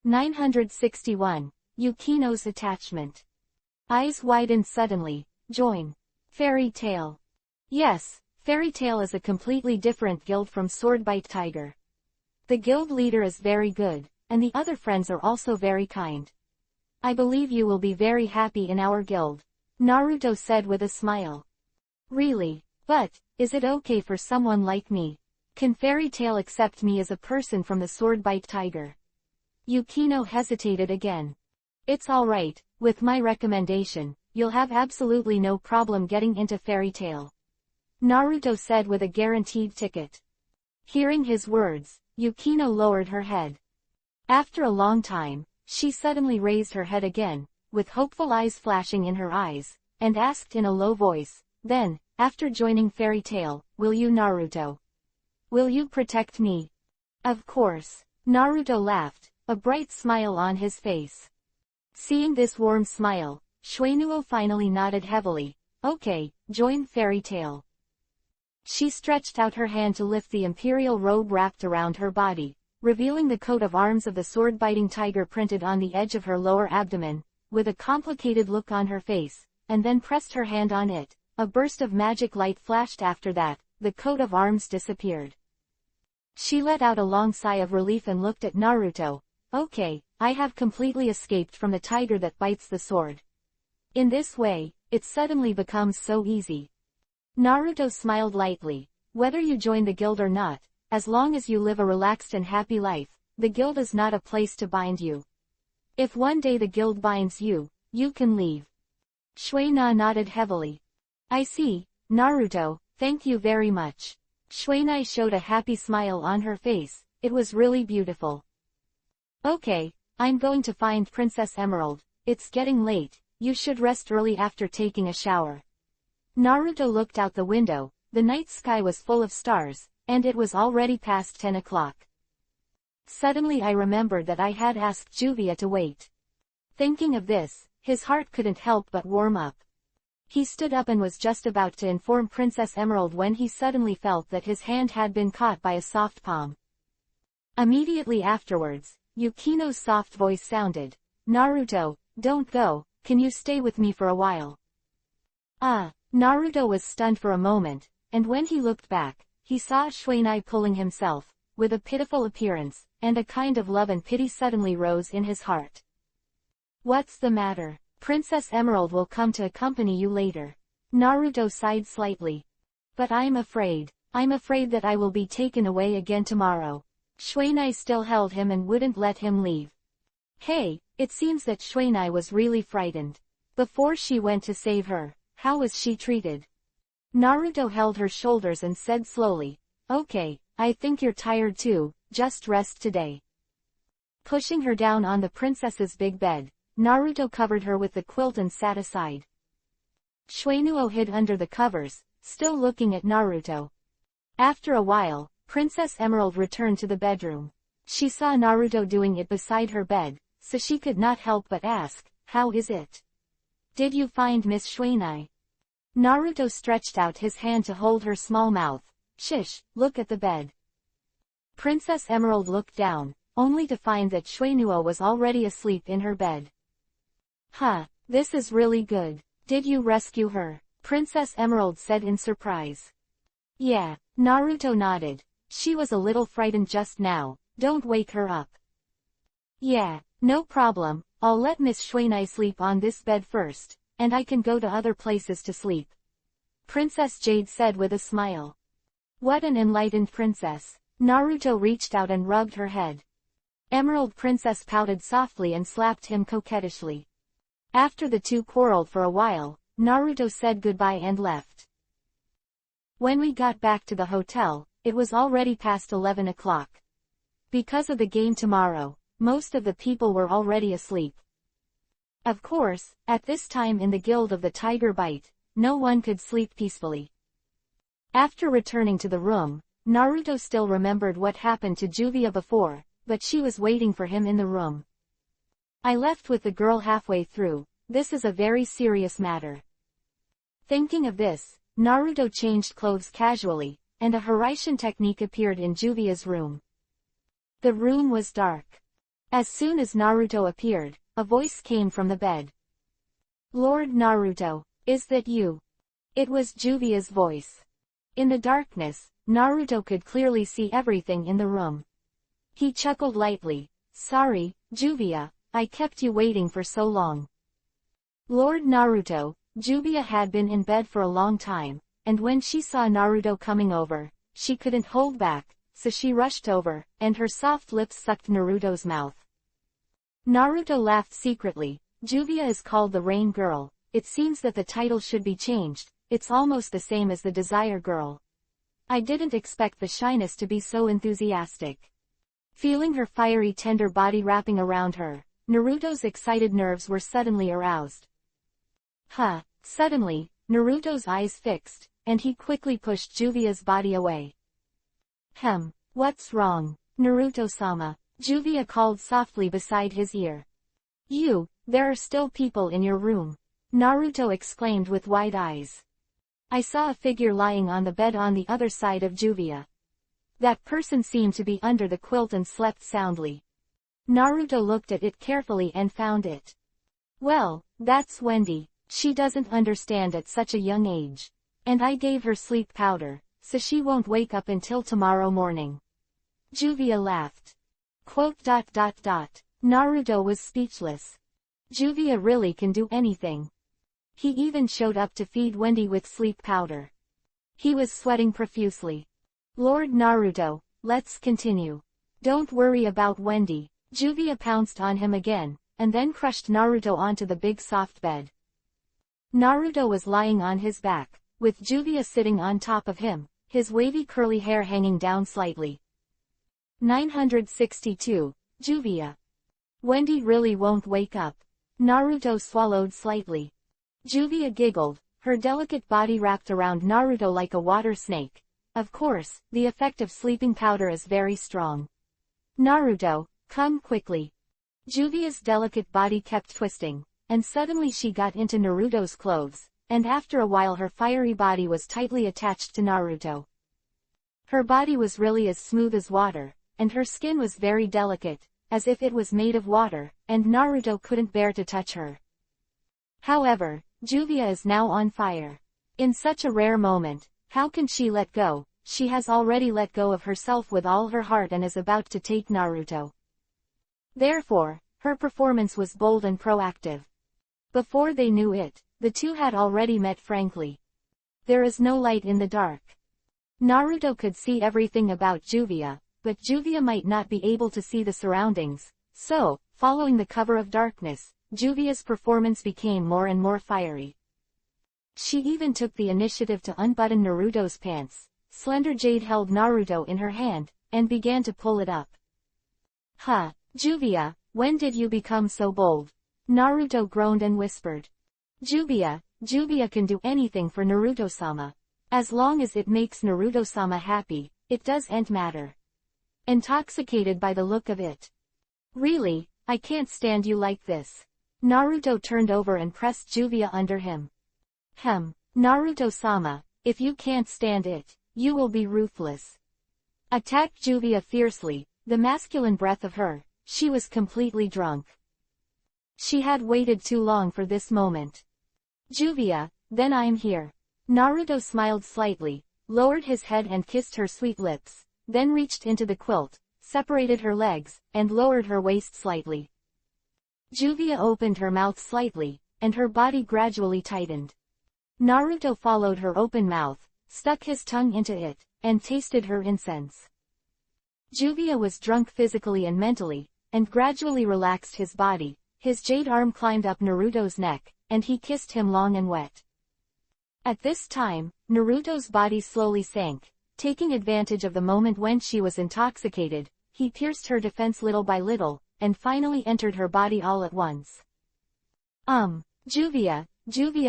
961. Yukino's attachment. Eyes widened suddenly. Join. Fairy Tale. Yes, Fairy Tale is a completely different guild from Swordbite Tiger. The guild leader is very good, and the other friends are also very kind. I believe you will be very happy in our guild, Naruto said with a smile. Really? But, is it okay for someone like me? Can Fairy Tale accept me as a person from the Swordbite Tiger? Yukino hesitated again. It's alright, with my recommendation, you'll have absolutely no problem getting into Fairy Tale, Naruto said with a guaranteed ticket. Hearing his words, Yukino lowered her head. After a long time, she suddenly raised her head again, with hopeful eyes flashing in her eyes, and asked in a low voice, then, after joining Fairy Tale, will you, Naruto? Will you protect me? Of course. Naruto laughed, a bright smile on his face. Seeing this warm smile, Shuenuo finally nodded heavily. Okay, join Fairy Tale. She stretched out her hand to lift the imperial robe wrapped around her body, revealing the coat of arms of the sword-biting tiger printed on the edge of her lower abdomen, with a complicated look on her face, and then pressed her hand on it. A burst of magic light flashed after that, the coat of arms disappeared. She let out a long sigh of relief and looked at Naruto. Okay, I have completely escaped from the tiger that bites the sword. In this way, it suddenly becomes so easy. Naruto smiled lightly. Whether you join the guild or not, as long as you live a relaxed and happy life, the guild is not a place to bind you. If one day the guild binds you, you can leave. Shueina nodded heavily. I see, Naruto, thank you very much. Shueina showed a happy smile on her face. It was really beautiful. Okay, I'm going to find Princess Emerald. It's getting late, you should rest early after taking a shower. Naruto looked out the window. The night sky was full of stars, and it was already past 10 o'clock. Suddenly I remembered that I had asked Juvia to wait. Thinking of this, his heart couldn't help but warm up. He stood up and was just about to inform Princess Emerald when he suddenly felt that his hand had been caught by a soft palm. Immediately afterwards, Yukino's soft voice sounded. Naruto, don't go, can you stay with me for a while? Naruto was stunned for a moment, and when he looked back, he saw Shueina pulling himself, with a pitiful appearance, and a kind of love and pity suddenly rose in his heart. What's the matter? Princess Emerald will come to accompany you later. Naruto sighed slightly. But I'm afraid that I will be taken away again tomorrow. Shueina still held him and wouldn't let him leave. Hey, it seems that Shueina was really frightened. Before she went to save her, how was she treated? Naruto held her shoulders and said slowly, okay, I think you're tired too, just rest today. Pushing her down on the princess's big bed, Naruto covered her with the quilt and sat aside. Shuenuo hid under the covers, still looking at Naruto. After a while, Princess Emerald returned to the bedroom. She saw Naruto doing it beside her bed, so she could not help but ask, how is it? Did you find Miss Shueina? Naruto stretched out his hand to hold her small mouth. Shish, look at the bed. Princess Emerald looked down, only to find that Shuenuo was already asleep in her bed. This is really good. Did you rescue her? Princess Emerald said in surprise. Yeah, Naruto nodded. She was a little frightened just now, don't wake her up. Yeah, no problem, I'll let Miss Shueina sleep on this bed first, and I can go to other places to sleep. Princess Jade said with a smile. What an enlightened princess. Naruto reached out and rubbed her head. Emerald Princess pouted softly and slapped him coquettishly. After the two quarreled for a while, Naruto said goodbye and left. When we got back to the hotel, it was already past 11 o'clock. Because of the game tomorrow, most of the people were already asleep. Of course, at this time in the Guild of the Tiger Bite, no one could sleep peacefully. After returning to the room, Naruto still remembered what happened to Juvia before, but she was waiting for him in the room. I left with the girl halfway through, this is a very serious matter. Thinking of this, Naruto changed clothes casually, and a Hiraishin technique appeared in Juvia's room. The room was dark. As soon as Naruto appeared, a voice came from the bed. "Lord Naruto, is that you?" It was Juvia's voice. In the darkness, Naruto could clearly see everything in the room. He chuckled lightly. "Sorry, Juvia, I kept you waiting for so long." Lord Naruto, Juvia had been in bed for a long time, and when she saw Naruto coming over, she couldn't hold back, so she rushed over, and her soft lips sucked Naruto's mouth. Naruto laughed secretly. "Juvia is called the Rain Girl. It seems that the title should be changed. It's almost the same as the Desire Girl. I didn't expect the shyness to be so enthusiastic." Feeling her fiery tender body wrapping around her, Naruto's excited nerves were suddenly aroused. "Huh." Suddenly, Naruto's eyes fixed, and he quickly pushed Juvia's body away. What's wrong, Naruto-sama?" Juvia called softly beside his ear. There are still people in your room," Naruto exclaimed with wide eyes. "I saw a figure lying on the bed on the other side of Juvia. That person seemed to be under the quilt and slept soundly." Naruto looked at it carefully and found it. "Well, that's Wendy. She doesn't understand at such a young age. And I gave her sleep powder, so she won't wake up until tomorrow morning." Juvia laughed. Naruto was speechless. Juvia really can do anything. He even showed up to feed Wendy with sleep powder. He was sweating profusely. "Lord Naruto, let's continue. Don't worry about Wendy." Juvia pounced on him again, and then crushed Naruto onto the big soft bed. Naruto was lying on his back, with Juvia sitting on top of him, his wavy curly hair hanging down slightly. 962, Juvia. "Wendy really won't wake up." Naruto swallowed slightly. Juvia giggled, her delicate body wrapped around Naruto like a water snake. Of course, the effect of sleeping powder is very strong. "Naruto, come quickly." Juvia's delicate body kept twisting, and suddenly she got into Naruto's clothes, and after a while her fiery body was tightly attached to Naruto. Her body was really as smooth as water, and her skin was very delicate, as if it was made of water, and Naruto couldn't bear to touch her. However, Juvia is now on fire. In such a rare moment, how can she let go? She has already let go of herself with all her heart and is about to take Naruto. Therefore, her performance was bold and proactive. Before they knew it, the two had already met frankly. There is no light in the dark. Naruto could see everything about Juvia, but Juvia might not be able to see the surroundings, so, following the cover of darkness, Juvia's performance became more and more fiery. She even took the initiative to unbutton Naruto's pants. Slender Jade held Naruto in her hand, and began to pull it up. Juvia, when did you become so bold?" Naruto groaned and whispered. Juvia can do anything for Naruto-sama. As long as it makes Naruto-sama happy, it doesn't matter." Intoxicated by the look of it. "Really, I can't stand you like this." Naruto turned over and pressed Juvia under him. Naruto-sama, if you can't stand it, you will be ruthless." Attacked Juvia fiercely, the masculine breath of her. She was completely drunk. She had waited too long for this moment. "Juvia, then I'm here." Naruto smiled slightly, lowered his head and kissed her sweet lips, then reached into the quilt, separated her legs, and lowered her waist slightly. Juvia opened her mouth slightly, and her body gradually tightened. Naruto followed her open mouth, stuck his tongue into it, and tasted her incense. Juvia was drunk physically and mentally, and gradually relaxed his body. His jade arm climbed up Naruto's neck, and he kissed him long and wet. At this time, Naruto's body slowly sank. Taking advantage of the moment when she was intoxicated, he pierced her defense little by little, and finally entered her body all at once. Juvia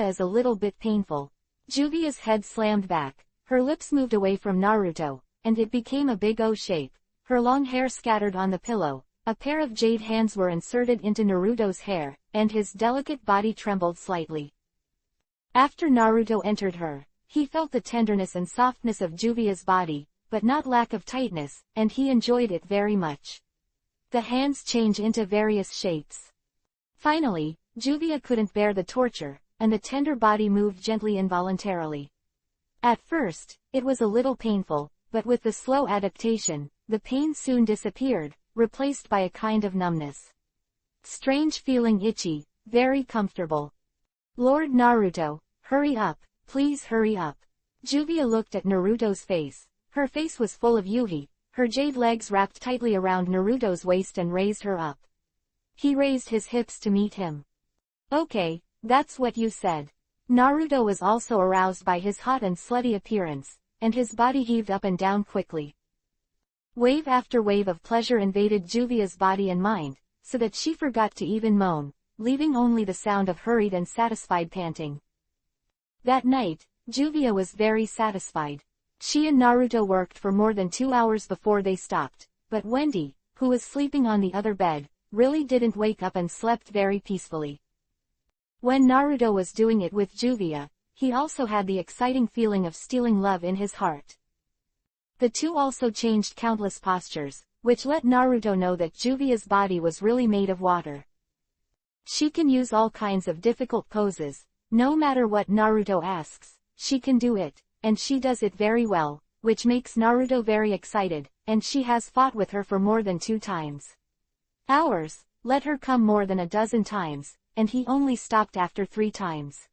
is a little bit painful." Juvia's head slammed back, her lips moved away from Naruto, and it became a big O shape. Her long hair scattered on the pillow, a pair of jade hands were inserted into Naruto's hair, and his delicate body trembled slightly. After Naruto entered her, he felt the tenderness and softness of Juvia's body, but not lack of tightness, and he enjoyed it very much. The hands change into various shapes. Finally, Juvia couldn't bear the torture, and the tender body moved gently involuntarily. At first, it was a little painful, but with the slow adaptation, the pain soon disappeared, replaced by a kind of numbness. Strange feeling itchy, very comfortable. Lord Naruto, hurry up, please hurry up. Juvia looked at Naruto's face. Her face was full of yuhi, her jade legs wrapped tightly around Naruto's waist and raised her up. He raised his hips to meet him. Okay, that's what you said. Naruto was also aroused by his hot and slutty appearance, and his body heaved up and down quickly. Wave after wave of pleasure invaded Juvia's body and mind, so that she forgot to even moan, leaving only the sound of hurried and satisfied panting. That night, Juvia was very satisfied. She and Naruto worked for more than 2 hours before they stopped, but Wendy, who was sleeping on the other bed, really didn't wake up and slept very peacefully. When Naruto was doing it with Juvia, he also had the exciting feeling of stealing love in his heart. The two also changed countless postures, which let Naruto know that Juvia's body was really made of water. She can use all kinds of difficult poses. No matter what Naruto asks, she can do it, and she does it very well, which makes Naruto very excited, and she has fought with her for more than 2 times. Hours, let her come more than a dozen times, and he only stopped after 3 times.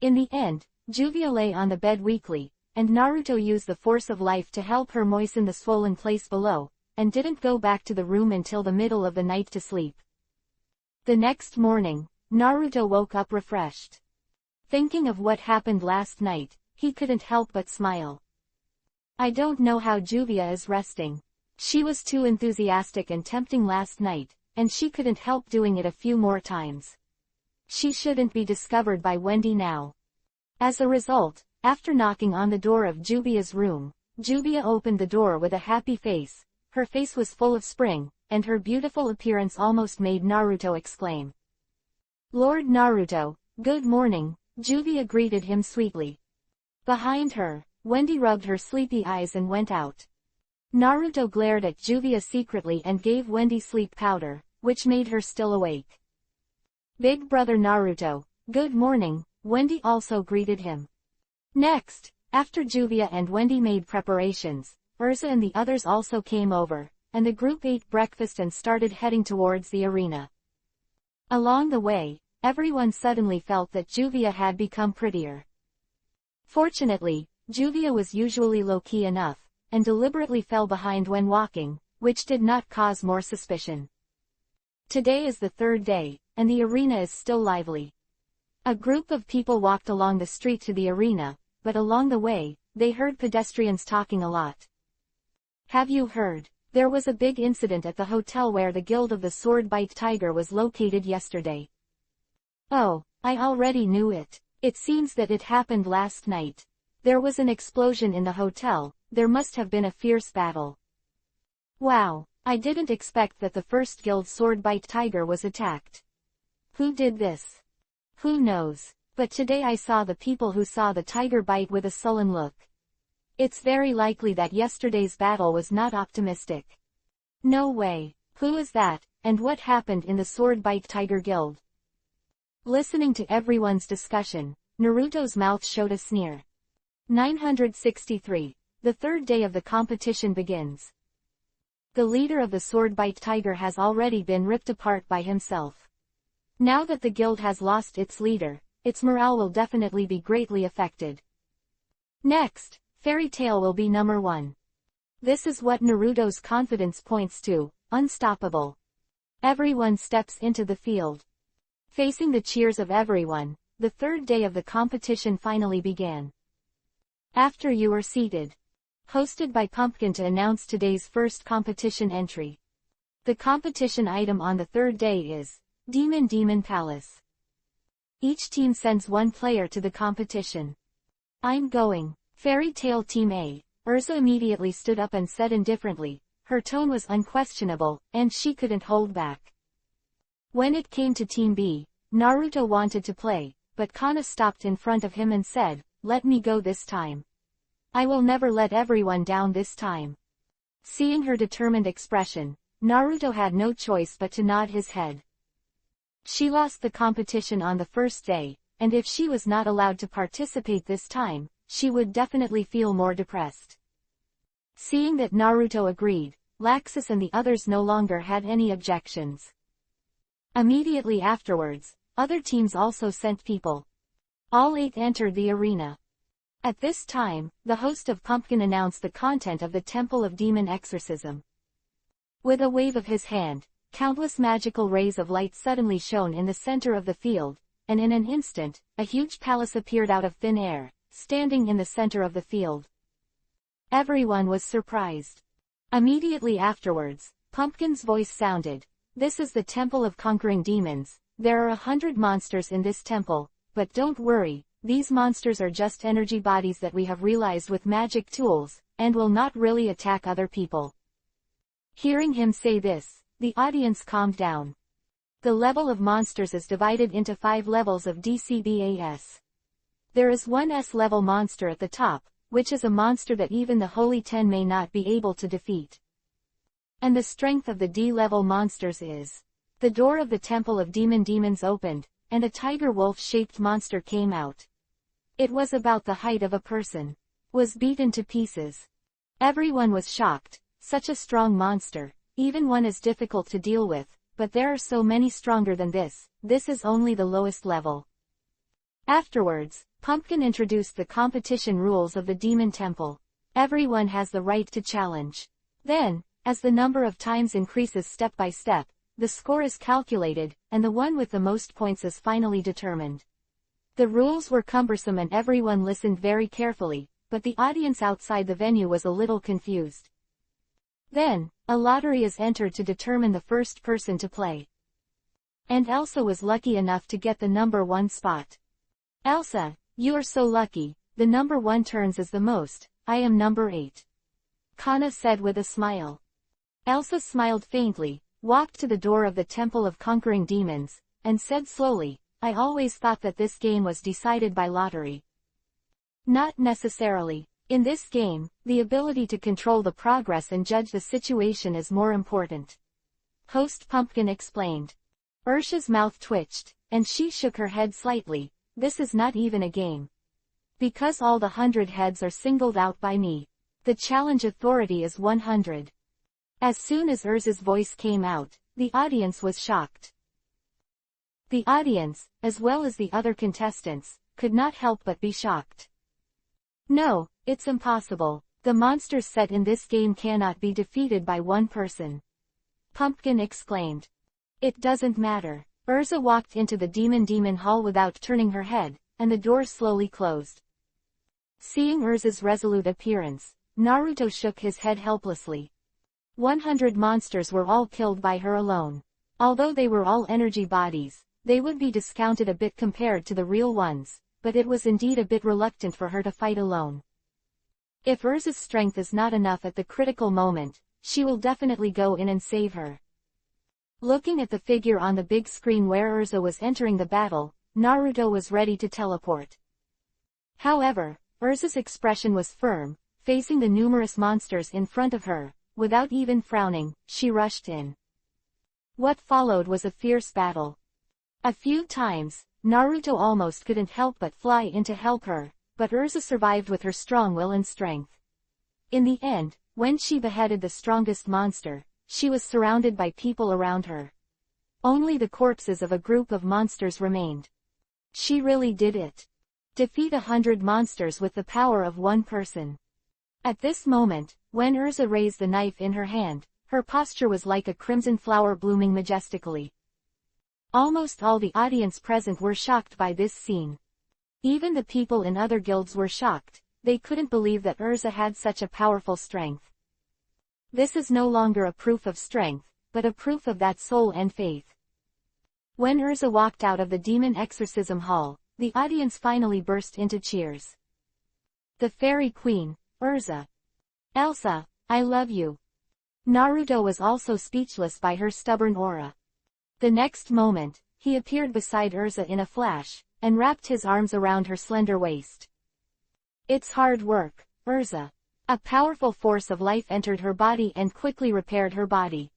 In the end, Juvia lay on the bed weakly, and Naruto used the force of life to help her moisten the swollen place below, and didn't go back to the room until the middle of the night to sleep. The next morning, Naruto woke up refreshed. Thinking of what happened last night, he couldn't help but smile. I don't know how Juvia is resting. She was too enthusiastic and tempting last night, and she couldn't help doing it a few more times. She shouldn't be discovered by Wendy now. As a result, after knocking on the door of Juvia's room, Juvia opened the door with a happy face. Her face was full of spring, and her beautiful appearance almost made Naruto exclaim. Lord Naruto, good morning, Juvia greeted him sweetly. Behind her, Wendy rubbed her sleepy eyes and went out. Naruto glared at Juvia secretly and gave Wendy sleep powder, which made her still awake. Big brother Naruto, good morning, Wendy also greeted him. Next, after Juvia and Wendy made preparations, Urza and the others also came over, and the group ate breakfast and started heading towards the arena. Along the way, everyone suddenly felt that Juvia had become prettier. Fortunately, Juvia was usually low-key enough, and deliberately fell behind when walking, which did not cause more suspicion. Today is the 3rd day, and the arena is still lively. A group of people walked along the street to the arena, but along the way, they heard pedestrians talking a lot. Have you heard? There was a big incident at the hotel where the Guild of the Sword-Bite Tiger was located yesterday. Oh, I already knew it. It seems that it happened last night. There was an explosion in the hotel, there must have been a fierce battle. Wow, I didn't expect that the first Guild Sword-Bite Tiger was attacked. Who did this? Who knows, but today I saw the people who saw the tiger bite with a sullen look. It's very likely that yesterday's battle was not optimistic. No way, who is that, and what happened in the Sword-Bite Tiger Guild? Listening to everyone's discussion, Naruto's mouth showed a sneer. 963. The 3rd day of the competition begins. The leader of the Sword-Bite Tiger has already been ripped apart by himself. Now that the guild has lost its leader, its morale will definitely be greatly affected. Next, Fairy Tail will be number 1. This is what Naruto's confidence points to, unstoppable. Everyone steps into the field. Facing the cheers of everyone, the 3rd day of the competition finally began. After you are seated. Hosted by Pumpkin to announce today's first competition entry. The competition item on the 3rd day is Demon Palace. Each team sends 1 player to the competition. I'm going. Fairy Tail Team A. Urza immediately stood up and said indifferently. Her tone was unquestionable, and she couldn't hold back. When it came to Team B, Naruto wanted to play, but Kana stopped in front of him and said, let me go this time. I will never let everyone down this time. Seeing her determined expression, Naruto had no choice but to nod his head. She lost the competition on the first day, and if she was not allowed to participate this time, she would definitely feel more depressed. Seeing that Naruto agreed, Laxus and the others no longer had any objections. Immediately afterwards, other teams also sent people. All 8 entered the arena. At this time, the host of Pumpkin announced the content of the Temple of Demon Exorcism. With a wave of his hand, countless magical rays of light suddenly shone in the center of the field, and in an instant, a huge palace appeared out of thin air, standing in the center of the field. Everyone was surprised. Immediately afterwards, Pumpkin's voice sounded. This is the Temple of Conquering Demons. There are 100 monsters in this temple, but don't worry, these monsters are just energy bodies that we have realized with magic tools, and will not really attack other people. Hearing him say this, the audience calmed down. The level of monsters is divided into 5 levels of DCBAS. There is one S-level monster at the top, which is a monster that even the Holy 10 may not be able to defeat. And the strength of the D-level monsters is. The door of the Temple of Demons opened, and a tiger wolf-shaped monster came out. It was about the height of a person. Was beaten to pieces. Everyone was shocked. Such a strong monster, even one is difficult to deal with, but there are so many stronger than this. This is only the lowest level. Afterwards, Pumpkin introduced the competition rules of the Demon Temple. Everyone has the right to challenge. Then, as the number of times increases step by step, the score is calculated, and the one with the most points is finally determined. The rules were cumbersome and everyone listened very carefully, but the audience outside the venue was a little confused. Then, a lottery is entered to determine the first person to play. And Elsa was lucky enough to get the number 1 spot. Elsa, you are so lucky, the number 1 turns is the most. I am number 8. Kana said with a smile. Elsa smiled faintly, walked to the door of the Temple of Conquering Demons, and said slowly, I always thought that this game was decided by lottery. Not necessarily. In this game, the ability to control the progress and judge the situation is more important. Host Pumpkin explained. Ursha's mouth twitched, and she shook her head slightly. This is not even a game. Because all the 100 heads are singled out by me. The challenge authority is 100. As soon as Urza's voice came out, the audience was shocked. The audience, as well as the other contestants, could not help but be shocked. No, it's impossible. The monsters set in this game cannot be defeated by one person. Pumpkin exclaimed. It doesn't matter. Urza walked into the demon hall without turning her head, and the doors slowly closed. Seeing Urza's resolute appearance, Naruto shook his head helplessly. 100 monsters were all killed by her alone. Although they were all energy bodies, they would be discounted a bit compared to the real ones, but it was indeed a bit reluctant for her to fight alone. If Urza's strength is not enough at the critical moment, she will definitely go in and save her. Looking at the figure on the big screen where Urza was entering the battle, Naruto was ready to teleport. However, Urza's expression was firm, facing the numerous monsters in front of her. Without even frowning, she rushed in. What followed was a fierce battle. A few times, Naruto almost couldn't help but fly in to help her, but Urza survived with her strong will and strength. In the end, when she beheaded the strongest monster, she was surrounded by people around her. Only the corpses of a group of monsters remained. She really did it. Defeat 100 monsters with the power of one person. At this moment, when Urza raised the knife in her hand, her posture was like a crimson flower blooming majestically. Almost all the audience present were shocked by this scene. Even the people in other guilds were shocked. They couldn't believe that Urza had such a powerful strength. This is no longer a proof of strength, but a proof of that soul and faith. When Urza walked out of the demon exorcism hall, the audience finally burst into cheers. The Fairy Queen, Urza. Elsa, I love you. Naruto was also speechless by her stubborn aura. The next moment, he appeared beside Urza in a flash, and wrapped his arms around her slender waist. It's hard work, Urza. A powerful force of life entered her body and quickly repaired her body.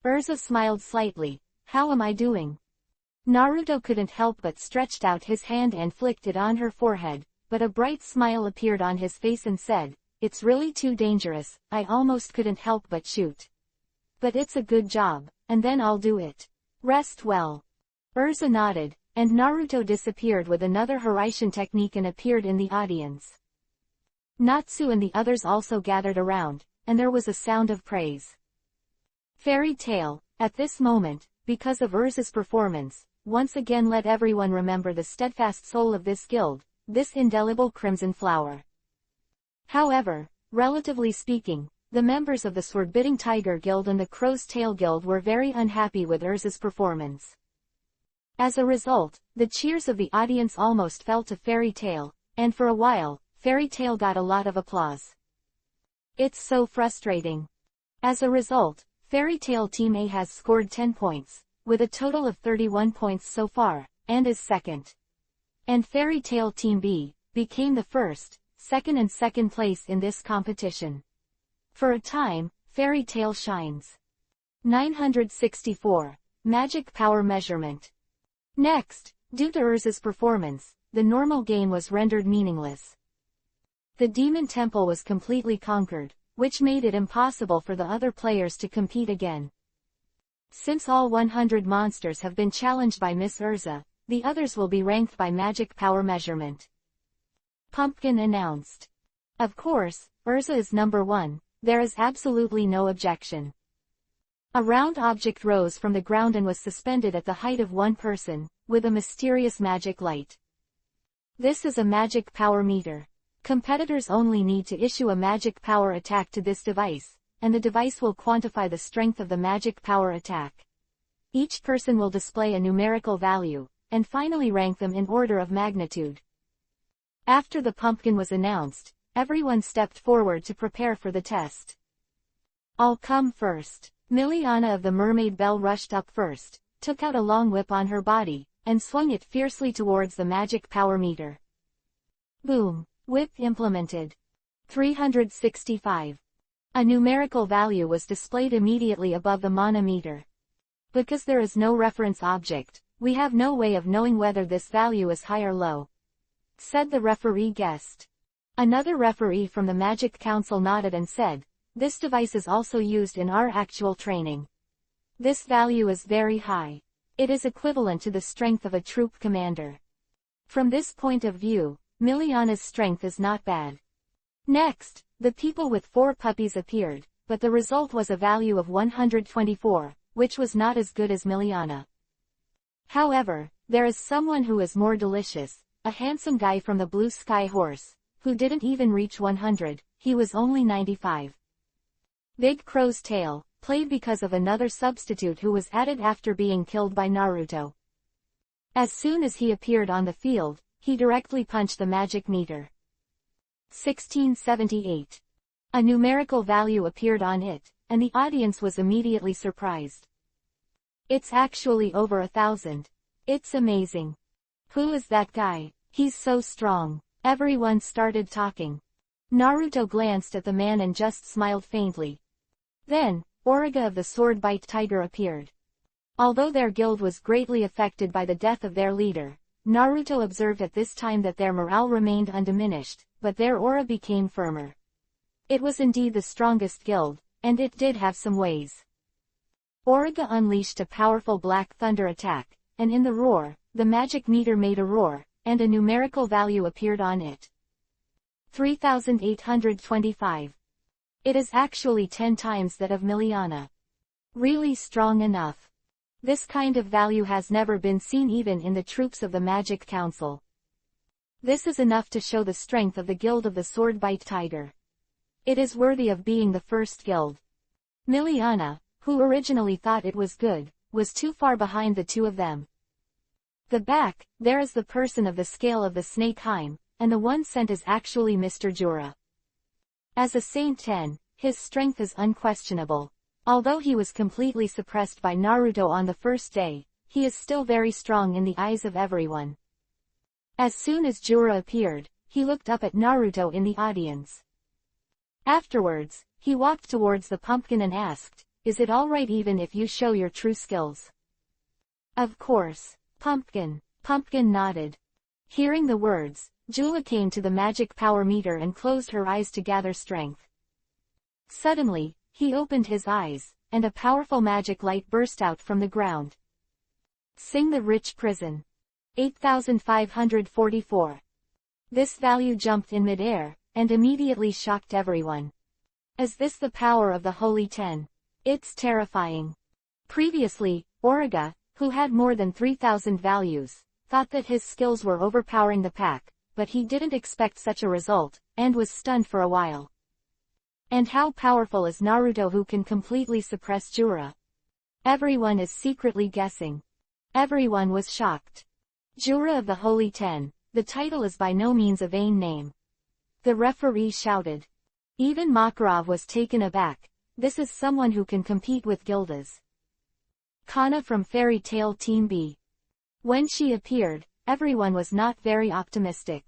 Urza smiled slightly. How am I doing? Naruto couldn't help but stretched out his hand and flicked it on her forehead, but a bright smile appeared on his face and said, "It's really too dangerous, I almost couldn't help but shoot. But it's a good job, and then I'll do it. Rest well." Urza nodded, and Naruto disappeared with another Hiraishin technique and appeared in the audience. Natsu and the others also gathered around, and there was a sound of praise. Fairy Tail, at this moment, because of Urza's performance, once again let everyone remember the steadfast soul of this guild, this indelible crimson flower. However, relatively speaking, the members of the Sword-Biting Tiger Guild and the Crow's Tail Guild were very unhappy with Urza's performance. As a result, the cheers of the audience almost fell to Fairy Tail, and for a while, Fairy Tail got a lot of applause. It's so frustrating. As a result, Fairy Tail Team A has scored 10 points, with a total of 31 points so far, and is second. And Fairy Tail Team B became the first, second and second place in this competition. For a time, Fairy Tail shines. 964. Magic Power Measurement. Next, due to Urza's performance, the normal game was rendered meaningless. The Demon Temple was completely conquered, which made it impossible for the other players to compete again. Since all 100 monsters have been challenged by Miss Urza, the others will be ranked by magic power measurement. Pumpkin announced. Of course, Urza is number 1, there is absolutely no objection. A round object rose from the ground and was suspended at the height of one person, with a mysterious magic light. This is a magic power meter. Competitors only need to issue a magic power attack to this device, and the device will quantify the strength of the magic power attack. Each person will display a numerical value, and finally rank them in order of magnitude. After the pumpkin was announced, everyone stepped forward to prepare for the test. "I'll come first." Miliana of the Mermaid Bell rushed up first, took out a long whip on her body, and swung it fiercely towards the magic power meter. Boom! Whip implemented. 365. A numerical value was displayed immediately above the mana meter. Because there is no reference object, we have no way of knowing whether this value is high or low, said the referee guest. Another referee from the Magic Council nodded and said, "This device is also used in our actual training. This value is very high. It is equivalent to the strength of a troop commander. From this point of view, Miliana's strength is not bad." Next, the people with 4 puppies appeared, but the result was a value of 124, which was not as good as Miliana. However, there is someone who is more delicious, a handsome guy from the Blue Sky Horse, who didn't even reach 100, he was only 95. Big Crow's Tail, played because of another substitute who was added after being killed by Naruto. As soon as he appeared on the field, he directly punched the magic meter. 1678. A numerical value appeared on it, and the audience was immediately surprised. "It's actually over 1,000. It's amazing. Who is that guy? He's so strong." Everyone started talking. Naruto glanced at the man and just smiled faintly. Then, Origa of the Sword-Bite Tiger appeared. Although their guild was greatly affected by the death of their leader, Naruto observed at this time that their morale remained undiminished, but their aura became firmer. It was indeed the strongest guild, and it did have some ways. Origa unleashed a powerful Black Thunder attack, and in the roar, the magic meter made a roar, and a numerical value appeared on it. 3825. It is actually 10 times that of Miliana. Really strong enough. This kind of value has never been seen even in the troops of the Magic Council. This is enough to show the strength of the Guild of the Sword-Bite Tiger. It is worthy of being the first guild. Miliana, who originally thought it was good, was too far behind the two of them. The back, there is the person of the scale of the Snake Heim, and the one sent is actually Mr. Jura. As a Saint 10, his strength is unquestionable. Although he was completely suppressed by Naruto on the first day, he is still very strong in the eyes of everyone. As soon as Jura appeared, he looked up at Naruto in the audience. Afterwards, he walked towards the pumpkin and asked, is it alright even if you show your true skills? Of course. Pumpkin nodded. Hearing the words, Jula came to the magic power meter and closed her eyes to gather strength. Suddenly, he opened his eyes, and a powerful magic light burst out from the ground. Sing the Rich Prison. 8544. This value jumped in midair, and immediately shocked everyone. Is this the power of the Holy Ten? It's terrifying. Previously, Origa, who had more than 3,000 values, thought that his skills were overpowering the pack, but he didn't expect such a result, and was stunned for a while. And how powerful is Naruto, who can completely suppress Jura? Everyone is secretly guessing. Everyone was shocked. Jura of the Holy Ten, the title is by no means a vain name. The referee shouted. Even Makarov was taken aback. This is someone who can compete with Gildas. Kana from Fairy Tail Team B. When she appeared, everyone was not very optimistic.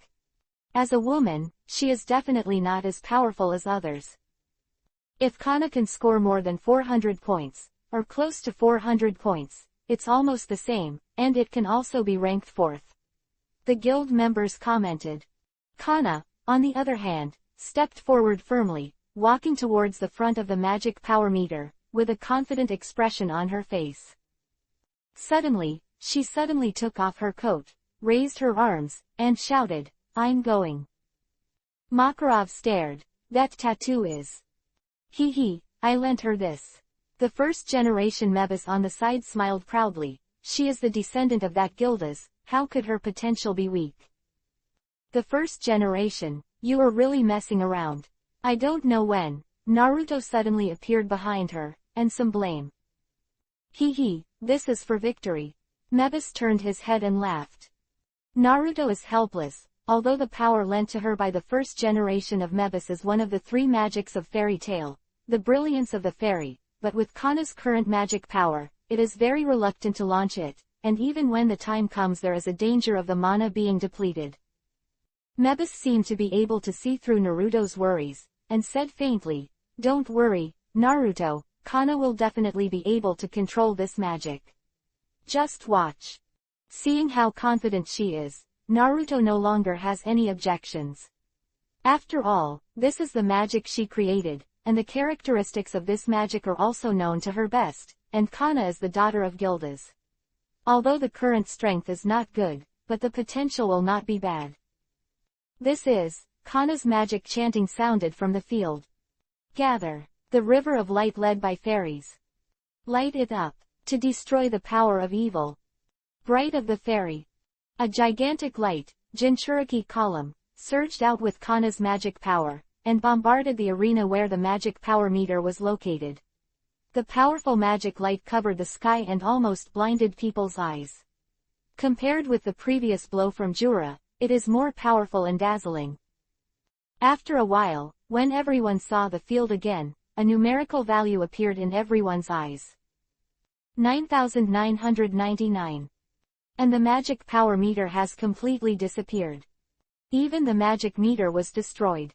As a woman, she is definitely not as powerful as others. If Kana can score more than 400 points, or close to 400 points, it's almost the same, and it can also be ranked 4th. The guild members commented. Kana, on the other hand, stepped forward firmly, walking towards the front of the magic power meter, with a confident expression on her face. Suddenly, she took off her coat, raised her arms, and shouted, I'm going. Makarov stared. That tattoo is. I lent her this. The first generation Mebis on the side smiled proudly. She is the descendant of that Gildas, how could her potential be weak? The first generation, you are really messing around. I don't know when. Naruto suddenly appeared behind her, and some blame. This is for victory. Mebis turned his head and laughed. Naruto is helpless, although the power lent to her by the first generation of Mebis is one of the 3 magics of Fairy Tail, the brilliance of the fairy, but with Kana's current magic power, it is very reluctant to launch it, and even when the time comes there is a danger of the mana being depleted. Mebis seemed to be able to see through Naruto's worries, and said faintly, Don't worry, Naruto, Kana will definitely be able to control this magic. Just watch. Seeing how confident she is, Naruto no longer has any objections. After all, this is the magic she created, and the characteristics of this magic are also known to her best, and Kana is the daughter of Gildas. Although the current strength is not good, but the potential will not be bad. This is, Kana's magic chanting sounded from the field. Gather, the river of light led by fairies. Light it up, to destroy the power of evil. Bright of the fairy. A gigantic light, Jinchuriki column, surged out with Kana's magic power, and bombarded the arena where the magic power meter was located. The powerful magic light covered the sky and almost blinded people's eyes. Compared with the previous blow from Jura, it is more powerful and dazzling. After a while, when everyone saw the field again, a numerical value appeared in everyone's eyes. 9,999. And the magic power meter has completely disappeared. Even the magic meter was destroyed.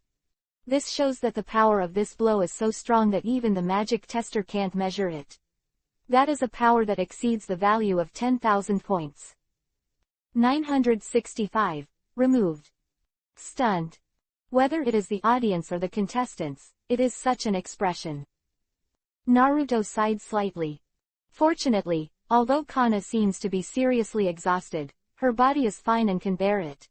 This shows that the power of this blow is so strong that even the magic tester can't measure it. That is a power that exceeds the value of 10,000 points. 965. Removed. Stunned. Whether it is the audience or the contestants, it is such an expression. Naruto sighed slightly. Fortunately, although Kana seems to be seriously exhausted, her body is fine and can bear it.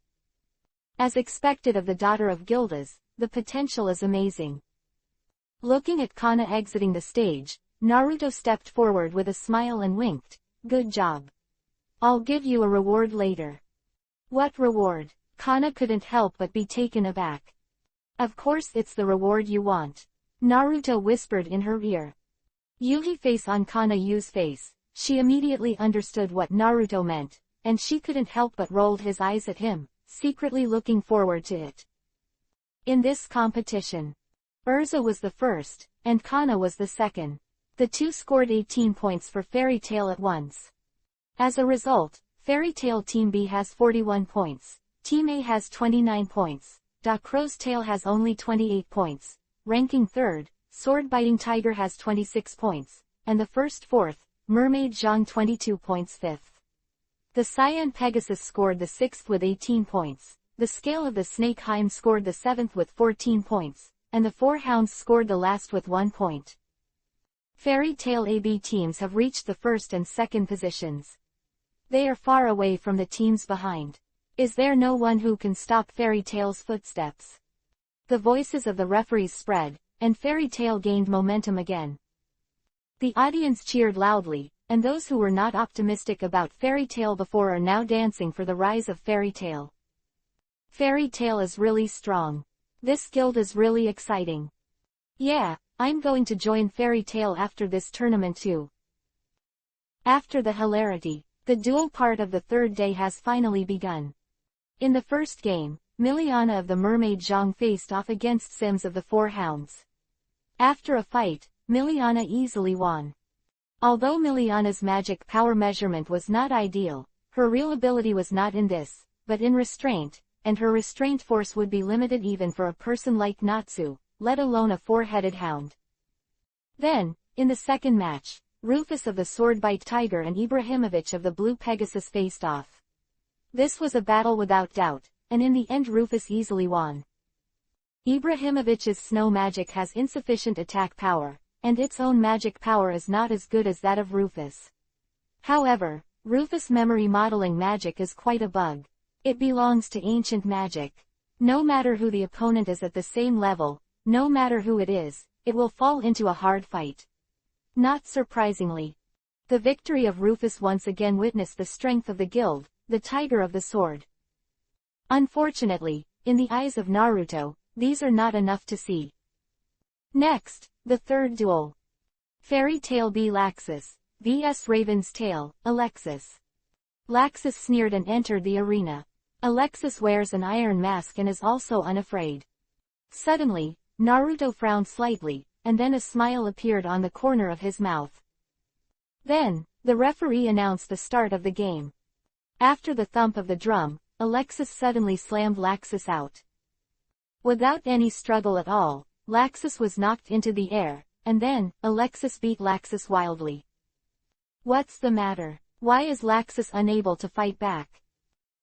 As expected of the daughter of Gildas, the potential is amazing. Looking at Kana exiting the stage, Naruto stepped forward with a smile and winked. Good job. I'll give you a reward later. What reward? Kana couldn't help but be taken aback. Of course it's the reward you want. Naruto whispered in her ear. Yuhi face on Kana Yu's face. She immediately understood what Naruto meant, and she couldn't help but rolled his eyes at him, secretly looking forward to it. In this competition, Urza was the first, and Kana was the second. The two scored 18 points for Fairy Tail at once. As a result, Fairy Tail Team B has 41 points, Team A has 29 points, Da Crow's Tail has only 28 points, ranking third, sword-biting tiger has 26 points, and the first fourth, mermaid Zhang 22 points fifth. The cyan Pegasus scored the sixth with 18 points, the scale of the snake hind scored the seventh with 14 points, and the four hounds scored the last with 1 point. Fairy Tale AB teams have reached the first and second positions. They are far away from the teams behind. Is there no one who can stop Fairy Tale's footsteps? The voices of the referees spread, and Fairy Tale gained momentum again. The audience cheered loudly, and those who were not optimistic about Fairy Tale before are now dancing for the rise of Fairy Tale. Fairy Tale is really strong. This guild is really exciting. Yeah, I'm going to join Fairy Tale after this tournament too. After the hilarity, the duel part of the third day has finally begun. In the first game, Miliana of the Mermaid Zhang faced off against Sims of the Four Hounds. After a fight, Miliana easily won. Although Miliana's magic power measurement was not ideal, her real ability was not in this, but in restraint, and her restraint force would be limited even for a person like Natsu, let alone a four-headed hound. Then, in the second match, Rufus of the Swordbite Tiger and Ibrahimovic of the Blue Pegasus faced off. This was a battle without doubt, and in the end Rufus easily won. Ibrahimovic's snow magic has insufficient attack power, and its own magic power is not as good as that of Rufus. However, Rufus' memory modeling magic is quite a bug. It belongs to ancient magic. No matter who the opponent is at the same level, no matter who it is, it will fall into a hard fight. Not surprisingly, the victory of Rufus once again witnessed the strength of the guild, the Tiger of the Sword. Unfortunately, in the eyes of Naruto, these are not enough to see. Next, the third duel. Fairy Tale B Laxus, vs Raven's Tail, Alexis. Laxus sneered and entered the arena. Alexis wears an iron mask and is also unafraid. Suddenly, Naruto frowned slightly, and then a smile appeared on the corner of his mouth. Then, the referee announced the start of the game. After the thump of the drum, Alexis suddenly slammed Laxus out. Without any struggle at all, Laxus was knocked into the air, and then, Alexis beat Laxus wildly. What's the matter? Why is Laxus unable to fight back?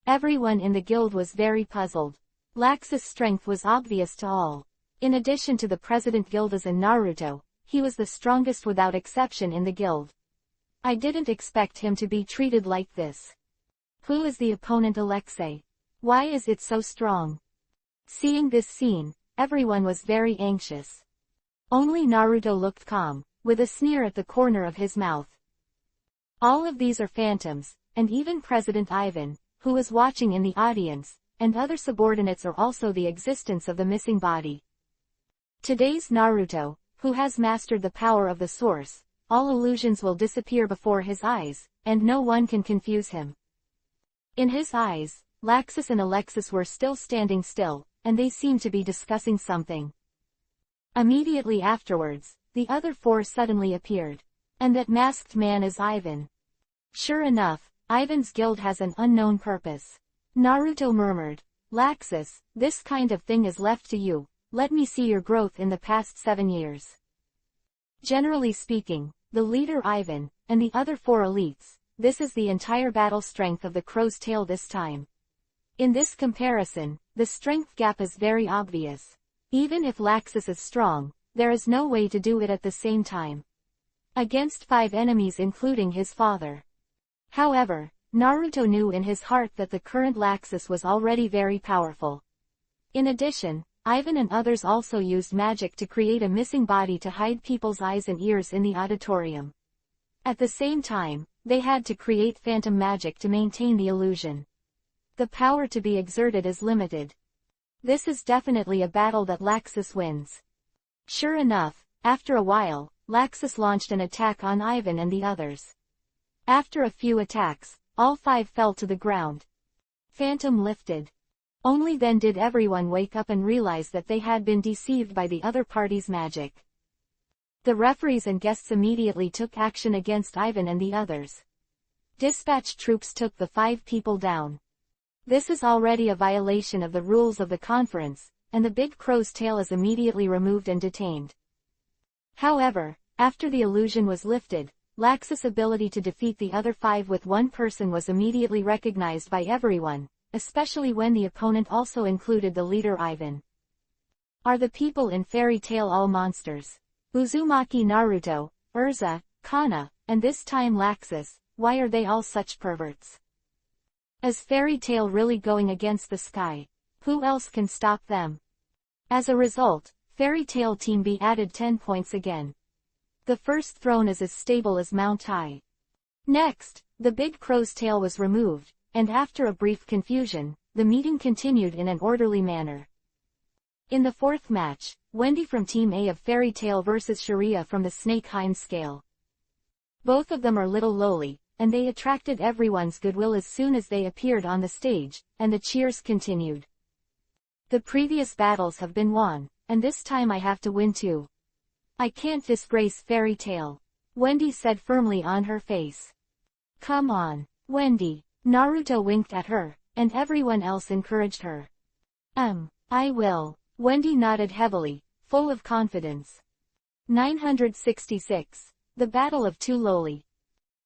Everyone in the guild was very puzzled. Laxus' strength was obvious to all. In addition to the President Gildas and Naruto, he was the strongest without exception in the guild. I didn't expect him to be treated like this. Who is the opponent Alexei? Why is it so strong? Seeing this scene, everyone was very anxious. Only Naruto looked calm, with a sneer at the corner of his mouth. All of these are phantoms, and even President Ivan, who was watching in the audience, and other subordinates are also the existence of the missing body. Today's Naruto, who has mastered the power of the source, all illusions will disappear before his eyes, and no one can confuse him. In his eyes, Laxus and Alexis were still standing still, and they seemed to be discussing something. Immediately afterwards, the other four suddenly appeared. And that masked man is Ivan. Sure enough, Ivan's guild has an unknown purpose. Naruto murmured, Laxus, this kind of thing is left to you, let me see your growth in the past 7 years. Generally speaking, the leader Ivan, and the other four elites, this is the entire battle strength of the Crow's Tail this time. In this comparison, the strength gap is very obvious. Even if Laxus is strong, there is no way to do it at the same time. Against 5 enemies including his father. However, Naruto knew in his heart that the current Laxus was already very powerful. In addition, Ivan and others also used magic to create a missing body to hide people's eyes and ears in the auditorium. At the same time, they had to create phantom magic to maintain the illusion. The power to be exerted is limited. This is definitely a battle that Laxus wins. Sure enough, after a while, Laxus launched an attack on Ivan and the others. After a few attacks, all 5 fell to the ground. Phantom lifted. Only then did everyone wake up and realize that they had been deceived by the other party's magic. The referees and guests immediately took action against Ivan and the others. Dispatched troops took the 5 people down. This is already a violation of the rules of the conference, and the Big Crow's tail is immediately removed and detained. However, after the illusion was lifted, Lax's ability to defeat the other 5 with one person was immediately recognized by everyone, especially when the opponent also included the leader Ivan. Are the people in Fairy Tail all monsters? Uzumaki, Naruto, Urza, Kana, and this time Laxus, why are they all such perverts? Is Fairy Tail really going against the sky? Who else can stop them? As a result, Fairy Tail Team B added 10 points again. The first throne is as stable as Mount High. Next, the big crow's tail was removed, and after a brief confusion, the meeting continued in an orderly manner. In the 4th match, Wendy from Team A of Fairy Tail vs Sharia from the Snake Hind Scale. Both of them are little lowly, and they attracted everyone's goodwill as soon as they appeared on the stage, and the cheers continued. The previous battles have been won, and this time I have to win too. I can't disgrace Fairy Tail, Wendy said firmly on her face. Come on, Wendy. Naruto winked at her, and everyone else encouraged her. I will. Wendy nodded heavily, full of confidence. 966. The Battle of Two Lowly.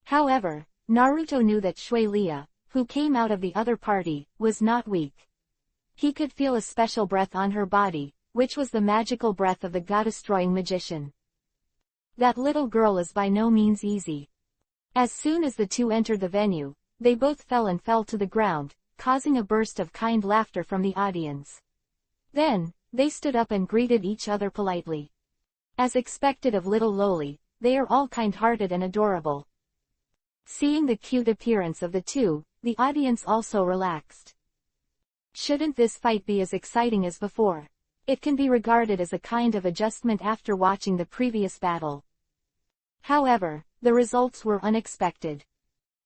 However, Naruto knew that Shui Lia, who came out of the other party, was not weak. He could feel a special breath on her body, which was the magical breath of the god-destroying magician. That little girl is by no means easy. As soon as the two entered the venue, they both fell to the ground, causing a burst of kind laughter from the audience. Then, they stood up and greeted each other politely. As expected of little Lowly, they are all kind-hearted and adorable. Seeing the cute appearance of the two, the audience also relaxed. Shouldn't this fight be as exciting as before? It can be regarded as a kind of adjustment after watching the previous battle. However, the results were unexpected.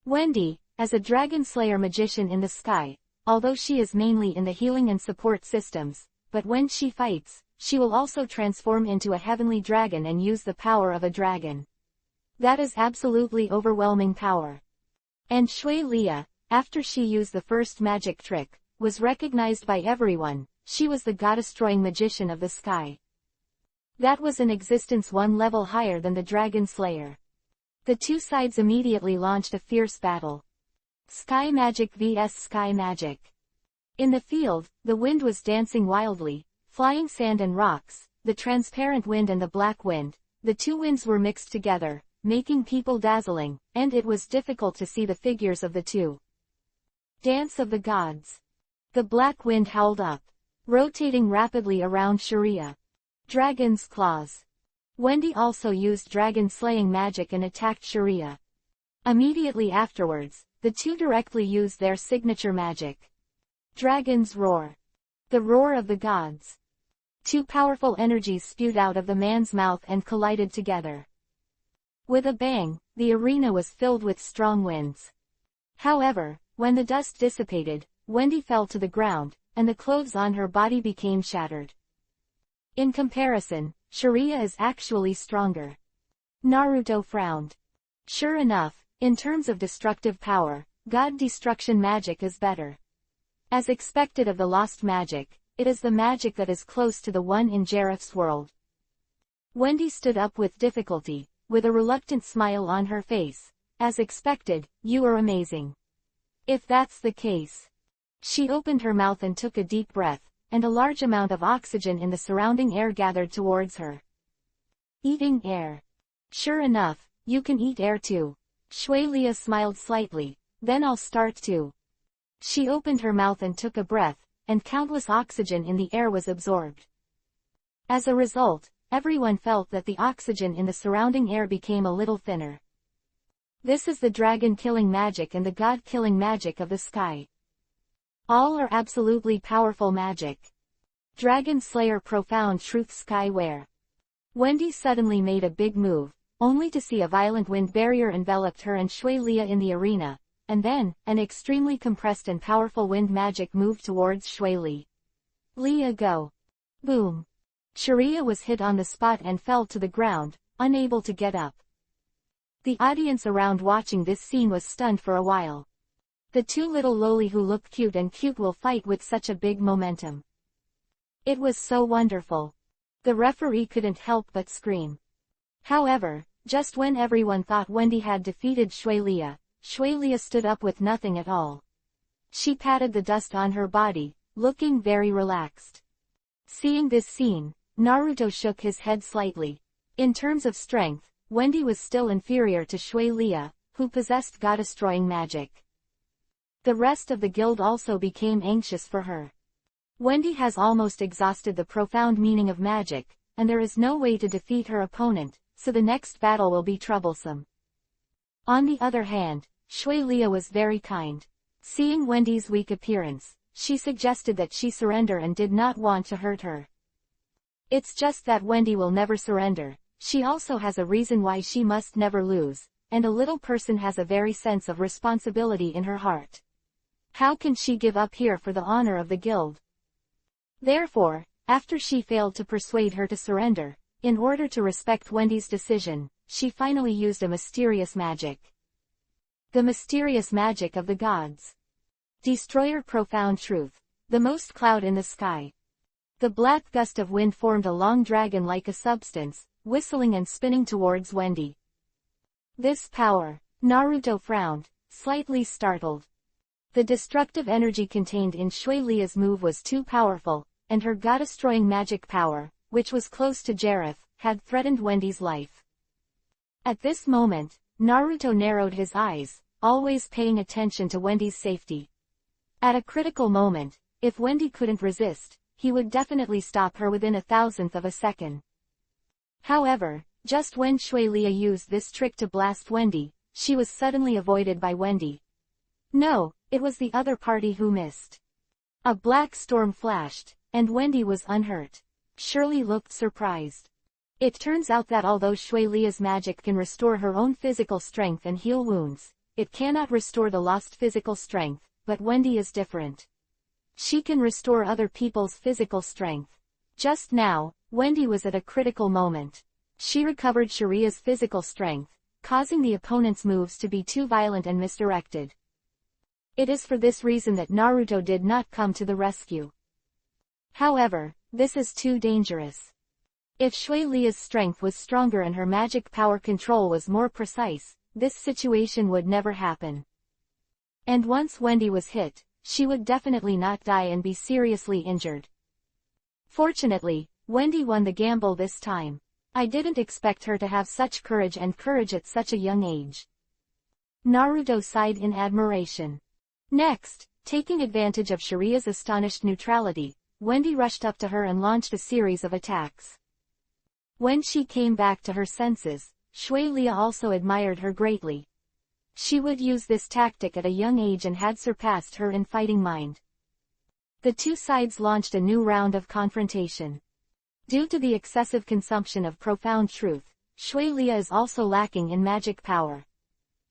Wendy, as a dragon slayer magician in the sky, although she is mainly in the healing and support systems, but when she fights, she will also transform into a heavenly dragon and use the power of a dragon. That is absolutely overwhelming power. And Shui Lia, after she used the first magic trick, was recognized by everyone. She was the god-destroying magician of the sky. That was in existence one level higher than the Dragon Slayer. The two sides immediately launched a fierce battle. Sky Magic vs Sky Magic. In the field, the wind was dancing wildly, flying sand and rocks, the transparent wind and the black wind. The two winds were mixed together, making people dazzling, and it was difficult to see the figures of the two. Dance of the Gods. The black wind howled up, rotating rapidly around Sharia. Dragon's Claws. Wendy also used dragon-slaying magic and attacked Sharia. Immediately afterwards, the two directly used their signature magic. Dragon's Roar. The Roar of the Gods. Two powerful energies spewed out of the man's mouth and collided together. With a bang, the arena was filled with strong winds. However, when the dust dissipated, Wendy fell to the ground, and the clothes on her body became shattered. In comparison, Sharia is actually stronger. Naruto frowned. Sure enough, in terms of destructive power, God Destruction magic is better. As expected of the lost magic, it is the magic that is close to the one in Jareth's world. Wendy stood up with difficulty, with a reluctant smile on her face. As expected, you are amazing. If that's the case. She opened her mouth and took a deep breath, and a large amount of oxygen in the surrounding air gathered towards her. Eating air. Sure enough, you can eat air too. Shui Lia smiled slightly, then I'll start too. She opened her mouth and took a breath, and countless oxygen in the air was absorbed. As a result, everyone felt that the oxygen in the surrounding air became a little thinner. This is the dragon-killing magic and the god-killing magic of the sky. All are absolutely powerful magic. Dragon Slayer Profound Truth Skyware. Wendy suddenly made a big move, only to see a violent wind barrier enveloped her and Shui Lia in the arena, and then, an extremely compressed and powerful wind magic moved towards Shui Li. Lia go. Boom. Sharia was hit on the spot and fell to the ground, unable to get up. The audience around watching this scene was stunned for a while. The two little loli who look cute and cute will fight with such a big momentum. It was so wonderful. The referee couldn't help but scream. However, just when everyone thought Wendy had defeated Shuelia, Shuelia stood up with nothing at all. She patted the dust on her body, looking very relaxed. Seeing this scene, Naruto shook his head slightly. In terms of strength, Wendy was still inferior to Shuelia, who possessed god-destroying magic. The rest of the guild also became anxious for her. Wendy has almost exhausted the profound meaning of magic, and there is no way to defeat her opponent, so the next battle will be troublesome. On the other hand, Shuelia was very kind. Seeing Wendy's weak appearance, she suggested that she surrender and did not want to hurt her. It's just that Wendy will never surrender. She also has a reason why she must never lose, and a little person has a very sense of responsibility in her heart. How can she give up here for the honor of the guild? Therefore, after she failed to persuade her to surrender, in order to respect Wendy's decision, she finally used a mysterious magic. The mysterious magic of the gods. Destroyer profound truth. The most cloud in the sky. The black gust of wind formed a long dragon like a substance, whistling and spinning towards Wendy. This power. Naruto frowned, slightly startled. The destructive energy contained in Shuelia's move was too powerful, and her god-destroying magic power, which was close to Jareth, had threatened Wendy's life. At this moment, Naruto narrowed his eyes, always paying attention to Wendy's safety. At a critical moment, if Wendy couldn't resist, he would definitely stop her within 1,000th of a second. However, just when Shuelia used this trick to blast Wendy, she was suddenly avoided by Wendy. No, it was the other party who missed. A black storm flashed, and Wendy was unhurt. Shirley looked surprised. It turns out that although Shuelia's magic can restore her own physical strength and heal wounds, it cannot restore the lost physical strength, but Wendy is different. She can restore other people's physical strength. Just now, Wendy was at a critical moment. She recovered Sharia's physical strength, causing the opponent's moves to be too violent and misdirected. It is for this reason that Naruto did not come to the rescue. However, this is too dangerous. If Shuelia's strength was stronger and her magic power control was more precise, this situation would never happen. And once Wendy was hit, she would definitely not die and be seriously injured. Fortunately, Wendy won the gamble this time. I didn't expect her to have such courage at such a young age. Naruto sighed in admiration. Next, taking advantage of Sharia's astonished neutrality, Wendy rushed up to her and launched a series of attacks. When she came back to her senses, Shuelia also admired her greatly. She would use this tactic at a young age and had surpassed her in fighting mind. The two sides launched a new round of confrontation. Due to the excessive consumption of profound truth, Shuelia is also lacking in magic power.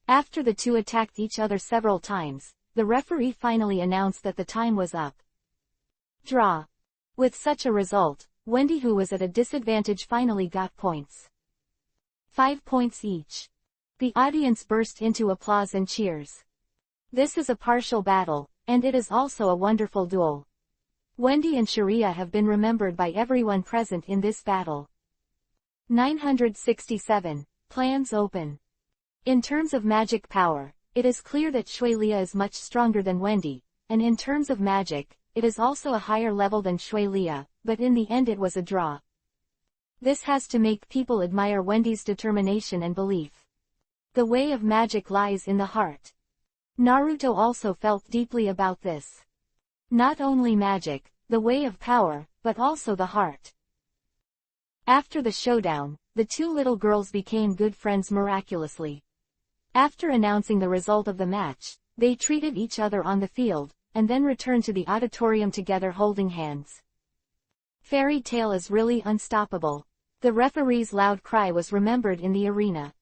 After the two attacked each other several times, the referee finally announced that the time was up. Draw. With such a result, Wendy, who was at a disadvantage, finally got points. 5 points each. The audience burst into applause and cheers. This is a partial battle, and it is also a wonderful duel. Wendy and Sharia have been remembered by everyone present in this battle. 967. Plans open. In terms of magic power, it is clear that Shuelia is much stronger than Wendy, and in terms of magic, it is also a higher level than Shuelia, but in the end it was a draw. This has to make people admire Wendy's determination and belief. The way of magic lies in the heart. Naruto also felt deeply about this. Not only magic, the way of power, but also the heart. After the showdown, the two little girls became good friends miraculously. After announcing the result of the match, they treated each other on the field, and then returned to the auditorium together holding hands. Fairy Tail is really unstoppable. The referee's loud cry was remembered in the arena.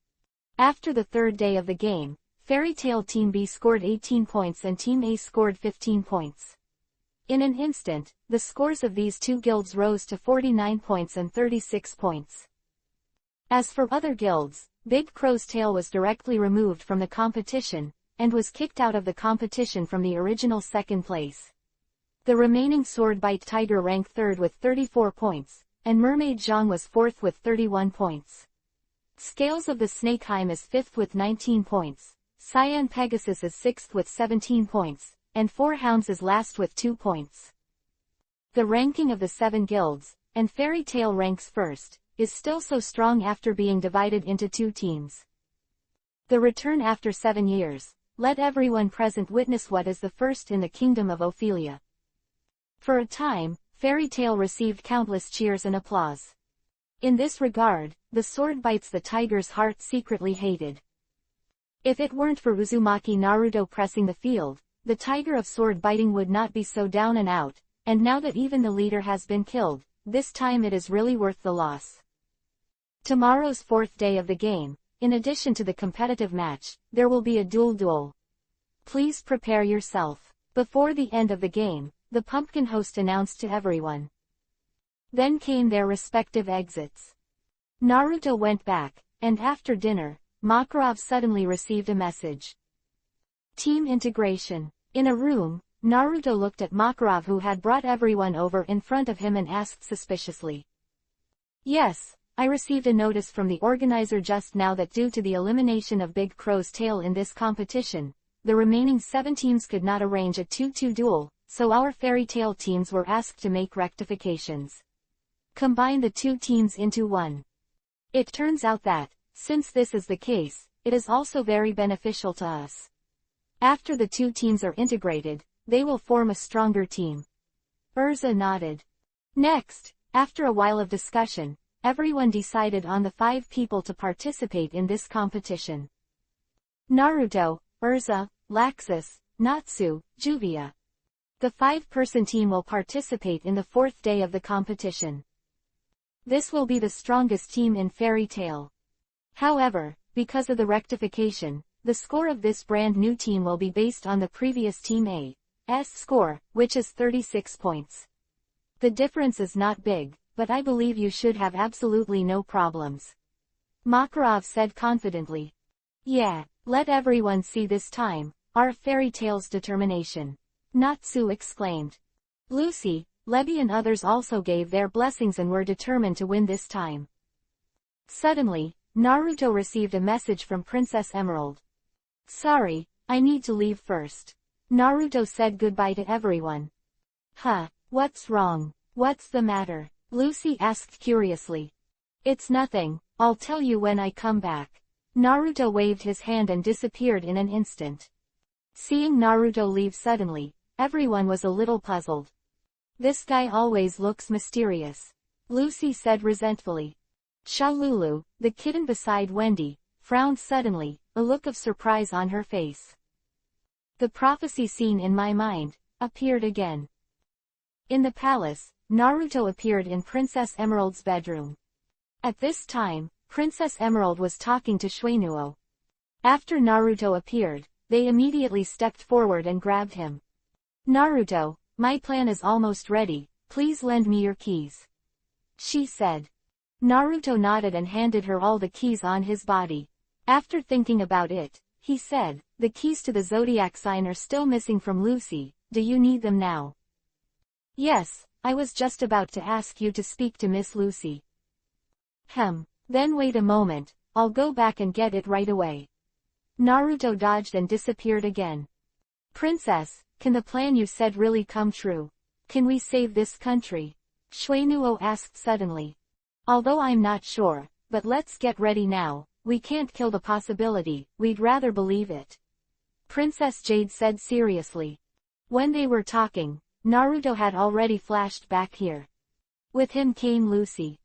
After the third day of the game, Fairy Tail Team B scored 18 points and Team A scored 15 points. In an instant, the scores of these two guilds rose to 49 points and 36 points. As for other guilds, Big Crow's Tail was directly removed from the competition, and was kicked out of the competition from the original second place. The remaining Swordbite Tiger ranked third with 34 points, and Mermaid Zhang was fourth with 31 points. Scales of the Snakeheim is 5th with 19 points, Cyan Pegasus is 6th with 17 points, and Four Hounds is last with 2 points. The ranking of the 7 guilds, and Fairy Tail ranks first, is still so strong after being divided into 2 teams. The return after 7 years, let everyone present witness what is the first in the kingdom of Ophelia. For a time, Fairy Tail received countless cheers and applause. In this regard, the sword bites the tiger's heart secretly hated. If it weren't for Uzumaki Naruto pressing the field, the tiger of sword biting would not be so down and out, and now that even the leader has been killed, this time it is really worth the loss. Tomorrow's 4th day of the game, in addition to the competitive match, there will be a duel. Please prepare yourself. Before the end of the game, the pumpkin host announced to everyone. Then came their respective exits. Naruto went back, and after dinner, Makarov suddenly received a message. Team integration. In a room, Naruto looked at Makarov who had brought everyone over in front of him and asked suspiciously. Yes, I received a notice from the organizer just now that due to the elimination of Big Crow's tail in this competition, the remaining 7 teams could not arrange a 2-2 duel, so our Fairy Tail teams were asked to make rectifications. Combine the 2 teams into one. It turns out that, since this is the case, it is also very beneficial to us. After the 2 teams are integrated, they will form a stronger team. Urza nodded. Next, after a while of discussion, everyone decided on the 5 people to participate in this competition. Naruto, Urza, Laxus, Natsu, Juvia. The 5-person team will participate in the 4th day of the competition. This will be the strongest team in Fairy Tail. However, because of the rectification, the score of this brand new team will be based on the previous Team A's score, which is 36 points. The difference is not big, but I believe you should have absolutely no problems. Makarov said confidently. Yeah, let everyone see this time, our Fairy Tail's determination. Natsu exclaimed. Lucy, Lebby and others also gave their blessings and were determined to win this time. Suddenly, Naruto received a message from Princess Emerald. Sorry, I need to leave first. Naruto said goodbye to everyone. Huh, what's wrong? What's the matter? Lucy asked curiously. It's nothing, I'll tell you when I come back. Naruto waved his hand and disappeared in an instant. Seeing Naruto leave suddenly, everyone was a little puzzled. This guy always looks mysterious. Lucy said resentfully. Shalulu, the kitten beside Wendy, frowned suddenly, a look of surprise on her face. The prophecy scene in my mind appeared again. In the palace, Naruto appeared in Princess Emerald's bedroom. At this time, Princess Emerald was talking to Shuenuo. After Naruto appeared, they immediately stepped forward and grabbed him. Naruto, my plan is almost ready, please lend me your keys. She said. Naruto nodded and handed her all the keys on his body. After thinking about it, he said, the keys to the zodiac sign are still missing from Lucy, do you need them now? Yes, I was just about to ask you to speak to Miss Lucy. Then wait a moment, I'll go back and get it right away. Naruto dodged and disappeared again. Princess, can the plan you said really come true? Can we save this country? Shuenuo asked suddenly. Although I'm not sure, but let's get ready now, we can't kill the possibility, we'd rather believe it. Princess Jade said seriously. When they were talking, Naruto had already flashed back here. With him came Lucy.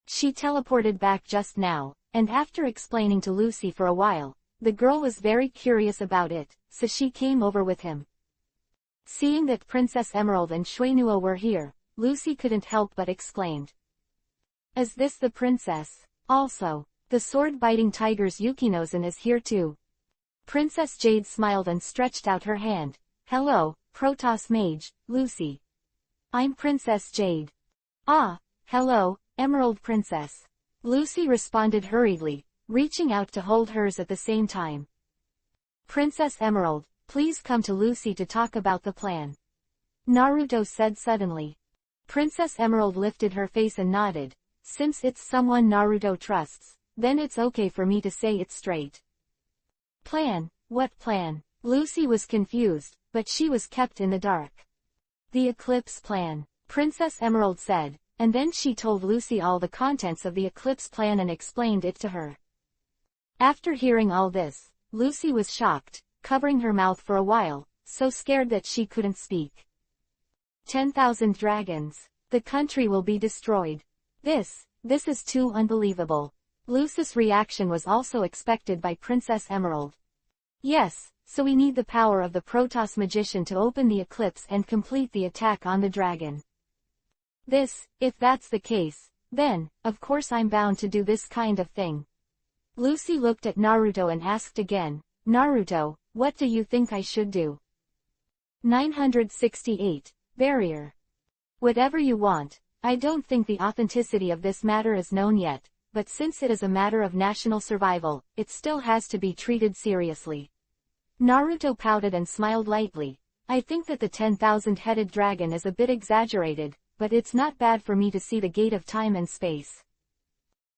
She teleported back just now, and after explaining to Lucy for a while, the girl was very curious about it, so she came over with him. Seeing that Princess Emerald and Shuenuo were here, Lucy couldn't help but exclaimed. Is this the princess? Also, the sword-biting tiger's Yukinosen is here too. Princess Jade smiled and stretched out her hand. Hello, Protoss Mage, Lucy. I'm Princess Jade. Ah, hello, Emerald Princess. Lucy responded hurriedly, reaching out to hold hers at the same time. Princess Emerald, please come to Lucy to talk about the plan. Naruto said suddenly. Princess Emerald lifted her face and nodded. Since it's someone Naruto trusts, then it's okay for me to say it straight. Plan? What plan? Lucy was confused, but she was kept in the dark. The Eclipse Plan, Princess Emerald said, and then she told Lucy all the contents of the Eclipse Plan and explained it to her. After hearing all this, Lucy was shocked, covering her mouth for a while, so scared that she couldn't speak. 10,000 dragons. The country will be destroyed. This is too unbelievable. Lucy's reaction was also expected by Princess Emerald. Yes, so we need the power of the Protoss magician to open the eclipse and complete the attack on the dragon. If that's the case, then, of course I'm bound to do this kind of thing. Lucy looked at Naruto and asked again, Naruto, what do you think I should do? 968. Barrier. Whatever you want. I don't think the authenticity of this matter is known yet, but since it is a matter of national survival, it still has to be treated seriously. Naruto pouted and smiled lightly. I think that the 10,000-headed dragon is a bit exaggerated, but it's not bad for me to see the gate of time and space.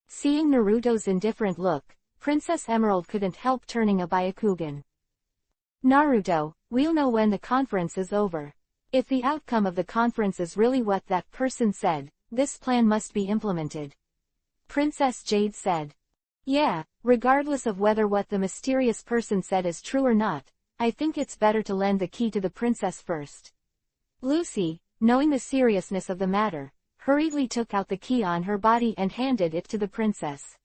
Seeing Naruto's indifferent look, Princess Emerald couldn't help turning a Byakugan. Naruto, we'll know when the conference is over. If the outcome of the conference is really what that person said, this plan must be implemented. Princess Jade said. Yeah, regardless of whether what the mysterious person said is true or not, I think it's better to lend the key to the princess first. Lucy, knowing the seriousness of the matter, hurriedly took out the key on her body and handed it to the princess.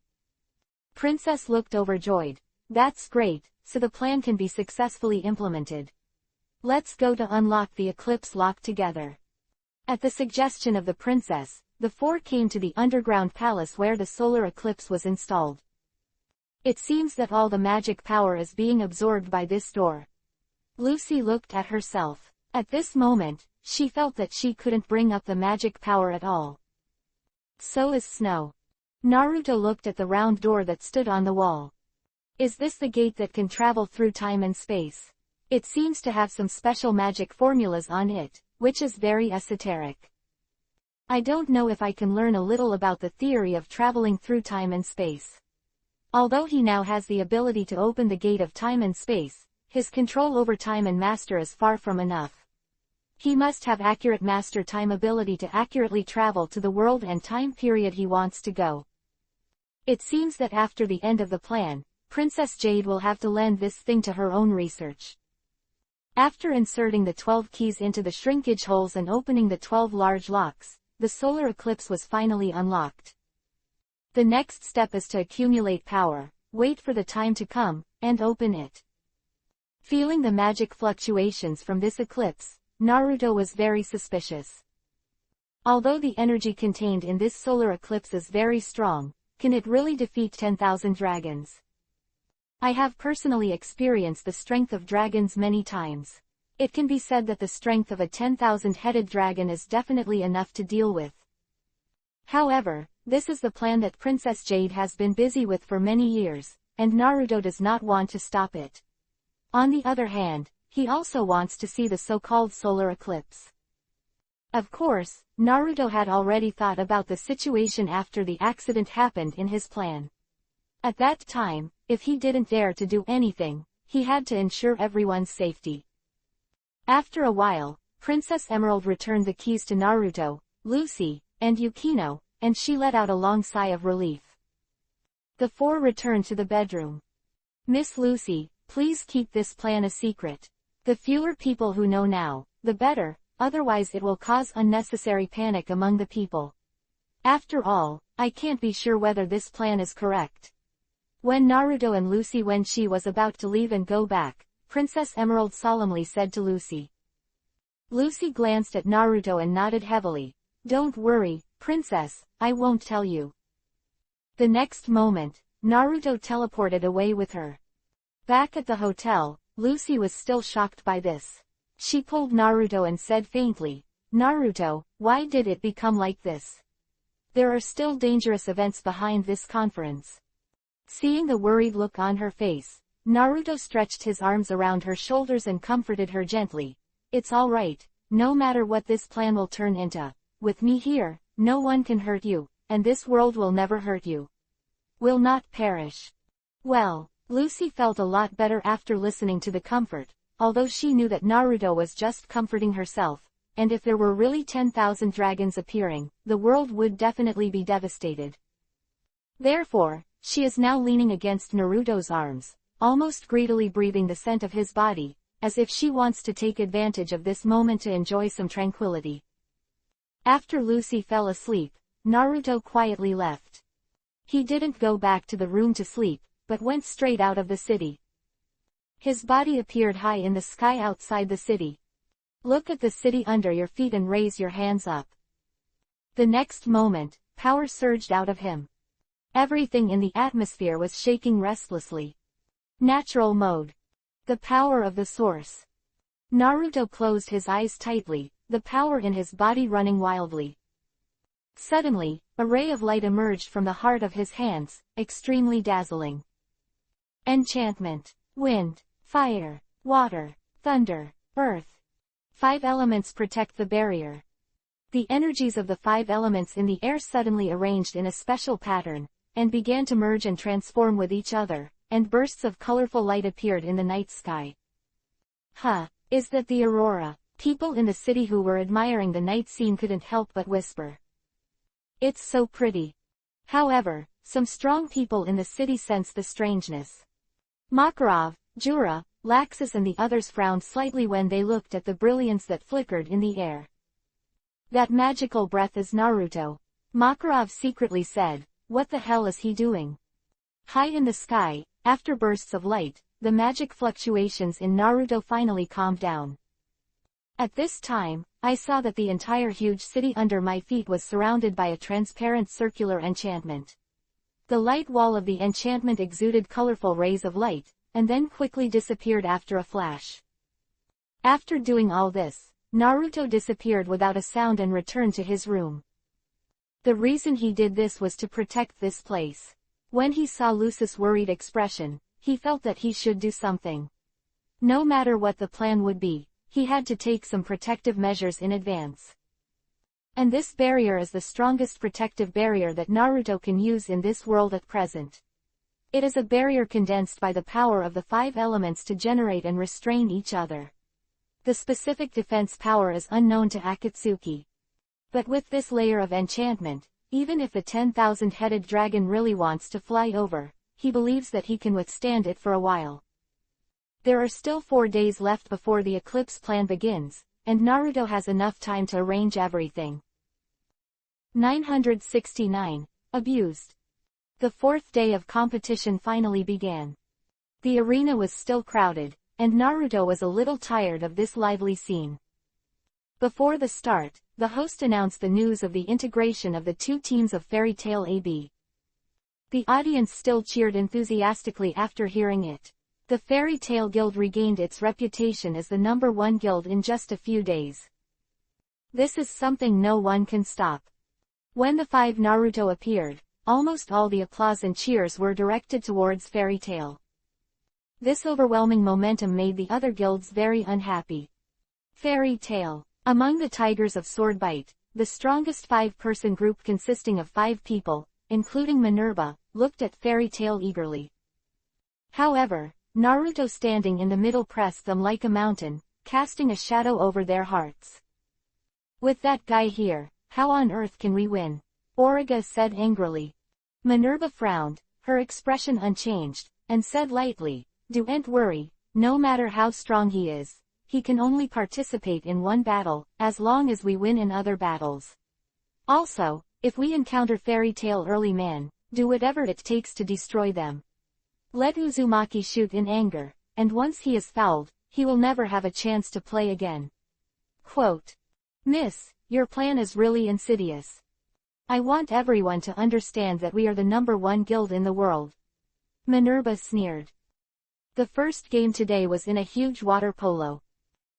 Princess looked overjoyed. That's great, so the plan can be successfully implemented. Let's go to unlock the eclipse lock together. At the suggestion of the princess, the four came to the underground palace where the solar eclipse was installed. It seems that all the magic power is being absorbed by this door. Lucy looked at herself. At this moment, she felt that she couldn't bring up the magic power at all. So is Snow. Naruto looked at the round door that stood on the wall. Is this the gate that can travel through time and space? It seems to have some special magic formulas on it, which is very esoteric. I don't know if I can learn a little about the theory of traveling through time and space. Although he now has the ability to open the gate of time and space, his control over time and master is far from enough. He must have accurate master time ability to accurately travel to the world and time period he wants to go. It seems that after the end of the plan, Princess Jade will have to lend this thing to her own research. After inserting the 12 keys into the shrinkage holes and opening the 12 large locks, the solar eclipse was finally unlocked. The next step is to accumulate power, wait for the time to come, and open it. Feeling the magic fluctuations from this eclipse, Naruto was very suspicious. Although the energy contained in this solar eclipse is very strong, can it really defeat 10,000 dragons? I have personally experienced the strength of dragons many times. It can be said that the strength of a 10,000-headed dragon is definitely enough to deal with. However, this is the plan that Princess Jade has been busy with for many years, and Naruto does not want to stop it. On the other hand, he also wants to see the so-called solar eclipse. Of course, Naruto had already thought about the situation after the accident happened in his plan. At that time, if he didn't dare to do anything, he had to ensure everyone's safety. After a while, Princess Emerald returned the keys to Naruto, Lucy, and Yukino, and she let out a long sigh of relief. The four returned to the bedroom. Miss Lucy, please keep this plan a secret. The fewer people who know now, the better, otherwise it will cause unnecessary panic among the people. After all, I can't be sure whether this plan is correct. When Naruto and Lucy when she was about to leave and go back, Princess Emerald solemnly said to Lucy. Lucy glanced at Naruto and nodded heavily. Don't worry, Princess, I won't tell you. The next moment, Naruto teleported away with her. Back at the hotel, Lucy was still shocked by this. She pulled Naruto and said faintly, Naruto, why did it become like this? There are still dangerous events behind this conference. Seeing the worried look on her face, Naruto stretched his arms around her shoulders and comforted her gently. It's all right, no matter what this plan will turn into. With me here, no one can hurt you, and this world will never hurt you. will not perish. Well, Lucy felt a lot better after listening to the comfort, although she knew that Naruto was just comforting herself, and if there were really 10,000 dragons appearing, the world would definitely be devastated. Therefore, she is now leaning against Naruto's arms, almost greedily breathing the scent of his body, as if she wants to take advantage of this moment to enjoy some tranquility. After Lucy fell asleep, Naruto quietly left. He didn't go back to the room to sleep, but went straight out of the city. His body appeared high in the sky outside the city. Look at the city under your feet and raise your hands up. The next moment, power surged out of him. Everything in the atmosphere was shaking restlessly. Natural mode. The power of the source. Naruto closed his eyes tightly, the power in his body running wildly. Suddenly, a ray of light emerged from the heart of his hands, extremely dazzling. Enchantment. Wind, fire, water, thunder, earth. 5 elements protect the barrier. The energies of the 5 elements in the air suddenly arranged in a special pattern, and began to merge and transform with each other, and bursts of colorful light appeared in the night sky. Is that the aurora? People in the city who were admiring the night scene couldn't help but whisper. It's so pretty. However, some strong people in the city sensed the strangeness. Makarov, Jura, Laxus and the others frowned slightly when they looked at the brilliance that flickered in the air. That magical breath is Naruto. Makarov secretly said, what the hell is he doing? High in the sky, after bursts of light, the magic fluctuations in Naruto finally calmed down. At this time, I saw that the entire huge city under my feet was surrounded by a transparent circular enchantment. The light wall of the enchantment exuded colorful rays of light, and then quickly disappeared after a flash. After doing all this, Naruto disappeared without a sound and returned to his room. The reason he did this was to protect this place. When he saw Lucy's worried expression, he felt that he should do something. No matter what the plan would be, he had to take some protective measures in advance. And this barrier is the strongest protective barrier that Naruto can use in this world at present. It is a barrier condensed by the power of the 5 elements to generate and restrain each other. The specific defense power is unknown to Akatsuki. But with this layer of enchantment, even if the 10,000-headed dragon really wants to fly over, he believes that he can withstand it for a while. There are still 4 days left before the eclipse plan begins, and Naruto has enough time to arrange everything. 969. Abused. The 4th day of competition finally began. The arena was still crowded, and Naruto was a little tired of this lively scene. Before the start, the host announced the news of the integration of the 2 teams of Fairy Tail AB. The audience still cheered enthusiastically after hearing it. The Fairy Tail Guild regained its reputation as the #1 guild in just a few days. This is something no one can stop. When the 5 Naruto appeared, almost all the applause and cheers were directed towards Fairy Tail. This overwhelming momentum made the other guilds very unhappy. Fairy Tail. Among the Tigers of Swordbite, the strongest 5-person group consisting of 5 people, including Minerva, looked at Fairy Tail eagerly. However, Naruto standing in the middle pressed them like a mountain, casting a shadow over their hearts. With that guy here, how on earth can we win? Auriga said angrily. Minerva frowned, her expression unchanged, and said lightly, "Don't worry, no matter how strong he is, he can only participate in 1 battle, as long as we win in other battles. Also, if we encounter Fairy Tail early man, do whatever it takes to destroy them. Let Uzumaki shoot in anger, and once he is fouled, he will never have a chance to play again." Quote. Miss, your plan is really insidious. I want everyone to understand that we are the #1 guild in the world. Minerva sneered. The first game today was in a huge water polo.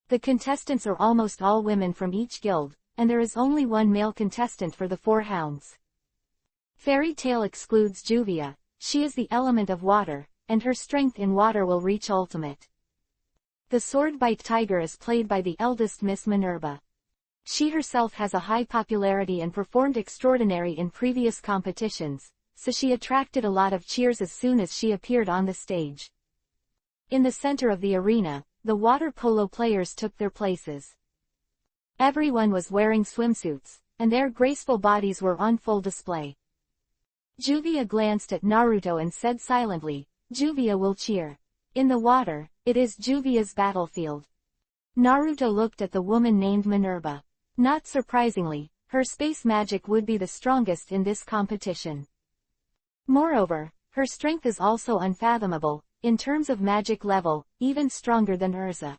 The contestants are almost all women from each guild, and there is only 1 male contestant for the 4 hounds. Fairy Tail excludes Juvia, she is the element of water, and her strength in water will reach ultimate. The Swordbite Tiger is played by the eldest Miss Minerva. She herself has a high popularity and performed extraordinary in previous competitions, so she attracted a lot of cheers as soon as she appeared on the stage. In the center of the arena, the water polo players took their places. Everyone was wearing swimsuits, and their graceful bodies were on full display. Juvia glanced at Naruto and said silently, "Juvia will cheer. In the water, it is Juvia's battlefield." Naruto looked at the woman named Minerva. Not surprisingly, her space magic would be the strongest in this competition. Moreover, her strength is also unfathomable, in terms of magic level, even stronger than Urza.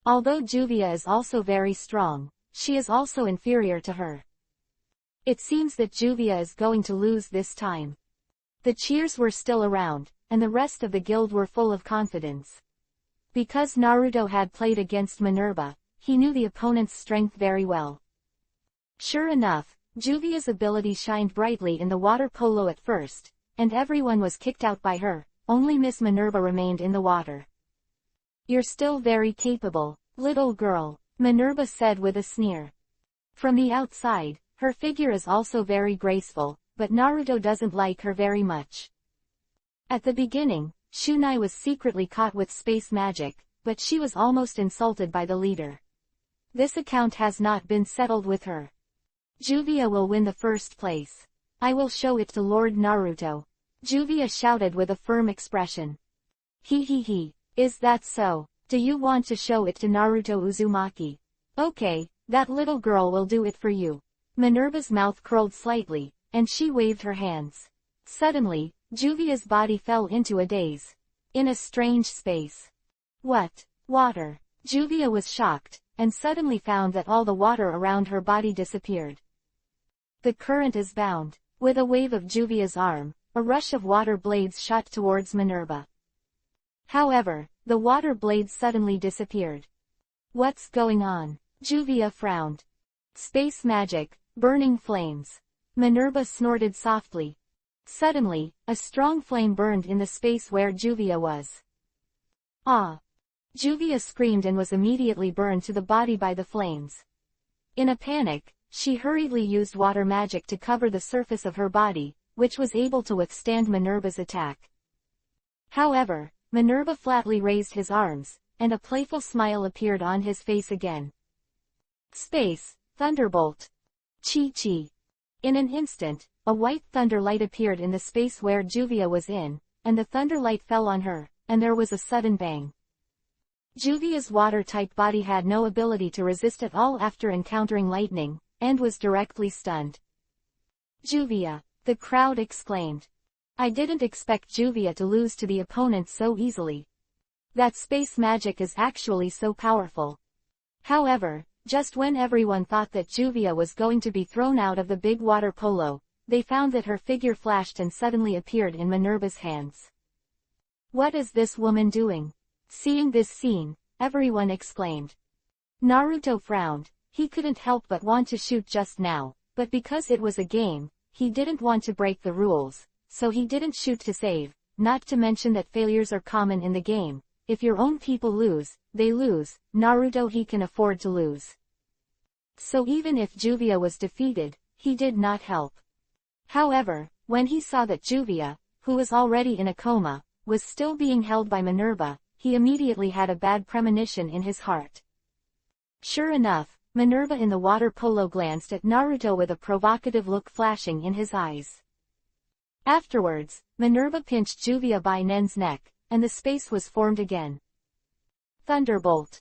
Although Juvia is also very strong, she is also inferior to her. It seems that Juvia is going to lose this time. The cheers were still around, and the rest of the guild were full of confidence. Because Naruto had played against Minerva, he knew the opponent's strength very well. Sure enough, Juvia's ability shined brightly in the water polo at first, and everyone was kicked out by her, only Miss Minerva remained in the water. "You're still very capable, little girl," Minerva said with a sneer. From the outside, her figure is also very graceful, but Naruto doesn't like her very much. At the beginning, Shunai was secretly caught with space magic, but she was almost insulted by the leader. This account has not been settled with her. Juvia will win the first place. I will show it to Lord Naruto. Juvia shouted with a firm expression. He, is that so? Do you want to show it to Naruto Uzumaki? Okay, that little girl will do it for you. Minerva's mouth curled slightly, and she waved her hands. Suddenly, Juvia's body fell into a daze. In a strange space. What? Water. Juvia was shocked, and suddenly found that all the water around her body disappeared. The current is bound. With a wave of Juvia's arm, a rush of water blades shot towards Minerva. However, the water blades suddenly disappeared. What's going on? Juvia frowned. Space magic, burning flames. Minerva snorted softly. Suddenly, a strong flame burned in the space where Juvia was. Ah! Juvia screamed and was immediately burned to the body by the flames. In a panic, she hurriedly used water magic to cover the surface of her body, which was able to withstand Minerva's attack. However, Minerva flatly raised his arms, and a playful smile appeared on his face again. Space, Thunderbolt. Chi. In an instant, a white thunder light appeared in the space where Juvia was in, and the thunder light fell on her, and there was a sudden bang. Juvia's water-type body had no ability to resist at all after encountering lightning, and was directly stunned. Juvia! The crowd exclaimed. I didn't expect Juvia to lose to the opponent so easily. That space magic is actually so powerful. However, just when everyone thought that Juvia was going to be thrown out of the big water polo, they found that her figure flashed and suddenly appeared in Minerva's hands. What is this woman doing? Seeing this scene, everyone exclaimed. Naruto frowned. He couldn't help but want to shoot just now, but because it was a game, he didn't want to break the rules, so he didn't shoot to save, not to mention that failures are common in the game. If your own people lose, they lose. Naruto he can afford to lose. So even if Juvia was defeated, he did not help. However, when he saw that Juvia, who was already in a coma, was still being held by Minerva, he immediately had a bad premonition in his heart. Sure enough, Minerva in the water polo glanced at Naruto with a provocative look flashing in his eyes. Afterwards, Minerva pinched Juvia by Nen's neck, and the space was formed again. Thunderbolt.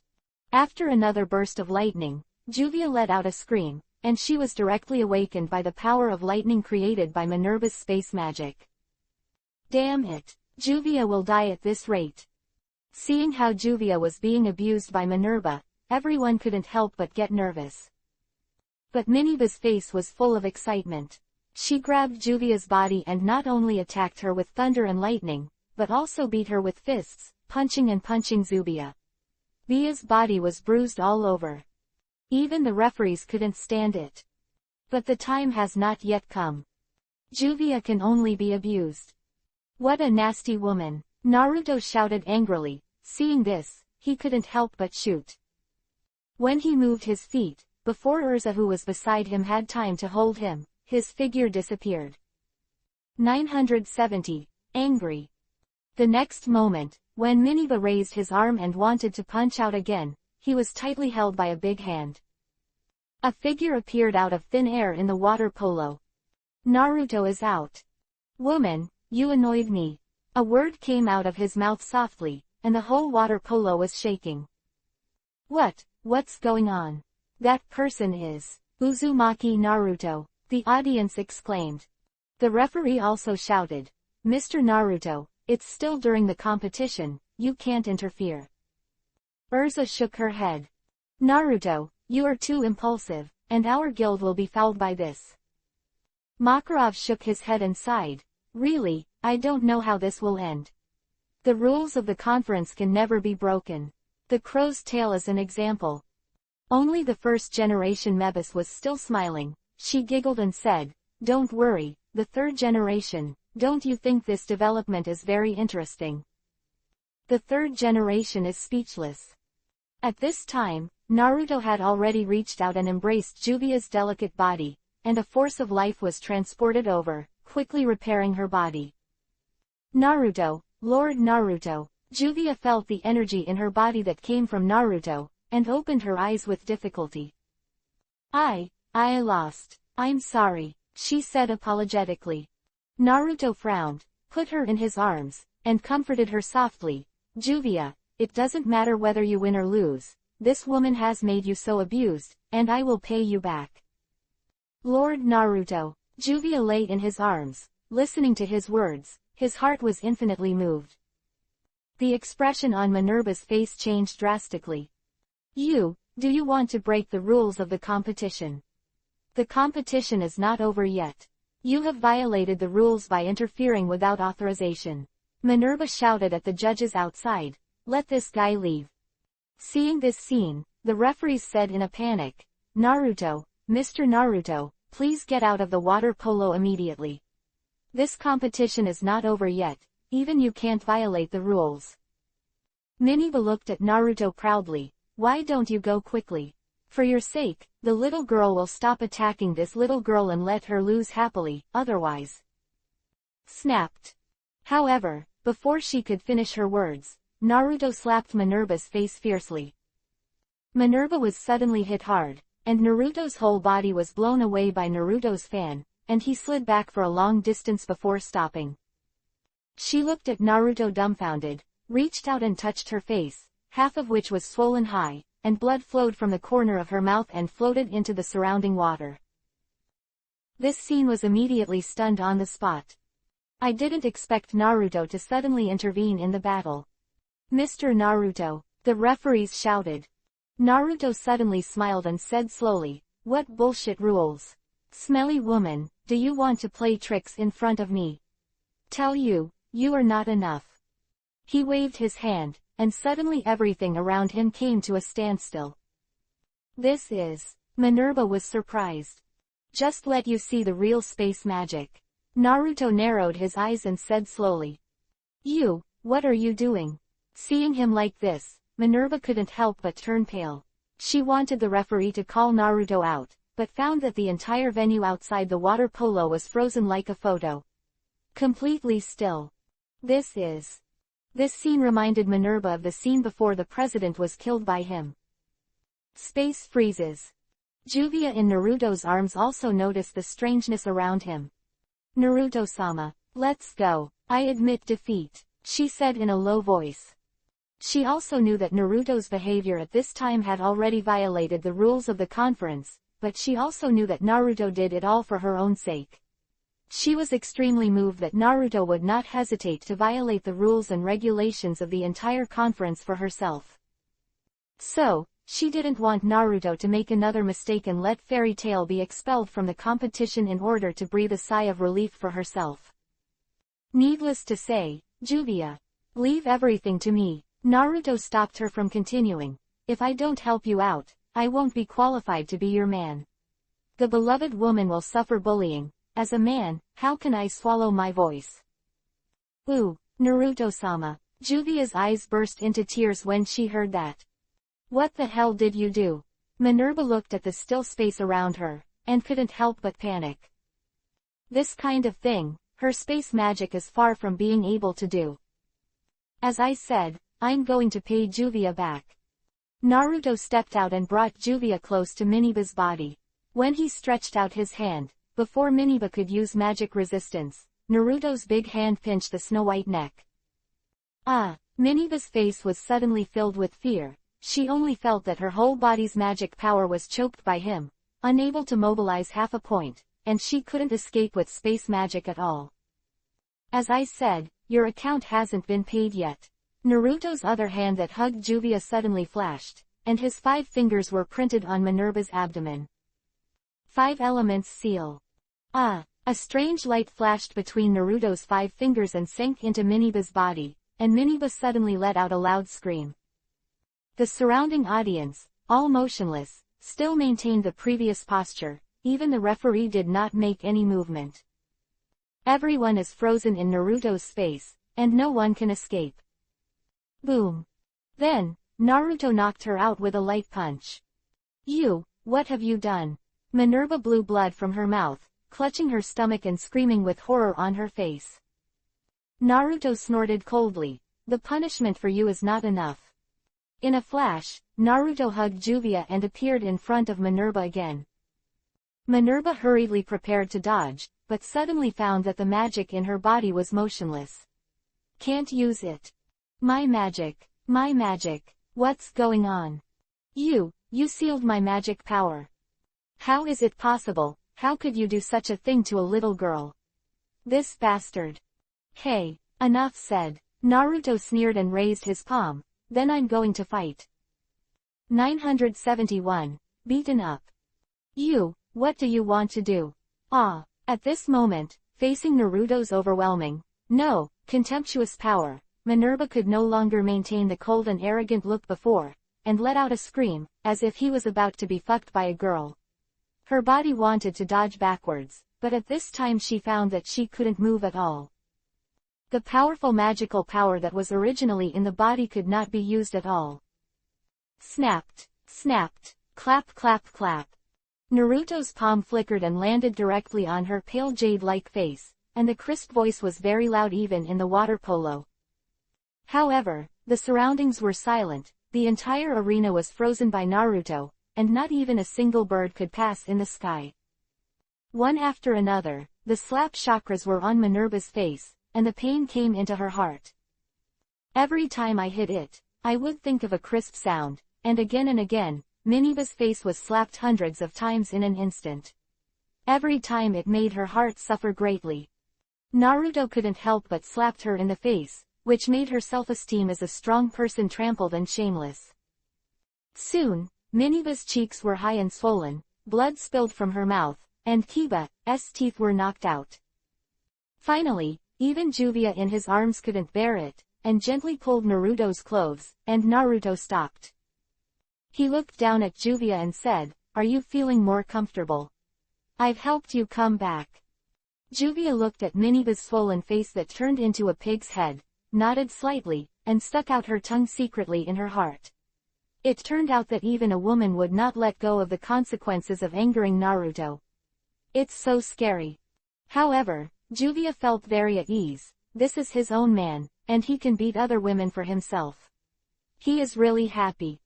After another burst of lightning, Juvia let out a scream, and she was directly awakened by the power of lightning created by Minerva's space magic. Damn it! Juvia will die at this rate. Seeing how Juvia was being abused by Minerva, everyone couldn't help but get nervous. But Minerva's face was full of excitement. She grabbed Juvia's body and not only attacked her with thunder and lightning, but also beat her with fists, punching Juvia. Via's body was bruised all over. Even the referees couldn't stand it. But the time has not yet come. Juvia can only be abused. What a nasty woman! Naruto shouted angrily. Seeing this, he couldn't help but shoot. When he moved his feet, before Urza who was beside him had time to hold him, his figure disappeared. 970. Angry. The next moment, when Miniba raised his arm and wanted to punch out again, he was tightly held by a big hand. A figure appeared out of thin air in the water polo. Naruto is out. Woman, you annoyed me. A word came out of his mouth softly, and the whole water polo was shaking. What's going on? That person is Uzumaki Naruto, the audience exclaimed. The referee also shouted, Mr. Naruto, it's still during the competition, you can't interfere. Urza shook her head. Naruto, you are too impulsive, and our guild will be fouled by this. Makarov shook his head and sighed. Really, I don't know how this will end. The rules of the conference can never be broken. The crow's tail is an example. Only the first generation Mebus was still smiling. She giggled and said, don't worry, the third generation, don't you think this development is very interesting? The third generation is speechless. At this time, Naruto had already reached out and embraced Juvia's delicate body, and a force of life was transported over, quickly repairing her body. Naruto, Lord Naruto. Juvia felt the energy in her body that came from Naruto, and opened her eyes with difficulty. I lost. I'm sorry, she said apologetically. Naruto frowned, put her in his arms, and comforted her softly. Juvia, it doesn't matter whether you win or lose, this woman has made you so abused, and I will pay you back. Lord Naruto. Juvia lay in his arms, listening to his words. His heart was infinitely moved. The expression on Minerva's face changed drastically. Do you want to break the rules of the competition? The competition is not over yet. You have violated the rules by interfering without authorization. Minerva shouted at the judges outside, let this guy leave. Seeing this scene, the referees said in a panic, Naruto, Mr. Naruto, please get out of the water polo immediately. This competition is not over yet, even you can't violate the rules. Miniba looked at Naruto proudly, why don't you go quickly? For your sake, the little girl will stop attacking this little girl and let her lose happily, otherwise. Snapped. However, before she could finish her words, Naruto slapped Minerva's face fiercely. Minerva was suddenly hit hard, and Naruto's whole body was blown away by Naruto's fan, and he slid back for a long distance before stopping. She looked at Naruto dumbfounded, reached out and touched her face, half of which was swollen high, and blood flowed from the corner of her mouth and floated into the surrounding water. This scene was immediately stunned on the spot. I didn't expect Naruto to suddenly intervene in the battle. Mr. Naruto, the referees shouted. Naruto suddenly smiled and said slowly, what bullshit rules? Smelly woman, do you want to play tricks in front of me? Tell you, you are not enough. He waved his hand, and suddenly everything around him came to a standstill. This is... Minerva was surprised. Just let you see the real space magic. Naruto narrowed his eyes and said slowly. What are you doing? Seeing him like this, Minerva couldn't help but turn pale. She wanted the referee to call Naruto out, but found that the entire venue outside the water polo was frozen like a photo. Completely still. This scene reminded Minerva of the scene before the president was killed by him. Space freezes. Juvia in Naruto's arms also noticed the strangeness around him. Naruto-sama, let's go. I admit defeat, she said in a low voice. She also knew that Naruto's behavior at this time had already violated the rules of the conference, but she also knew that Naruto did it all for her own sake. She was extremely moved that Naruto would not hesitate to violate the rules and regulations of the entire conference for herself. So, she didn't want Naruto to make another mistake and let Fairy Tail be expelled from the competition in order to breathe a sigh of relief for herself. Needless to say, Juvia, leave everything to me. Naruto stopped her from continuing. If I don't help you out, I won't be qualified to be your man. The beloved woman will suffer bullying. As a man, how can I swallow my voice? Naruto-sama. Juvia's eyes burst into tears when she heard that. What the hell did you do? Minerva looked at the still space around her, and couldn't help but panic. This kind of thing her space magic is far from being able to do. As I said, I'm going to pay Juvia back. Naruto stepped out and brought Juvia close to Miniba's body. When he stretched out his hand, before Miniba could use magic resistance, Naruto's big hand pinched the snow-white neck. Ah! Miniba's face was suddenly filled with fear. She only felt that her whole body's magic power was choked by him, unable to mobilize half a point, and she couldn't escape with space magic at all. As I said, your account hasn't been paid yet. Naruto's other hand that hugged Juvia suddenly flashed, and his 5 fingers were printed on Minerva's abdomen. 5 elements seal. Ah! A strange light flashed between Naruto's 5 fingers and sank into Miniba's body, and Miniba suddenly let out a loud scream. The surrounding audience, all motionless, still maintained the previous posture. Even the referee did not make any movement. Everyone is frozen in Naruto's space, and no one can escape. Boom! Then, Naruto knocked her out with a light punch. You, what have you done? Minerva blew blood from her mouth, clutching her stomach and screaming with horror on her face. Naruto snorted coldly, the punishment for you is not enough. In a flash, Naruto hugged Juvia and appeared in front of Minerva again. Minerva hurriedly prepared to dodge, but suddenly found that the magic in her body was motionless. Can't use it. My magic, what's going on? You sealed my magic power. How is it possible? How could you do such a thing to a little girl? This bastard. Hey, enough said. Naruto sneered and raised his palm. Then I'm going to fight. 971. Beaten up. You, what do you want to do? Ah! At this moment, facing Naruto's overwhelming, no, contemptuous power, Minerva could no longer maintain the cold and arrogant look before, and let out a scream, as if he was about to be fucked by a girl. Her body wanted to dodge backwards, but at this time she found that she couldn't move at all. The powerful magical power that was originally in the body could not be used at all. Snapped, clap clap clap. Naruto's palm flickered and landed directly on her pale jade-like face, and the crisp voice was very loud even in the water polo. However, the surroundings were silent, the entire arena was frozen by Naruto, and not even a single bird could pass in the sky. One after another, the slap chakras were on Minerva's face, and the pain came into her heart. Every time I hit it, I would think of a crisp sound, and again, Miniba's face was slapped hundreds of times in an instant. Every time it made her heart suffer greatly. Naruto couldn't help but slapped her in the face, which made her self-esteem as a strong person trampled and shameless. Soon, Miniba's cheeks were high and swollen, blood spilled from her mouth, and Kiba's teeth were knocked out. Finally, even Juvia in his arms couldn't bear it, and gently pulled Naruto's clothes, and Naruto stopped. He looked down at Juvia and said, "Are you feeling more comfortable? I've helped you come back." Juvia looked at Miniba's swollen face that turned into a pig's head, nodded slightly, and stuck out her tongue secretly in her heart. It turned out that even a woman would not let go of the consequences of angering Naruto. It's so scary. However, Juvia felt very at ease. This is his own man, and he can beat other women for himself. He is really happy.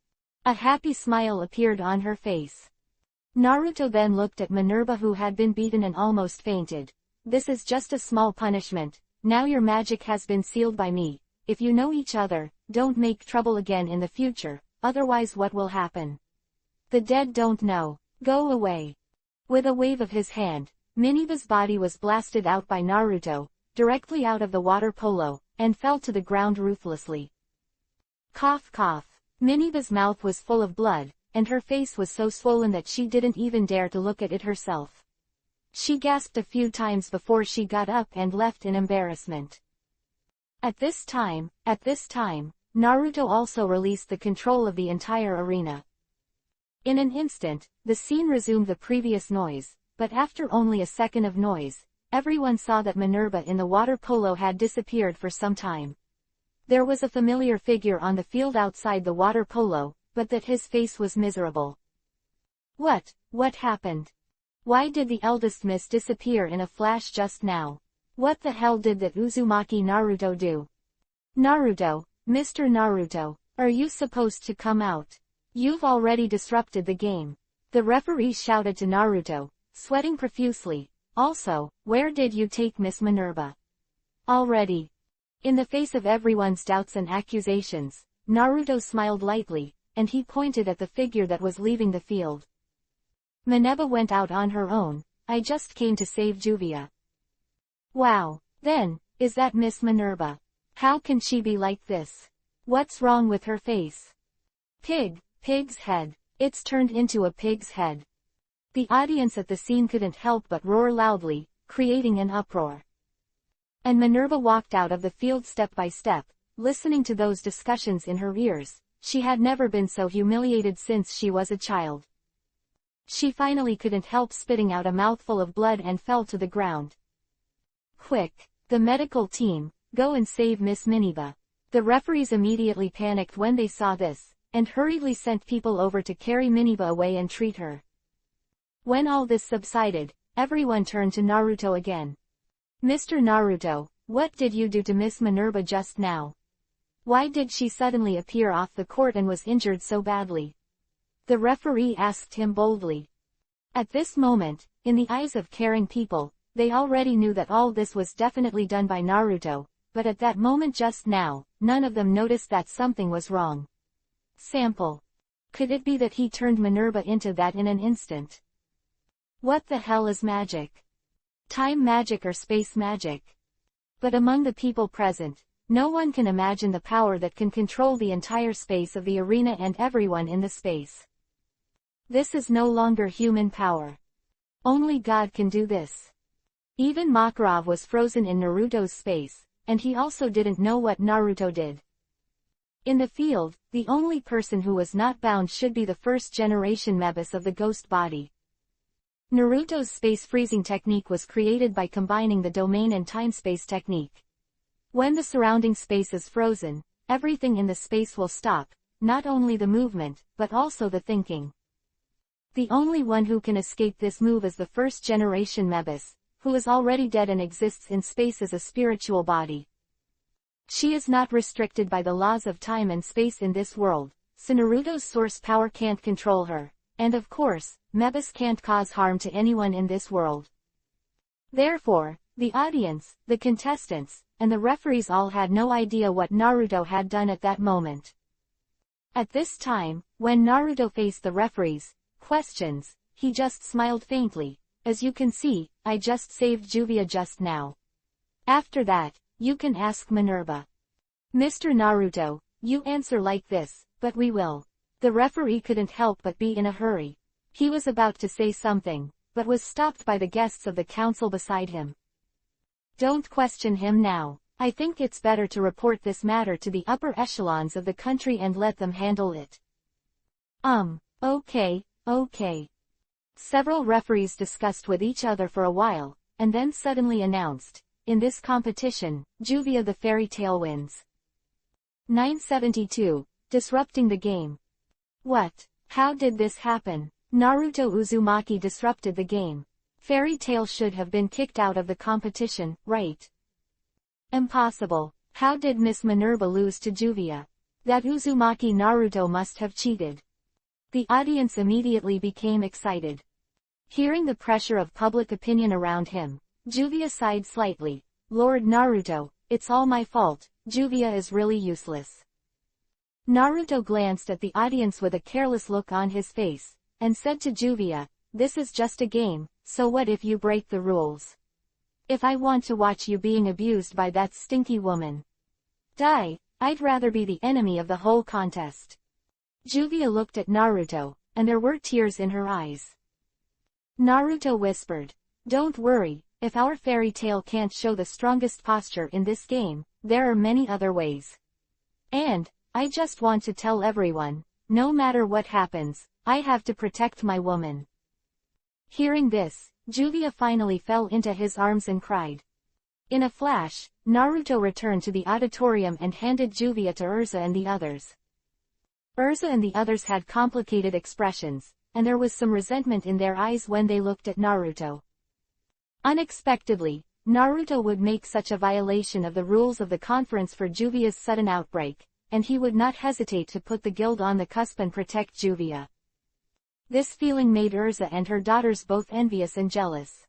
A happy smile appeared on her face. Naruto then looked at Minerva, who had been beaten and almost fainted. "This is just a small punishment. Now your magic has been sealed by me. If you know each other, don't make trouble again in the future, otherwise what will happen? The dead don't know. Go away." With a wave of his hand, Miniba's body was blasted out by Naruto, directly out of the water polo, and fell to the ground ruthlessly. Cough cough. Miniba's mouth was full of blood, and her face was so swollen that she didn't even dare to look at it herself. She gasped a few times before she got up and left in embarrassment. At this time, Naruto also released the control of the entire arena. In an instant, the scene resumed the previous noise, but after only a second of noise, everyone saw that Minerva in the water polo had disappeared for some time. There was a familiar figure on the field outside the water polo, but that his face was miserable. What happened? Why did the eldest miss disappear in a flash just now? What the hell did that Uzumaki Naruto do? Naruto, Mr. Naruto, are you supposed to come out? You've already disrupted the game. The referee shouted to Naruto, sweating profusely. Also, where did you take Miss Minerva? Already. In the face of everyone's doubts and accusations, Naruto smiled lightly, and he pointed at the figure that was leaving the field. Minerva went out on her own. I just came to save Juvia. Wow. Then, is that Miss Minerva? How can she be like this? What's wrong with her face? Pig's head. It's turned into a pig's head. The audience at the scene couldn't help but roar loudly, creating an uproar. And Minerva walked out of the field step by step, listening to those discussions in her ears. She had never been so humiliated since she was a child. She finally couldn't help spitting out a mouthful of blood and fell to the ground. Quick, the medical team, go and save Miss Minerva. The referees immediately panicked when they saw this, and hurriedly sent people over to carry Minerva away and treat her. When all this subsided, everyone turned to Naruto again. Mr. Naruto, what did you do to Miss Minerva just now? Why did she suddenly appear off the court and was injured so badly? The referee asked him boldly. At this moment, in the eyes of caring people, they already knew that all this was definitely done by Naruto, but at that moment just now, none of them noticed that something was wrong. Sample. Could it be that he turned Minerva into that in an instant? What the hell is magic? Time magic or space magic? But among the people present, no one can imagine the power that can control the entire space of the arena and everyone in the space. This is no longer human power. Only God can do this. Even Makarov was frozen in Naruto's space, and he also didn't know what Naruto did. In the field, the only person who was not bound should be the first-generation Mebus of the ghost body. Naruto's space freezing technique was created by combining the domain and time-space technique. When the surrounding space is frozen, everything in the space will stop, not only the movement, but also the thinking. The only one who can escape this move is the first-generation Mebus, who is already dead and exists in space as a spiritual body. She is not restricted by the laws of time and space in this world, so Naruto's source power can't control her, and of course, Mebus can't cause harm to anyone in this world. Therefore, the audience, the contestants, and the referees all had no idea what Naruto had done at that moment. At this time, when Naruto faced the referees' questions, he just smiled faintly. As you can see, I just saved Juvia just now. After that, you can ask Minerva. Mr. Naruto, you answer like this, but we will. The referee couldn't help but be in a hurry. He was about to say something, but was stopped by the guests of the council beside him. Don't question him now. I think it's better to report this matter to the upper echelons of the country and let them handle it. Okay. Several referees discussed with each other for a while, and then suddenly announced, in this competition, Juvia the fairy tale wins. 972, disrupting the game. What? How did this happen? Naruto Uzumaki disrupted the game. Fairy Tail should have been kicked out of the competition, right? Impossible. How did Miss Minerva lose to Juvia? That Uzumaki Naruto must have cheated. The audience immediately became excited. Hearing the pressure of public opinion around him, Juvia sighed slightly. Lord Naruto, it's all my fault, Juvia is really useless. Naruto glanced at the audience with a careless look on his face, and said to Juvia, this is just a game, so what if you break the rules? If I want to watch you being abused by that stinky woman. I'd rather be the enemy of the whole contest. Juvia looked at Naruto, and there were tears in her eyes. Naruto whispered, don't worry, if our fairy tale can't show the strongest posture in this game, there are many other ways. And, I just want to tell everyone, no matter what happens, I have to protect my woman. Hearing this, Juvia finally fell into his arms and cried. In a flash, Naruto returned to the auditorium and handed Juvia to Urza and the others. Urza and the others had complicated expressions, and there was some resentment in their eyes when they looked at Naruto. Unexpectedly, Naruto would make such a violation of the rules of the conference for Juvia's sudden outbreak, and he would not hesitate to put the guild on the cusp and protect Juvia. This feeling made Urza and her daughters both envious and jealous.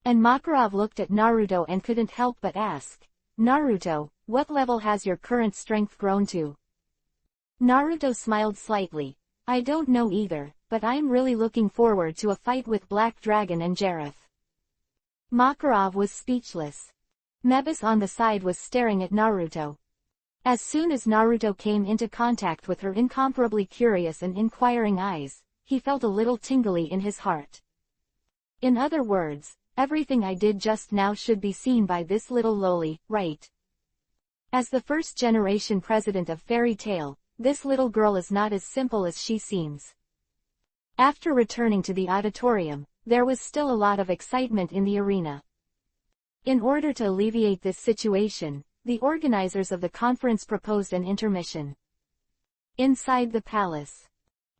And Makarov looked at Naruto and couldn't help but ask, "Naruto, what level has your current strength grown to?" Naruto smiled slightly. "I don't know either, but I'm really looking forward to a fight with Black Dragon and Jareth." Makarov was speechless. Mebis on the side was staring at Naruto. As soon as Naruto came into contact with her incomparably curious and inquiring eyes, he felt a little tingly in his heart. In other words, everything I did just now should be seen by this little loli, right? As the first-generation president of Fairy Tail, this little girl is not as simple as she seems. After returning to the auditorium, there was still a lot of excitement in the arena. In order to alleviate this situation, the organizers of the conference proposed an intermission. Inside the palace,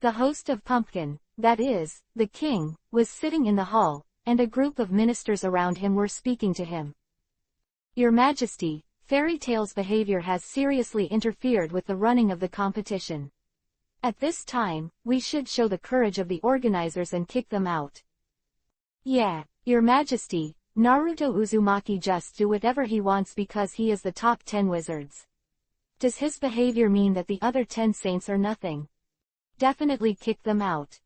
the host of Pumpkin, that is, the king, was sitting in the hall, and a group of ministers around him were speaking to him. "Your Majesty, Fairy Tail's behavior has seriously interfered with the running of the competition. At this time, we should show the courage of the organizers and kick them out." "Yeah, Your Majesty, Naruto Uzumaki just do whatever he wants because he is the top 10 wizards. Does his behavior mean that the other 10 saints are nothing? Definitely kick them out."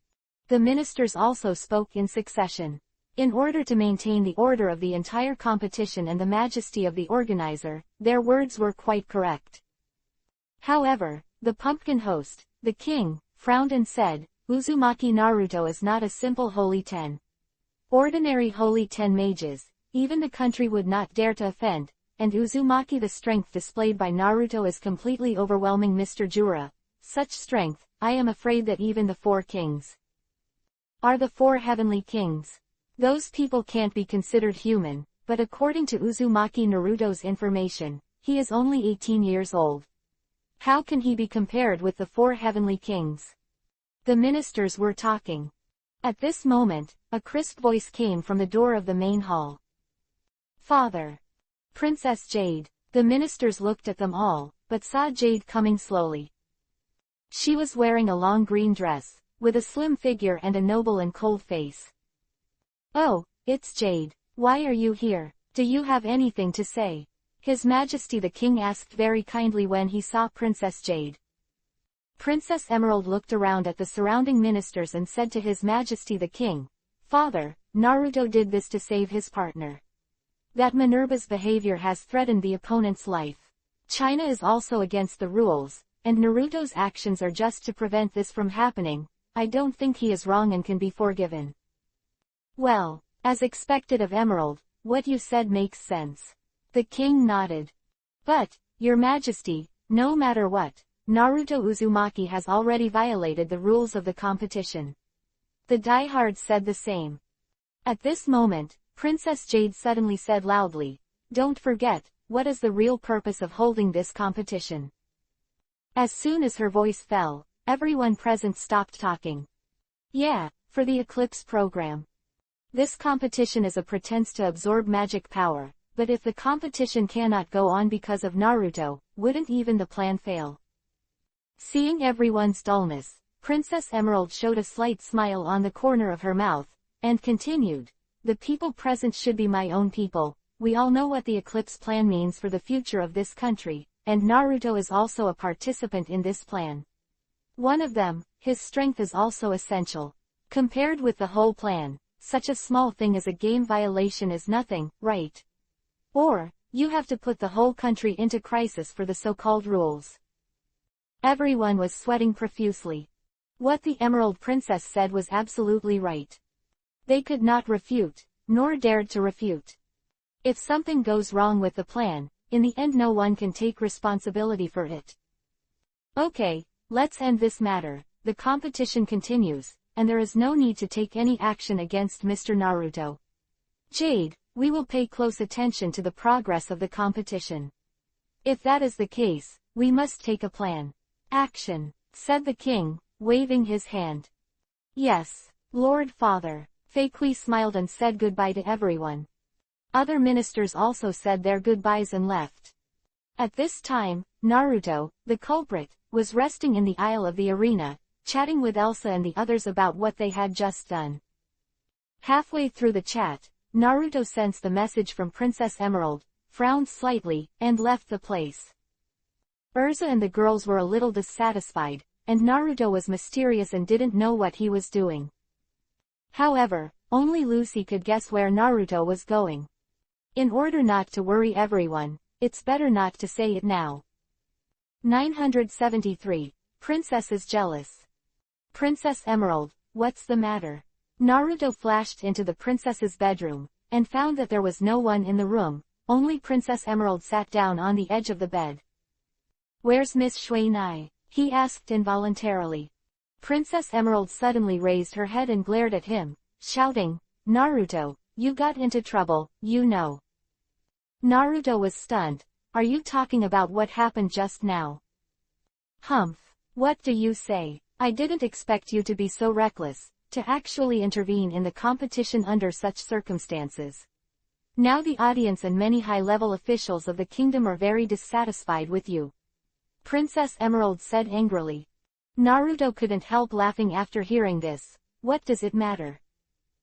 The ministers also spoke in succession. In order to maintain the order of the entire competition and the majesty of the organizer, their words were quite correct. However, the pumpkin host, the king, frowned and said, "Uzumaki Naruto is not a simple holy 10. Ordinary holy 10 mages, even the country would not dare to offend, and Uzumaki the strength displayed by Naruto is completely overwhelming Mr. Jura. Such strength, I am afraid that even the 4 kings are the 4 heavenly kings. Those people can't be considered human, but according to Uzumaki Naruto's information, he is only 18 years old. How can he be compared with the 4 heavenly kings?" The ministers were talking. At this moment, a crisp voice came from the door of the main hall. "Father! Princess Jade." The ministers looked at them all, but saw Jade coming slowly. She was wearing a long green dress, with a slim figure and a noble and cold face. "Oh, it's Jade. Why are you here? Do you have anything to say?" His Majesty the King asked very kindly when he saw Princess Jade. Princess Emerald looked around at the surrounding ministers and said to His Majesty the King, "Father, Naruto did this to save his partner. That Minerva's behavior has threatened the opponent's life. China is also against the rules, and Naruto's actions are just to prevent this from happening. I don't think he is wrong and can be forgiven." "Well, as expected of Emerald, what you said makes sense." The king nodded. "But, Your Majesty, no matter what, Naruto Uzumaki has already violated the rules of the competition." The diehards said the same. At this moment, Princess Jade suddenly said loudly, "Don't forget, what is the real purpose of holding this competition?" As soon as her voice fell, everyone present stopped talking. "Yeah, for the Eclipse program. This competition is a pretense to absorb magic power, but if the competition cannot go on because of Naruto, wouldn't even the plan fail?" Seeing everyone's dullness, Princess Emerald showed a slight smile on the corner of her mouth, and continued, "The people present should be my own people. We all know what the Eclipse plan means for the future of this country, and Naruto is also a participant in this plan. One of them, his strength is also essential. Compared with the whole plan, such a small thing as a game violation is nothing, right? Or, you have to put the whole country into crisis for the so-called rules." Everyone was sweating profusely. What the Emerald Princess said was absolutely right. They could not refute, nor dared to refute. If something goes wrong with the plan, in the end no one can take responsibility for it. "Okay, let's end this matter. The competition continues, and there is no need to take any action against Mr. Naruto. Jade, we will pay close attention to the progress of the competition. If that is the case, we must take a plan. Action," said the king, waving his hand. "Yes, Lord Father." Fakui smiled and said goodbye to everyone. Other ministers also said their goodbyes and left. At this time, Naruto, the culprit, was resting in the aisle of the arena, chatting with Elsa and the others about what they had just done. Halfway through the chat, Naruto sensed the message from Princess Emerald, frowned slightly, and left the place. Urza and the girls were a little dissatisfied, and Naruto was mysterious and didn't know what he was doing. However, only Lucy could guess where Naruto was going. In order not to worry everyone, it's better not to say it now. 973. Princess is jealous. Princess Emerald, what's the matter? Naruto flashed into the princess's bedroom, and found that there was no one in the room, only Princess Emerald sat down on the edge of the bed. Where's Miss Shuinai? He asked involuntarily. Princess Emerald suddenly raised her head and glared at him, shouting, Naruto, you got into trouble, you know. Naruto was stunned. Are you talking about what happened just now? Humph. What do you say? I didn't expect you to be so reckless, to actually intervene in the competition under such circumstances. Now the audience and many high-level officials of the kingdom are very dissatisfied with you. Princess Emerald said angrily. Naruto couldn't help laughing after hearing this. What does it matter?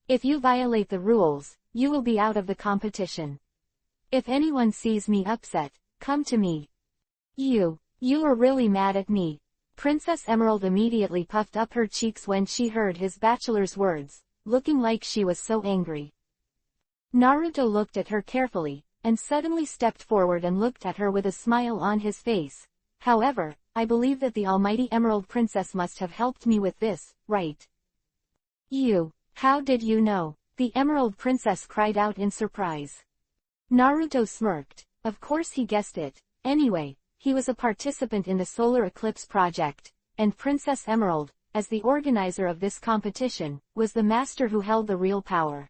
If you violate the rules, you will be out of the competition. If anyone sees me upset, come to me. You are really mad at me. Princess Emerald immediately puffed up her cheeks when she heard his bachelor's words, looking like she was so angry. Naruto looked at her carefully, and suddenly stepped forward and looked at her with a smile on his face. However, I believe that the almighty Emerald Princess must have helped me with this, right? How did you know? The Emerald Princess cried out in surprise. Naruto smirked. Of course he guessed it. Anyway, he was a participant in the Solar Eclipse project, and Princess Emerald, as the organizer of this competition, was the master who held the real power.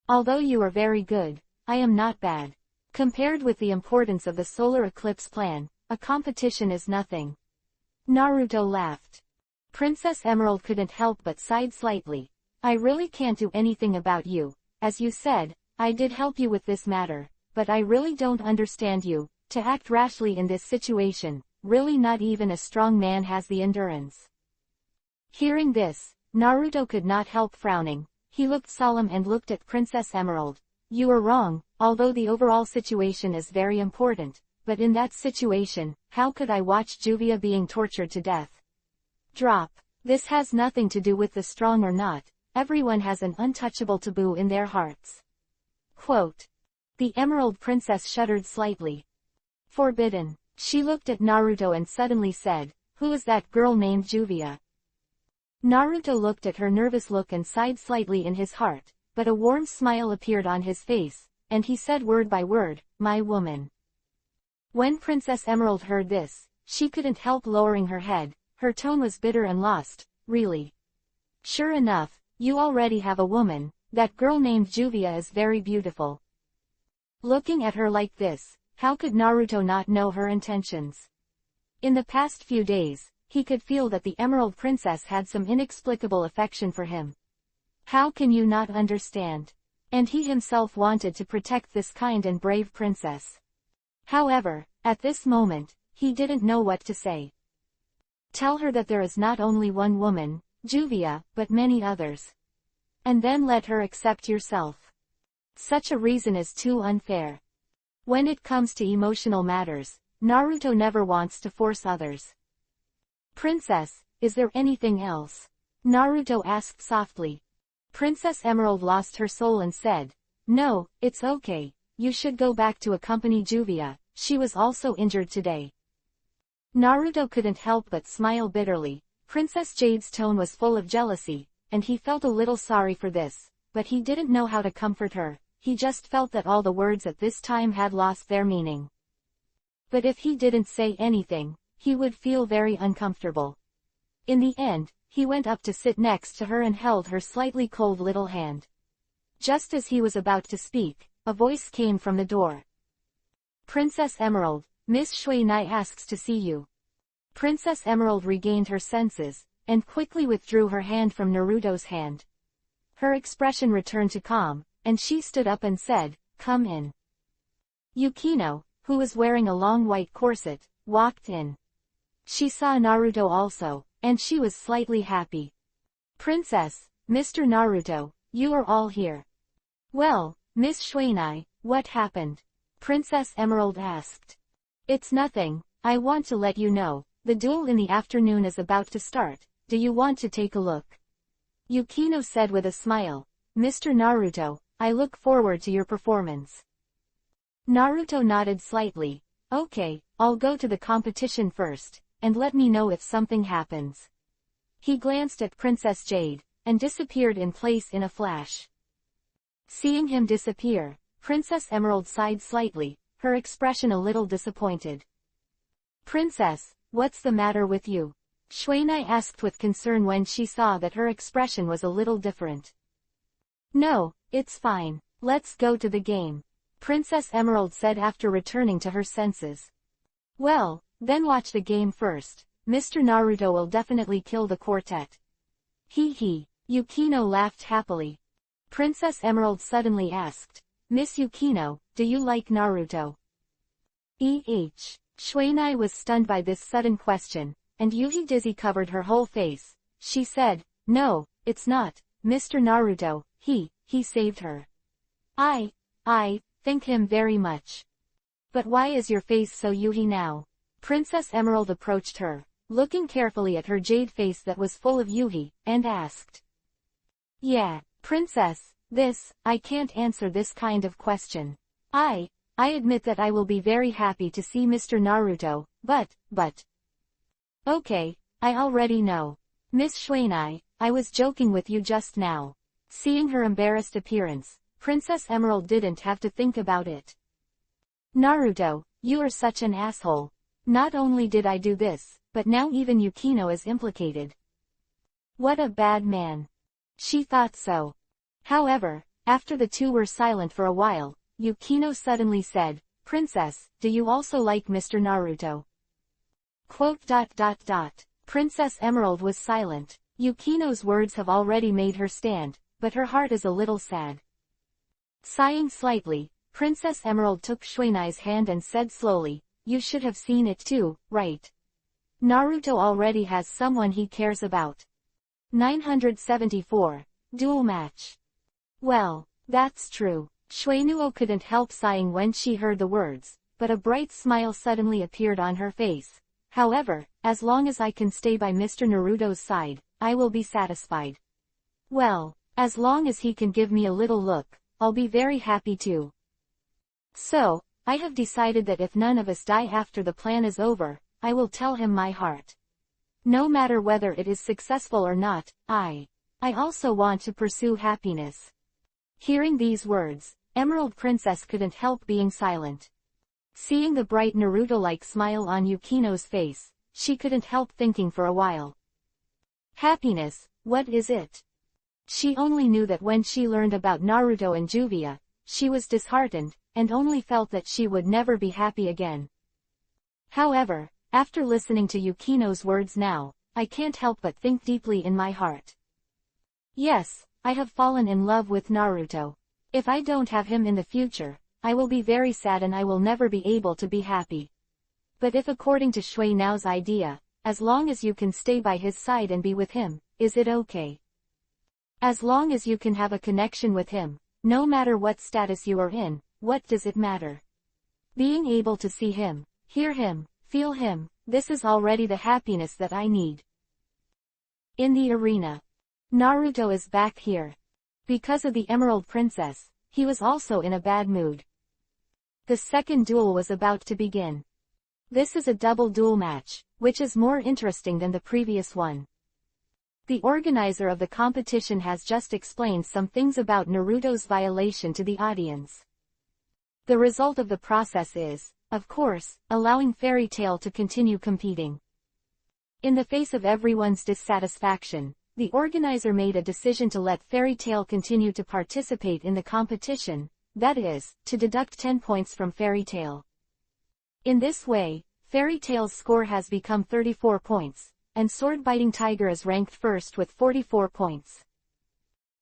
Although you are very good, I am not bad. Compared with the importance of the Solar Eclipse plan, a competition is nothing. Naruto laughed. Princess Emerald couldn't help but sighed slightly. I really can't do anything about you. As you said, I did help you with this matter, but I really don't understand you. To act rashly in this situation, really not even a strong man has the endurance. Hearing this, Naruto could not help frowning. He looked solemn and looked at Princess Emerald. You are wrong, although the overall situation is very important, but in that situation, how could I watch Juvia being tortured to death? Drop. This has nothing to do with the strong or not. Everyone has an untouchable taboo in their hearts. Quote. The Emerald Princess shuddered slightly. Forbidden. She looked at Naruto and suddenly said, who is that girl named Juvia? Naruto looked at her nervous look and sighed slightly in his heart, but a warm smile appeared on his face, and he said word by word, my woman. When Princess Emerald heard this, she couldn't help lowering her head. Her tone was bitter and lost. Really? Sure enough, you already have a woman. That girl named Juvia is very beautiful. Looking at her like this, how could Naruto not know her intentions? In the past few days, he could feel that the Emerald Princess had some inexplicable affection for him. How can you not understand? And he himself wanted to protect this kind and brave princess. However, at this moment, he didn't know what to say. Tell her that there is not only one woman, Juvia, but many others. And then let her accept yourself. Such a reason is too unfair. When it comes to emotional matters, Naruto never wants to force others. Princess, is there anything else? Naruto asked softly. Princess Emerald lost her soul and said, no, it's okay, you should go back to accompany Juvia, she was also injured today. Naruto couldn't help but smile bitterly. Princess Jade's tone was full of jealousy, and he felt a little sorry for this, but he didn't know how to comfort her. He just felt that all the words at this time had lost their meaning. But if he didn't say anything, he would feel very uncomfortable. In the end, he went up to sit next to her and held her slightly cold little hand. Just as he was about to speak, a voice came from the door. Princess Emerald, Miss Shuinai asks to see you. Princess Emerald regained her senses, and quickly withdrew her hand from Naruto's hand. Her expression returned to calm, and she stood up and said, come in. Yukino, who was wearing a long white corset, walked in. She saw Naruto also, and she was slightly happy. Princess, Mr. Naruto, you are all here. Well, Miss Shuinai, what happened? Princess Emerald asked. It's nothing, I want to let you know, the duel in the afternoon is about to start, do you want to take a look? Yukino said with a smile. Mr. Naruto, I look forward to your performance. Naruto nodded slightly. Okay, I'll go to the competition first, and let me know if something happens. He glanced at Princess Jade, and disappeared in place in a flash. Seeing him disappear, Princess Emerald sighed slightly, her expression a little disappointed. Princess, what's the matter with you? Shuinai asked with concern when she saw that her expression was a little different. No, it's fine, let's go to the game, Princess Emerald said after returning to her senses. Well, then watch the game first, Mr. Naruto will definitely kill the quartet. Hee hee, Yukino laughed happily. Princess Emerald suddenly asked, Miss Yukino, do you like Naruto? Shuinai was stunned by this sudden question, and Yuhi Dizzy covered her whole face. She said, no, it's not, Mr. Naruto, he saved her. I thank him very much. But why is your face so Yuhi now? Princess Emerald approached her, looking carefully at her jade face that was full of Yuhi, and asked. Yeah, Princess, I can't answer this kind of question. I admit that I will be very happy to see Mr. Naruto, but. Okay, I already know. Miss Shuinai, I was joking with you just now. Seeing her embarrassed appearance, Princess Emerald didn't have to think about it. Naruto, you are such an asshole. Not only did I do this, but now even Yukino is implicated. What a bad man. She thought so. However, after the two were silent for a while, Yukino suddenly said, Princess, do you also like Mr. Naruto? Princess Emerald was silent. Yukino's words have already made her stand, but her heart is a little sad. Sighing slightly, Princess Emerald took Shuinai's hand and said slowly, you should have seen it too, right? Naruto already has someone he cares about. 974. Duel Match. Well, that's true. Shuinuo couldn't help sighing when she heard the words, but a bright smile suddenly appeared on her face. However, as long as I can stay by Mr. Naruto's side, I will be satisfied. Well, as long as he can give me a little look, I'll be very happy too. So, I have decided that if none of us die after the plan is over, I will tell him my heart. No matter whether it is successful or not, I also want to pursue happiness. Hearing these words, Emerald Princess couldn't help being silent. Seeing the bright Naruto-like smile on Yukino's face, she couldn't help thinking for a while. Happiness, what is it? She only knew that when she learned about Naruto and Juvia, she was disheartened, and only felt that she would never be happy again. However, after listening to Yukino's words now, I can't help but think deeply in my heart. Yes, I have fallen in love with Naruto. If I don't have him in the future, I will be very sad and I will never be able to be happy. But if according to Shui Nao's idea, as long as you can stay by his side and be with him, is it okay? As long as you can have a connection with him, no matter what status you are in, what does it matter? Being able to see him, hear him, feel him, this is already the happiness that I need. In the arena. Naruto is back here. Because of the Emerald Princess, he was also in a bad mood. The second duel was about to begin. This is a double duel match, which is more interesting than the previous one. The organizer of the competition has just explained some things about Naruto's violation to the audience. The result of the process is, of course, allowing Fairy Tail to continue competing. In the face of everyone's dissatisfaction, the organizer made a decision to let Fairy Tail continue to participate in the competition, that is, to deduct 10 points from Fairy Tail. In this way, Fairy Tail's score has become 34 points, and Sword-Biting Tiger is ranked first with 44 points.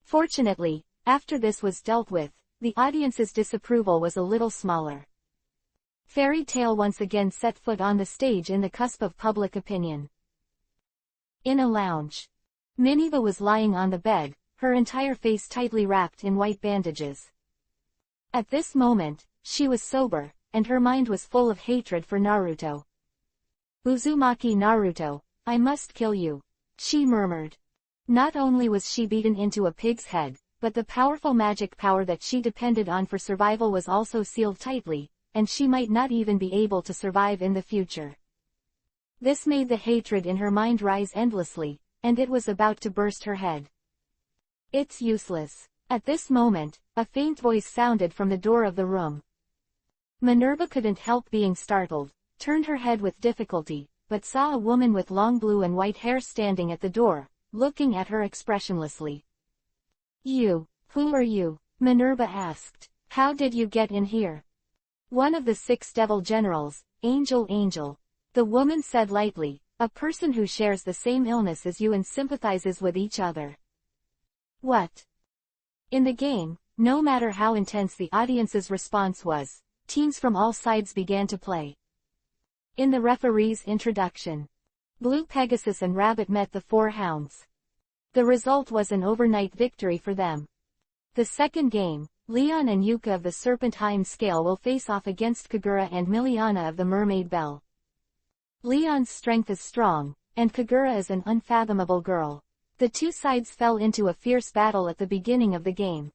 Fortunately, after this was dealt with, the audience's disapproval was a little smaller. Fairy Tale once again set foot on the stage in the cusp of public opinion. In a lounge, Miniva was lying on the bed, her entire face tightly wrapped in white bandages. At this moment, she was sober, and her mind was full of hatred for Naruto. "Uzumaki Naruto, I must kill you," she murmured. Not only was she beaten into a pig's head, but the powerful magic power that she depended on for survival was also sealed tightly, and she might not even be able to survive in the future. This made the hatred in her mind rise endlessly, and it was about to burst her head. "It's useless." At this moment, a faint voice sounded from the door of the room. Minerva couldn't help being startled, turned her head with difficulty, but saw a woman with long blue and white hair standing at the door, looking at her expressionlessly. Who are you?" Minerva asked. "How did you get in here?" "One of the 6 devil generals, Angel," the woman said lightly, "a person who shares the same illness as you and sympathizes with each other." "What?" In the game, no matter how intense the audience's response was, teams from all sides began to play. In the referee's introduction, Blue Pegasus and Rabbit met the 4 hounds. The result was an overnight victory for them. The second game, Leon and Yuka of the Serpentine Scale will face off against Kagura and Miliana of the Mermaid Bell. Leon's strength is strong, and Kagura is an unfathomable girl. The 2 sides fell into a fierce battle at the beginning of the game.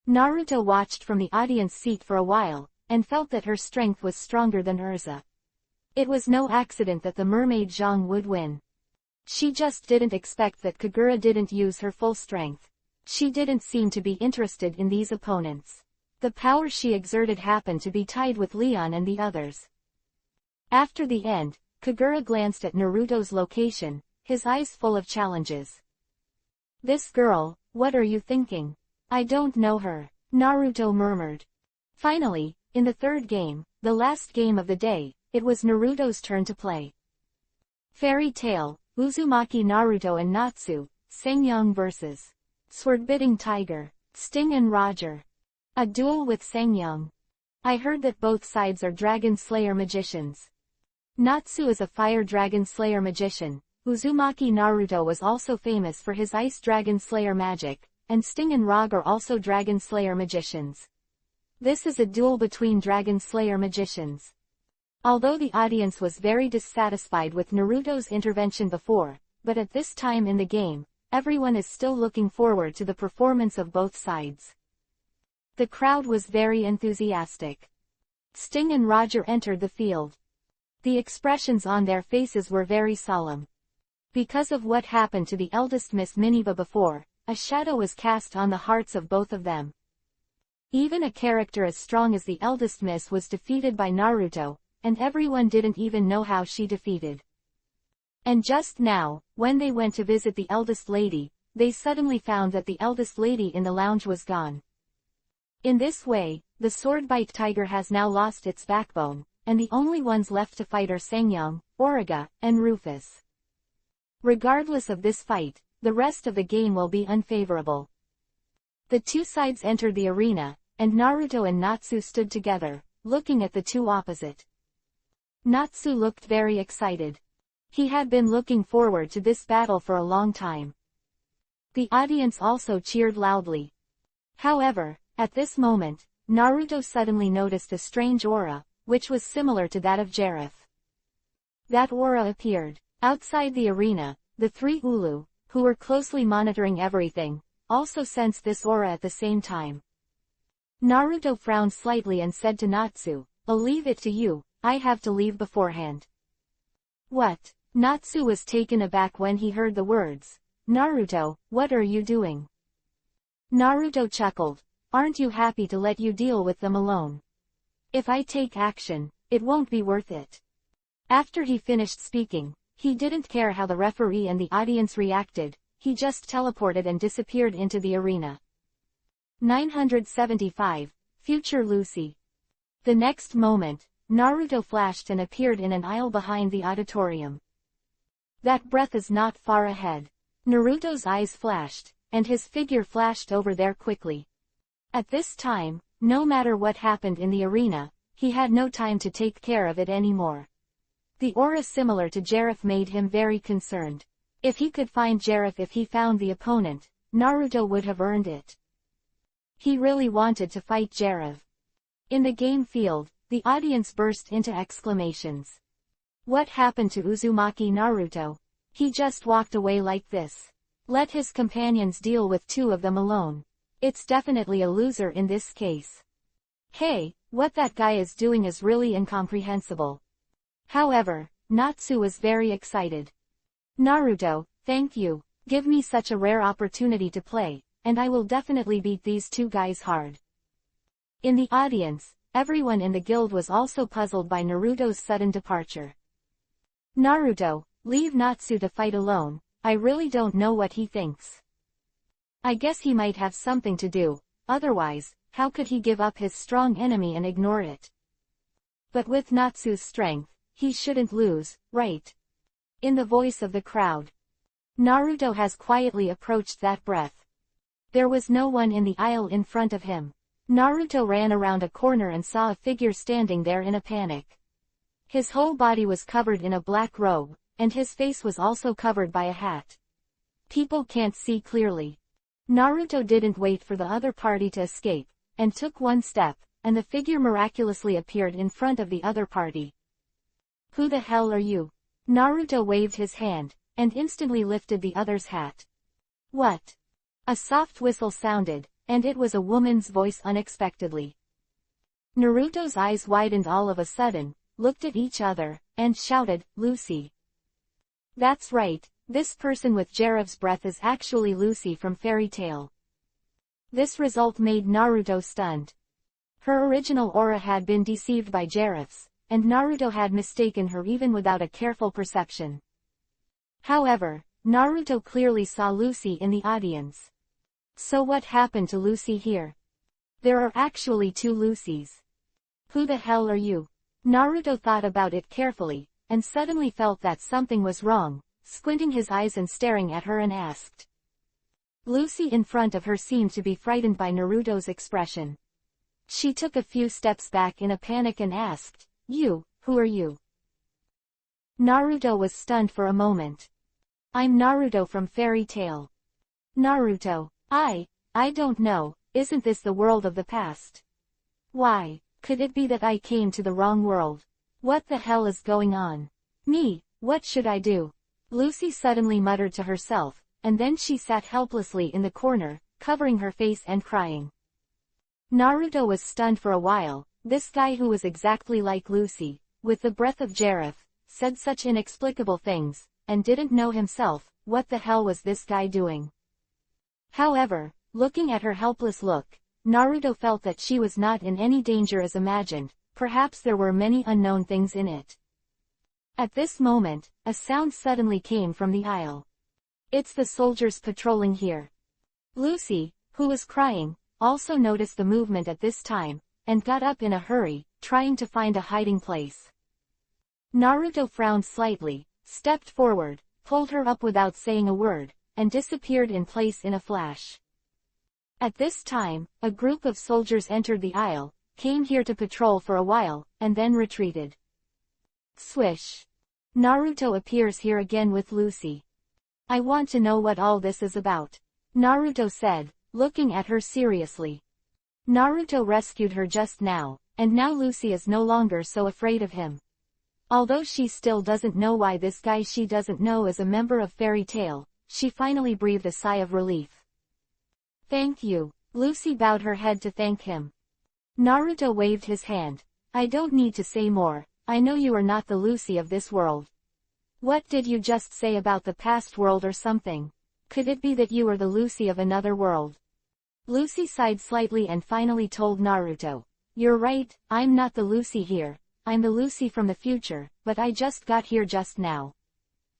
Naruto watched from the audience seat for a while, and felt that her strength was stronger than Urza. It was no accident that the mermaid Zhang would win. She just didn't expect that Kagura didn't use her full strength. She didn't seem to be interested in these opponents. The power she exerted happened to be tied with Leon and the others. After the end, Kagura glanced at Naruto's location, his eyes full of challenges. "This girl, what are you thinking?" "I don't know her," Naruto murmured. Finally, in the third game, the last game of the day, it was Naruto's turn to play. Fairy Tale, Uzumaki Naruto and Natsu, Sangyang vs. Sword-Biting Tiger, Sting and Roger. A duel with Sangyang. I heard that both sides are Dragon Slayer magicians. Natsu is a Fire Dragon Slayer magician. Uzumaki Naruto was also famous for his Ice Dragon Slayer magic, and Sting and Rog are also Dragon Slayer magicians. This is a duel between Dragon Slayer magicians. Although the audience was very dissatisfied with Naruto's intervention before, but at this time in the game, everyone is still looking forward to the performance of both sides. The crowd was very enthusiastic. Sting and Roger entered the field. The expressions on their faces were very solemn. Because of what happened to the eldest Miss Miniva before, a shadow was cast on the hearts of both of them. Even a character as strong as the eldest Miss was defeated by Naruto, and everyone didn't even know how she defeated. And just now, when they went to visit the eldest lady, they suddenly found that the eldest lady in the lounge was gone. In this way, the Sword-Bite Tiger has now lost its backbone, and the only ones left to fight are Sangyang, Auriga, and Rufus. Regardless of this fight, the rest of the game will be unfavorable. The 2 sides entered the arena, and Naruto and Natsu stood together, looking at the 2 opposite. Natsu looked very excited. He had been looking forward to this battle for a long time. The audience also cheered loudly. However, at this moment, Naruto suddenly noticed a strange aura, which was similar to that of Jareth. That aura appeared. Outside the arena, the 3 Ulu, who were closely monitoring everything, also sensed this aura at the same time. Naruto frowned slightly and said to Natsu, "I'll leave it to you, I have to leave beforehand." "What?" Natsu was taken aback when he heard the words. "Naruto, what are you doing?" Naruto chuckled. "Aren't you happy to let you deal with them alone? If I take action, it won't be worth it." After he finished speaking, he didn't care how the referee and the audience reacted, he just teleported and disappeared into the arena. 975, Future Lucy. The next moment, Naruto flashed and appeared in an aisle behind the auditorium. "That breath is not far ahead." Naruto's eyes flashed, and his figure flashed over there quickly. At this time, no matter what happened in the arena, he had no time to take care of it anymore. The aura similar to Jareth made him very concerned. If he could find Jareth, if he found the opponent, Naruto would have earned it. He really wanted to fight Jareth. In the game field, the audience burst into exclamations. What happened to Uzumaki Naruto? He just walked away like this. Let his companions deal with two of them alone. It's definitely a loser in this case. Hey, what that guy is doing is really incomprehensible. However, Natsu was very excited. Naruto, thank you. Give me such a rare opportunity to play, and I will definitely beat these two guys hard. In the audience, everyone in the guild was also puzzled by Naruto's sudden departure. Naruto, leave Natsu to fight alone. I really don't know what he thinks. I guess he might have something to do, otherwise, how could he give up his strong enemy and ignore it? But with Natsu's strength, he shouldn't lose, right? In the voice of the crowd. Naruto has quietly approached that breath. There was no one in the aisle in front of him. Naruto ran around a corner and saw a figure standing there in a panic. His whole body was covered in a black robe, and his face was also covered by a hat. People can't see clearly. Naruto didn't wait for the other party to escape, and took one step, and the figure miraculously appeared in front of the other party. Who the hell are you? Naruto waved his hand, and instantly lifted the other's hat. What? A soft whistle sounded, and it was a woman's voice unexpectedly. Naruto's eyes widened all of a sudden, looked at each other, and shouted, Lucy. That's right, this person with Jareth's breath is actually Lucy from Fairy Tail. This result made Naruto stunned. Her original aura had been deceived by Jareth's, and Naruto had mistaken her even without a careful perception. However, Naruto clearly saw Lucy in the audience. So what happened to Lucy here? There are actually two Lucys. Who the hell are you? Naruto thought about it carefully, and suddenly felt that something was wrong, squinting his eyes and staring at her and asked. Lucy in front of her seemed to be frightened by Naruto's expression. She took a few steps back in a panic and asked, You, who are you? Naruto was stunned for a moment. I'm Naruto from Fairy Tail. Naruto, I don't know, isn't this the world of the past? Why, could it be that I came to the wrong world? What the hell is going on? Me, what should I do? Lucy suddenly muttered to herself, and then she sat helplessly in the corner, covering her face and crying. Naruto was stunned for a while. This guy who was exactly like Lucy, with the breath of Jareth, said such inexplicable things, and didn't know himself, what the hell was this guy doing? However, looking at her helpless look, Naruto felt that she was not in any danger as imagined, perhaps there were many unknown things in it. At this moment, a sound suddenly came from the aisle. It's the soldiers patrolling here. Lucy, who was crying, also noticed the movement at this time, and got up in a hurry, trying to find a hiding place. Naruto frowned slightly, stepped forward, pulled her up without saying a word, and disappeared in place in a flash. At this time, a group of soldiers entered the aisle, came here to patrol for a while, and then retreated. Swish. Naruto appears here again with Lucy. I want to know what all this is about, Naruto said, looking at her seriously. Naruto rescued her just now, and now Lucy is no longer so afraid of him. Although she still doesn't know why this guy she doesn't know is a member of Fairy Tail, she finally breathed a sigh of relief. Thank you. Lucy bowed her head to thank him. Naruto waved his hand. I don't need to say more, I know you are not the Lucy of this world. What did you just say about the past world or something? Could it be that you are the Lucy of another world? Lucy sighed slightly and finally told Naruto. You're right, I'm not the Lucy here, I'm the Lucy from the future, but I just got here just now.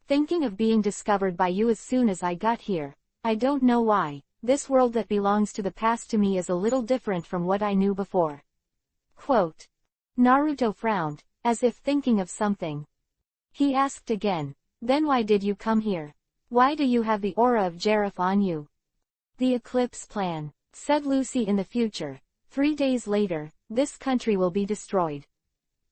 Thinking of being discovered by you as soon as I got here. I don't know why, this world that belongs to the past to me is a little different from what I knew before. Quote. Naruto frowned, as if thinking of something. He asked again, then why did you come here? Why do you have the aura of Jareth on you? The Eclipse Plan. Said Lucy in the future, 3 days later, this country will be destroyed.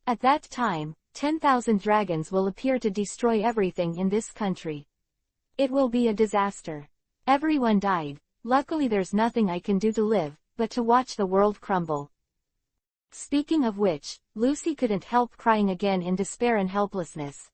At that time, 10,000 dragons will appear to destroy everything in this country. It will be a disaster. Everyone died. Luckily there's nothing I can do to live, but to watch the world crumble. Speaking of which, Lucy couldn't help crying again in despair and helplessness.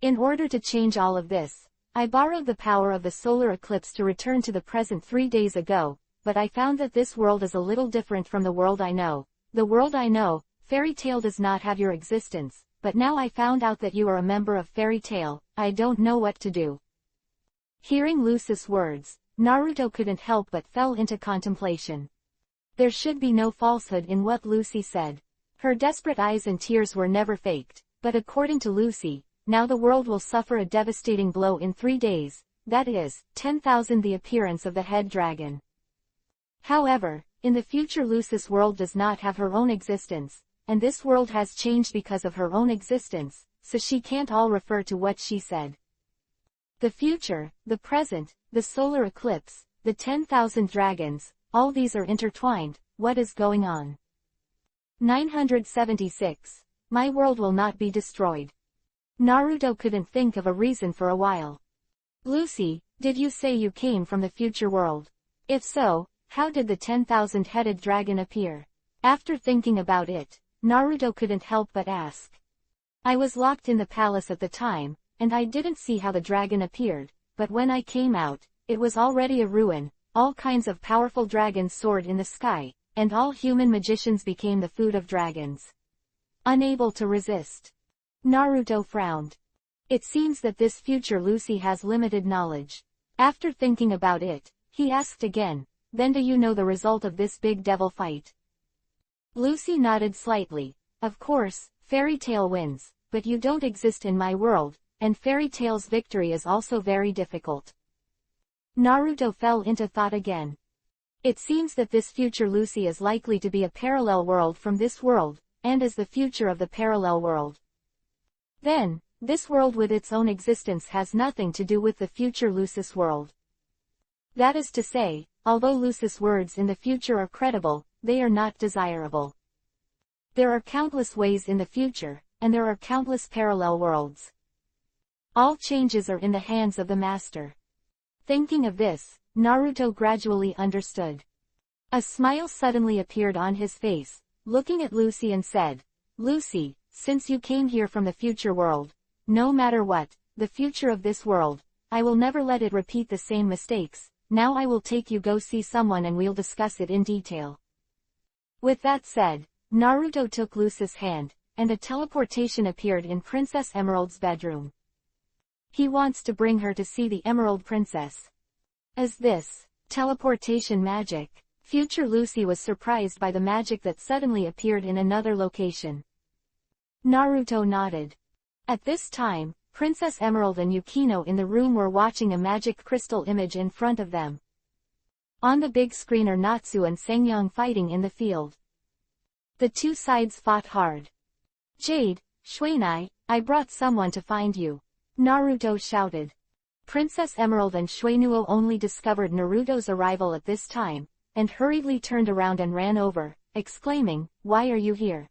In order to change all of this, I borrowed the power of the solar eclipse to return to the present 3 days ago, but I found that this world is a little different from the world I know. The world I know, Fairy Tail does not have your existence, but now I found out that you are a member of Fairy Tail. I don't know what to do. Hearing Lucy's words, Naruto couldn't help but fell into contemplation. There should be no falsehood in what Lucy said. Her desperate eyes and tears were never faked, but according to Lucy, now the world will suffer a devastating blow in 3 days, that is, 10,000 the appearance of the head dragon. However, in the future Lucy's world does not have her own existence, and this world has changed because of her own existence, so she can't all refer to what she said. The future, the present, the solar eclipse, the 10,000 dragons, all these are intertwined. What is going on? 976. My world will not be destroyed. Naruto couldn't think of a reason for a while. Lucy, did you say you came from the future world? If so, how did the 10,000-headed dragon appear? After thinking about it, Naruto couldn't help but ask. I was locked in the palace at the time, and I didn't see how the dragon appeared, but when I came out, it was already a ruin. All kinds of powerful dragons soared in the sky, and all human magicians became the food of dragons. Unable to resist, Naruto frowned. It seems that this future Lucy has limited knowledge. After thinking about it, he asked again, then do you know the result of this big devil fight? Lucy nodded slightly. Of course, Fairy Tail wins, but you don't exist in my world, and Fairy Tail's victory is also very difficult. Naruto fell into thought again. It seems that this future Lucy is likely to be a parallel world from this world, and is the future of the parallel world. Then, this world with its own existence has nothing to do with the future Lucy's world. That is to say, although Lucy's words in the future are credible, they are not desirable. There are countless ways in the future, and there are countless parallel worlds. All changes are in the hands of the master. Thinking of this, Naruto gradually understood. A smile suddenly appeared on his face, looking at Lucy and said, Lucy, since you came here from the future world, no matter what, the future of this world, I will never let it repeat the same mistakes. Now I will take you go see someone and we'll discuss it in detail. With that said, Naruto took Lucy's hand, and a teleportation appeared in Princess Emerald's bedroom. He wants to bring her to see the Emerald Princess. Is this teleportation magic? Future Lucy was surprised by the magic that suddenly appeared in another location. Naruto nodded. At this time, Princess Emerald and Yukino in the room were watching a magic crystal image in front of them. On the big screen are Natsu and Sangyang fighting in the field. The two sides fought hard. Jade, Shuinai, I brought someone to find you, Naruto shouted. Princess Emerald and Shuinuo only discovered Naruto's arrival at this time, and hurriedly turned around and ran over, exclaiming, why are you here?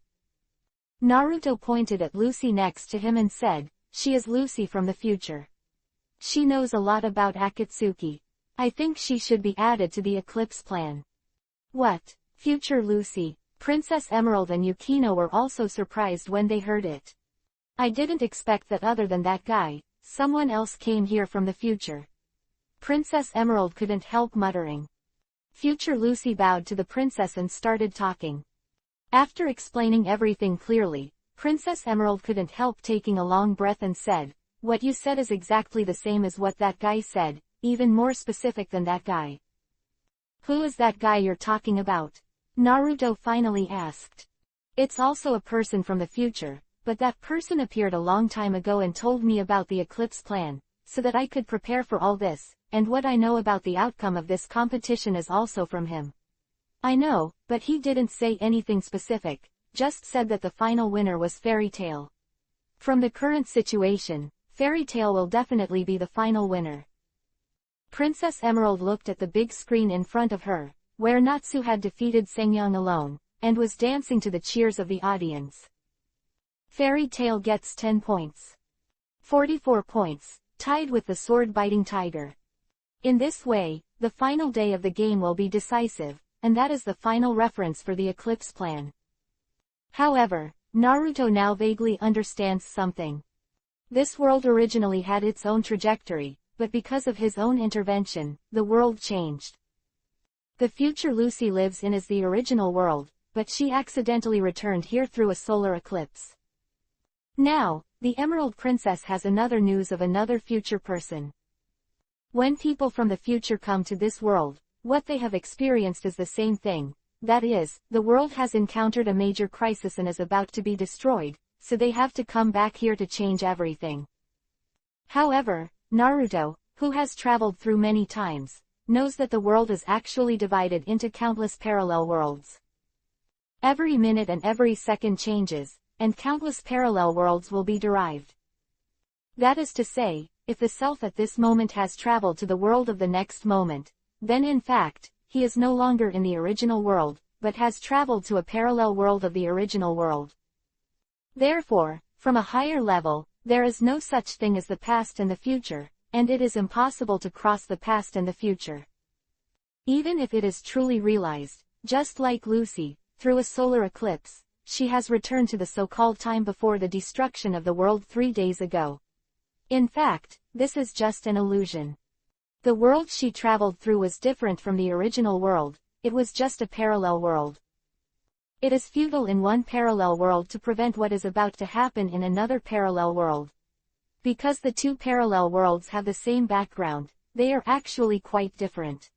Naruto pointed at Lucy next to him and said, she is Lucy from the future. She knows a lot about Akatsuki. I think she should be added to the Eclipse plan. What? Future Lucy? Princess Emerald and Yukino were also surprised when they heard it. I didn't expect that other than that guy, someone else came here from the future. Princess Emerald couldn't help muttering. Future Lucy bowed to the princess and started talking. After explaining everything clearly, Princess Emerald couldn't help taking a long breath and said, what you said is exactly the same as what that guy said, even more specific than that guy. Who is that guy you're talking about? Naruto finally asked. It's also a person from the future, but that person appeared a long time ago and told me about the Eclipse plan, so that I could prepare for all this, and what I know about the outcome of this competition is also from him. I know, but he didn't say anything specific, just said that the final winner was Fairy Tail. From the current situation, Fairy Tail will definitely be the final winner. Princess Emerald looked at the big screen in front of her, where Natsu had defeated Sengyang alone, and was dancing to the cheers of the audience. Fairy Tale gets 10 points. 44 points, tied with the sword-biting tiger. In this way, the final day of the game will be decisive, and that is the final reference for the Eclipse plan. However, Naruto now vaguely understands something. This world originally had its own trajectory, but because of his own intervention, the world changed. The future Lucy lives in is the original world, but she accidentally returned here through a solar eclipse. Now, the Emerald Princess has another news of another future person. When people from the future come to this world, what they have experienced is the same thing. That is, the world has encountered a major crisis and is about to be destroyed, so they have to come back here to change everything. However, Naruto, who has traveled through many times, knows that the world is actually divided into countless parallel worlds. Every minute and every second changes, and countless parallel worlds will be derived. That is to say, if the self at this moment has traveled to the world of the next moment, then in fact, he is no longer in the original world, but has traveled to a parallel world of the original world. Therefore, from a higher level, there is no such thing as the past and the future, and it is impossible to cross the past and the future. Even if it is truly realized, just like Lucy, through a solar eclipse, she has returned to the so-called time before the destruction of the world 3 days ago. In fact, this is just an illusion. The world she traveled through was different from the original world, it was just a parallel world. It is futile in one parallel world to prevent what is about to happen in another parallel world. Because the two parallel worlds have the same background, they are actually quite different.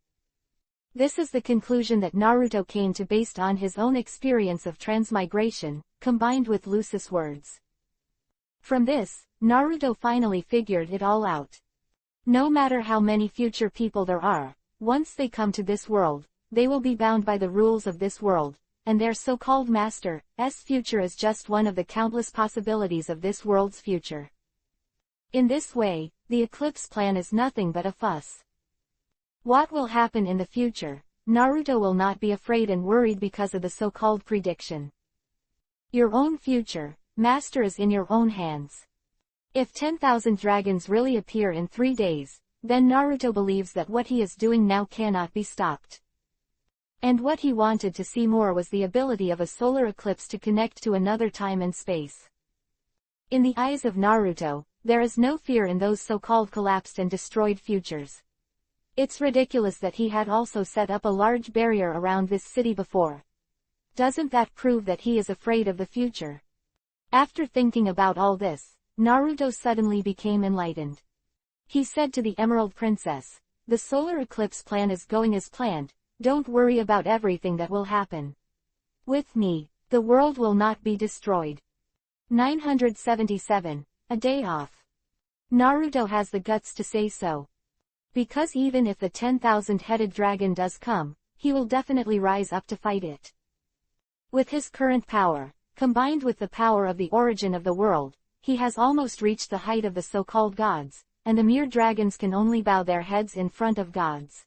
This is the conclusion that Naruto came to based on his own experience of transmigration, combined with Lucy's words. From this, Naruto finally figured it all out. No matter how many future people there are, once they come to this world, they will be bound by the rules of this world, and their so-called master's future is just one of the countless possibilities of this world's future. In this way, the eclipse plan is nothing but a fuss. What will happen in the future? Naruto will not be afraid and worried because of the so-called prediction. Your own future, master, is in your own hands. If 10,000 dragons really appear in 3 days, then Naruto believes that what he is doing now cannot be stopped. And what he wanted to see more was the ability of a solar eclipse to connect to another time and space. In the eyes of Naruto, there is no fear in those so-called collapsed and destroyed futures. It's ridiculous that he had also set up a large barrier around this city before. Doesn't that prove that he is afraid of the future? After thinking about all this, Naruto suddenly became enlightened. He said to the Emerald Princess, "The solar eclipse plan is going as planned, don't worry about everything that will happen. With me, the world will not be destroyed." 977. A day off. Naruto has the guts to say so. Because even if the 10,000-headed dragon does come, he will definitely rise up to fight it. With his current power, combined with the power of the origin of the world, he has almost reached the height of the so-called gods, and the mere dragons can only bow their heads in front of gods.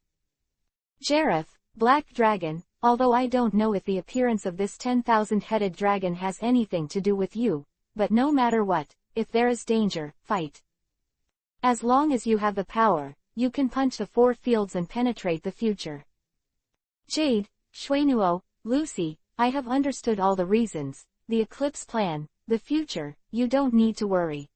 Jareth, Black Dragon, although I don't know if the appearance of this 10,000-headed dragon has anything to do with you, but no matter what, if there is danger, fight. As long as you have the power, you can punch the 4 fields and penetrate the future. Jade, Shuenuo, Lucy, I have understood all the reasons, the eclipse plan, the future, you don't need to worry.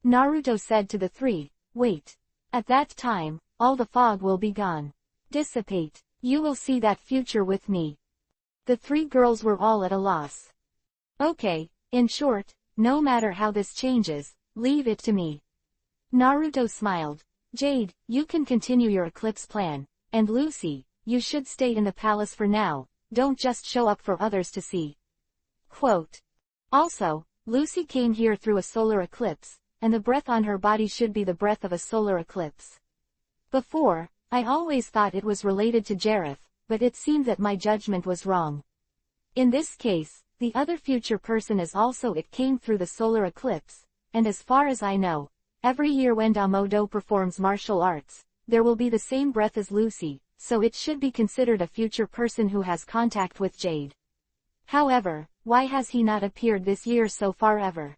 Naruto said to the 3, wait. At that time, all the fog will be gone. Dissipate. You will see that future with me. The 3 girls were all at a loss. Okay, in short, no matter how this changes, leave it to me. Naruto smiled. Jade, you can continue your eclipse plan, and Lucy, you should stay in the palace for now, don't just show up for others to see. Quote. Also, Lucy came here through a solar eclipse, and the breath on her body should be the breath of a solar eclipse. Before, I always thought it was related to Jareth, but it seemed that my judgment was wrong. In this case, the other future person is also it came through the solar eclipse, and as far as I know, every year when Damodo performs martial arts, there will be the same breath as Lucy, so it should be considered a future person who has contact with Jade. However, why has he not appeared this year so far ever?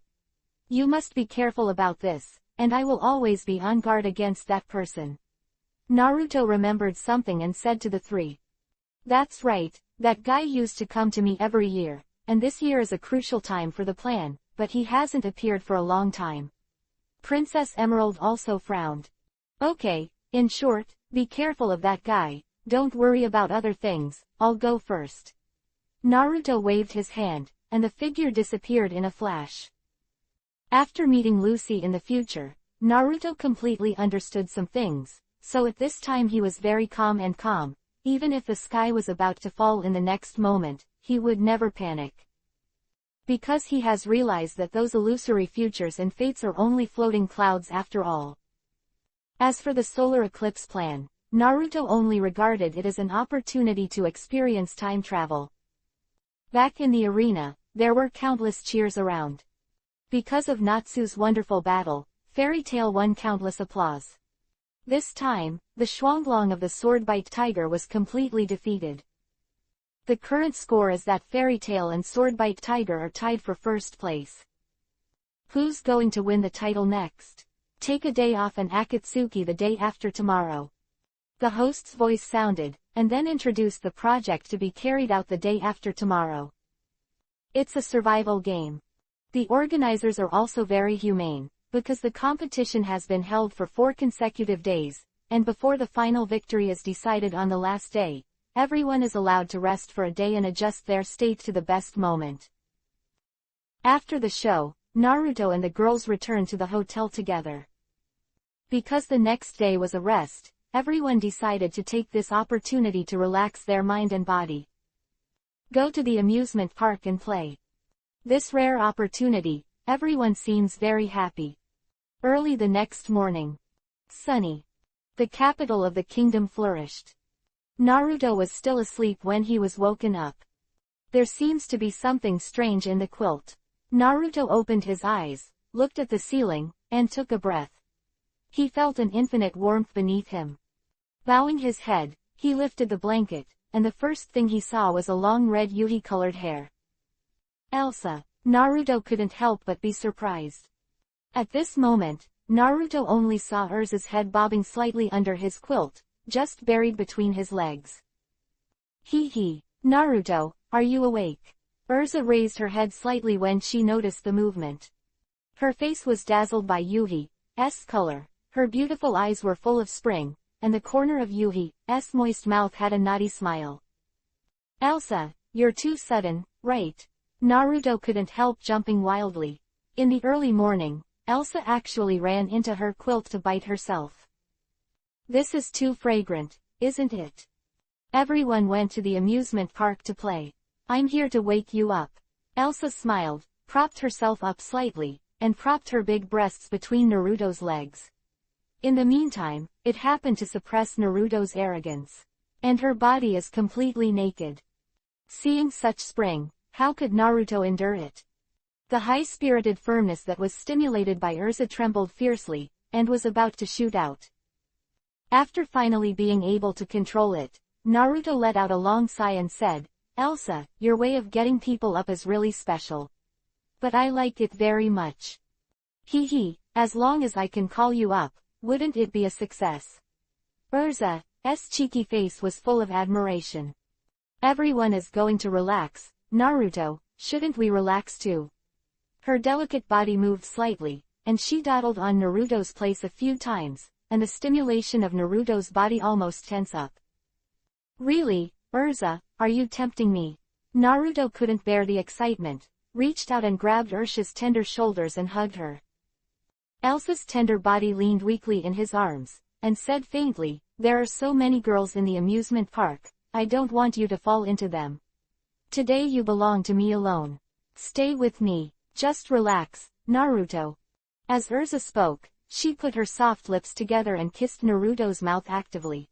You must be careful about this, and I will always be on guard against that person. Naruto remembered something and said to the three. That's right, that guy used to come to me every year, and this year is a crucial time for the plan, but he hasn't appeared for a long time. Princess Emerald also frowned. Okay, in short, be careful of that guy, don't worry about other things, I'll go first. Naruto waved his hand, and the figure disappeared in a flash. After meeting Lucy in the future, Naruto completely understood some things, so at this time he was very calm, even if the sky was about to fall in the next moment, he would never panic. Because he has realized that those illusory futures and fates are only floating clouds after all. As for the solar eclipse plan, Naruto only regarded it as an opportunity to experience time travel. Back in the arena, there were countless cheers around. Because of Natsu's wonderful battle, Fairy Tail won countless applause. This time, the Xuanglong of the Sword-Bite Tiger was completely defeated. The current score is that Fairy Tail and Sword-Bite Tiger are tied for first place. Who's going to win the title next? Take a day off and Akatsuki the day after tomorrow. The host's voice sounded, and then introduced the project to be carried out the day after tomorrow. It's a survival game. The organizers are also very humane, because the competition has been held for 4 consecutive days, and before the final victory is decided on the last day, everyone is allowed to rest for a day and adjust their state to the best moment. After the show, Naruto and the girls returned to the hotel together. Because the next day was a rest, everyone decided to take this opportunity to relax their mind and body. Go to the amusement park and play. This rare opportunity, everyone seems very happy. Early the next morning. Sunny. The capital of the kingdom flourished. Naruto was still asleep when he was woken up. There seems to be something strange in the quilt. Naruto opened his eyes, looked at the ceiling, and took a breath. He felt an infinite warmth beneath him. Bowing his head, he lifted the blanket, and the first thing he saw was a long red Yuhi-colored hair. Elsa. Naruto couldn't help but be surprised. At this moment, Naruto only saw Urza's head bobbing slightly under his quilt, just buried between his legs. Hee. Naruto, are you awake? Urza raised her head slightly when she noticed the movement. Her face was dazzled by Yuhi's color, her beautiful eyes were full of spring, and the corner of Yuhi's moist mouth had a naughty smile. Elsa, you're too sudden, right? Naruto couldn't help jumping wildly. In the early morning, Elsa actually ran into her quilt to bite herself. This is too fragrant, isn't it? Everyone went to the amusement park to play. I'm here to wake you up. Elsa smiled, propped herself up slightly, and propped her big breasts between Naruto's legs. In the meantime, it happened to suppress Naruto's arrogance. And her body is completely naked. Seeing such spring, how could Naruto endure it? The high-spirited firmness that was stimulated by Urza trembled fiercely, and was about to shoot out. After finally being able to control it, Naruto let out a long sigh and said, Elsa, your way of getting people up is really special. But I like it very much. Hee, as long as I can call you up, wouldn't it be a success? Urza's cheeky face was full of admiration. Everyone is going to relax, Naruto, shouldn't we relax too? Her delicate body moved slightly, and she dawdled on Naruto's place a few times, and the stimulation of Naruto's body almost tense up. Really, Urza, are you tempting me? Naruto couldn't bear the excitement, reached out and grabbed Ursha's tender shoulders and hugged her. Elsa's tender body leaned weakly in his arms, and said faintly, there are so many girls in the amusement park, I don't want you to fall into them. Today you belong to me alone. Stay with me, just relax, Naruto. As Urza spoke, she put her soft lips together and kissed Naruto's mouth actively.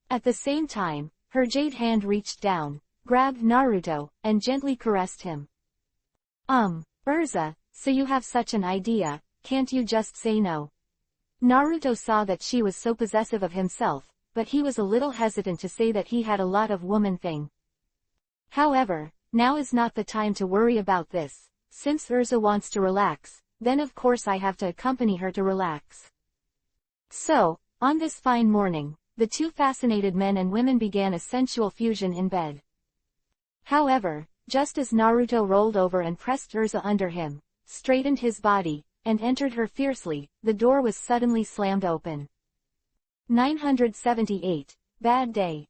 At the same time, her jade hand reached down, grabbed Naruto, and gently caressed him. Urza, so you have such an idea, can't you just say no? Naruto saw that she was so possessive of himself, but he was a little hesitant to say that he had a lot of woman thing. However, now is not the time to worry about this. Since Urza wants to relax, then of course I have to accompany her to relax. So, on this fine morning, the two fascinated men and women began a sensual fusion in bed. However, just as Naruto rolled over and pressed Urza under him, straightened his body, and entered her fiercely, the door was suddenly slammed open. 978. Bad day.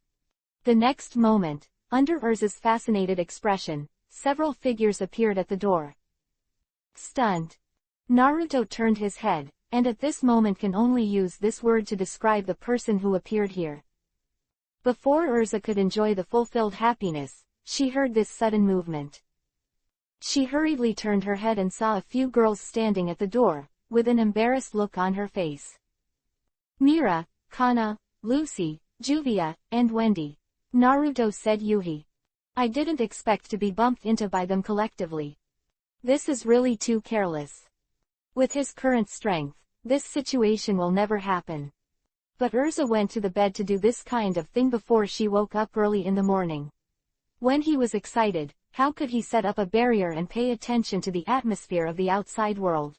The next moment, under Urza's fascinated expression, several figures appeared at the door. Stunned. Naruto turned his head, and at this moment can only use this word to describe the person who appeared here. Before Urza could enjoy the fulfilled happiness, she heard this sudden movement. She hurriedly turned her head and saw a few girls standing at the door, with an embarrassed look on her face. Mira, Kana, Lucy, Juvia, and Wendy. Naruto said Yuhi. I didn't expect to be bumped into by them collectively. This is really too careless. With his current strength, this situation will never happen. But Urza went to the bed to do this kind of thing before she woke up early in the morning. When he was excited, how could he set up a barrier and pay attention to the atmosphere of the outside world?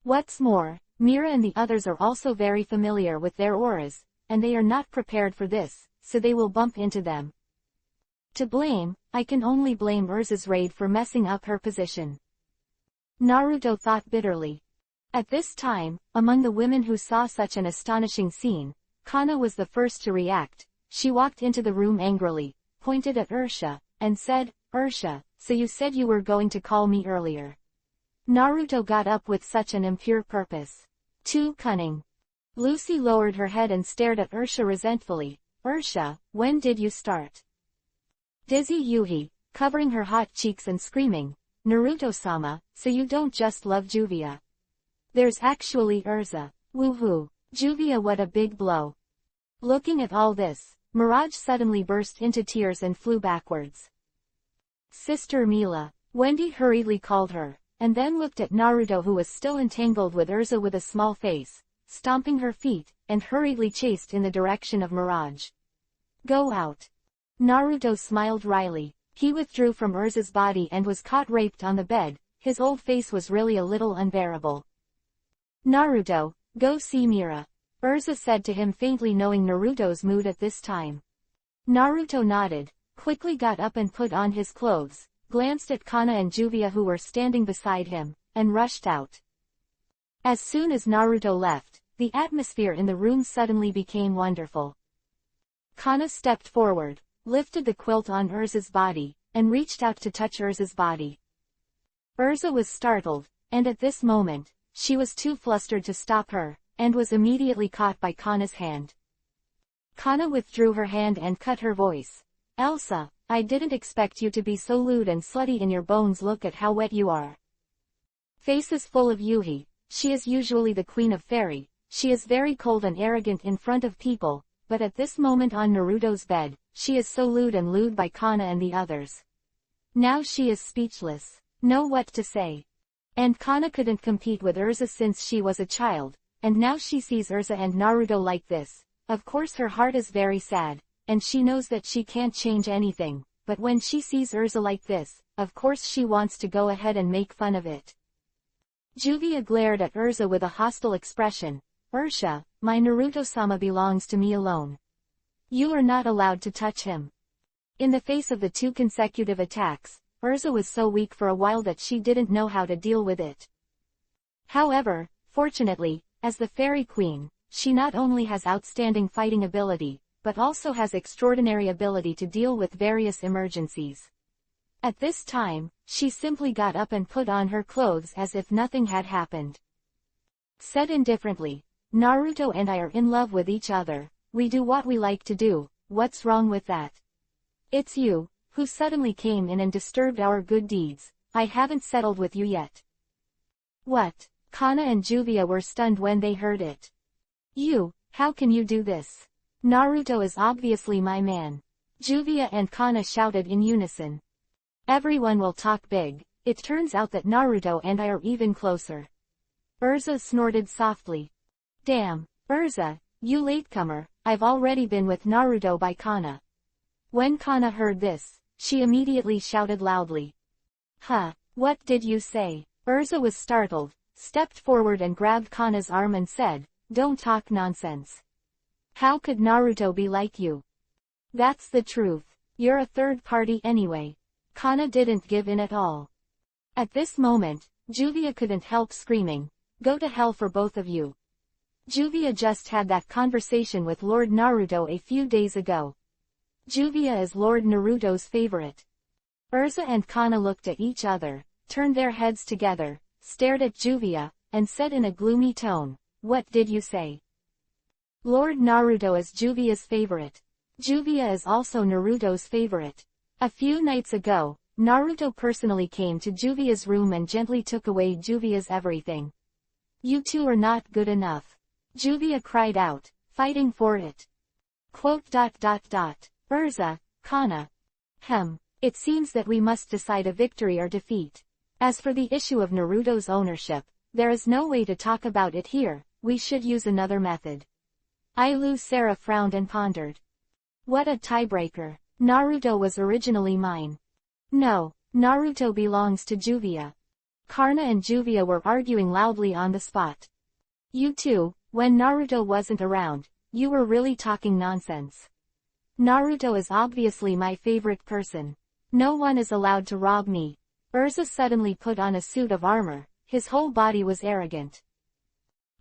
What's more, Mira and the others are also very familiar with their auras, and they are not prepared for this, so they will bump into them. To blame, I can only blame Urza's raid for messing up her position. Naruto thought bitterly. At this time, among the women who saw such an astonishing scene, Kana was the first to react. She walked into the room angrily, pointed at Ursha, and said, Ursha, so you said you were going to call me earlier. Naruto got up with such an impure purpose. Too cunning. Lucy lowered her head and stared at Ursha resentfully. Ursha, when did you start? Dizzy Yuhi, covering her hot cheeks and screaming, Naruto-sama, so you don't just love Juvia. There's actually Urza. Woohoo. Juvia, what a big blow. Looking at all this, Mirage suddenly burst into tears and flew backwards. Sister Mila, Wendy hurriedly called her, and then looked at Naruto who was still entangled with Urza with a small face, stomping her feet, and hurriedly chased in the direction of Mirage. Go out. Naruto smiled wryly. He withdrew from Urza's body and was caught raped on the bed. His old face was really a little unbearable. Naruto, go see Mira. Urza said to him faintly, knowing Naruto's mood at this time. Naruto nodded, quickly got up and put on his clothes, glanced at Kana and Juvia who were standing beside him, and rushed out. As soon as Naruto left, the atmosphere in the room suddenly became wonderful. Kana stepped forward, lifted the quilt on Urza's body, and reached out to touch Urza's body. Urza was startled, and at this moment, she was too flustered to stop her, and was immediately caught by Kana's hand. Kana withdrew her hand and cut her voice. Elsa, I didn't expect you to be so lewd and slutty in your bones. Look at how wet you are. Faces full of Yuhi. She is usually the queen of fairy. She is very cold and arrogant in front of people, but at this moment on Naruto's bed, she is so lewd and lewd by Kana and the others. Now she is speechless. Know what to say. And Kana couldn't compete with Urza since she was a child, and now she sees Urza and Naruto like this. Of course her heart is very sad, and she knows that she can't change anything, but when she sees Urza like this, of course she wants to go ahead and make fun of it. Juvia glared at Urza with a hostile expression. Ursha, my Naruto-sama belongs to me alone. You are not allowed to touch him. In the face of the two consecutive attacks, Urza was so weak for a while that she didn't know how to deal with it. However, fortunately, as the fairy queen, she not only has outstanding fighting ability, but also has extraordinary ability to deal with various emergencies. At this time, she simply got up and put on her clothes as if nothing had happened. Said indifferently, Naruto and I are in love with each other. We do what we like to do. What's wrong with that? It's you, who suddenly came in and disturbed our good deeds. I haven't settled with you yet. What? Kana and Juvia were stunned when they heard it. You, how can you do this? Naruto is obviously my man. Juvia and Kana shouted in unison. Everyone will talk big. It turns out that Naruto and I are even closer. Urza snorted softly. Damn, Urza, You latecomer, I've already been with Naruto by Kana. When Kana heard this, she immediately shouted loudly. Huh, what did you say? Urza was startled, stepped forward and grabbed Kana's arm and said, don't talk nonsense. How could Naruto be like you? That's the truth. You're a third party anyway. Kana didn't give in at all. At this moment, Juvia couldn't help screaming, go to hell for both of you. Juvia just had that conversation with Lord Naruto a few days ago. Juvia is Lord Naruto's favorite. Urza and Kana looked at each other, turned their heads together, stared at Juvia, and said in a gloomy tone, what did you say? Lord Naruto is Juvia's favorite. Juvia is also Naruto's favorite. A few nights ago, Naruto personally came to Juvia's room and gently took away Juvia's everything. You two are not good enough. Juvia cried out, fighting for it. Urza, Kana. It seems that we must decide a victory or defeat. As for the issue of Naruto's ownership, there is no way to talk about it here, we should use another method. Sarah frowned and pondered. What a tiebreaker. Naruto was originally mine. No, Naruto belongs to Juvia. Karna and Juvia were arguing loudly on the spot. You two, when Naruto wasn't around, you were really talking nonsense. Naruto is obviously my favorite person. No one is allowed to rob me. Urza suddenly put on a suit of armor, his whole body was arrogant.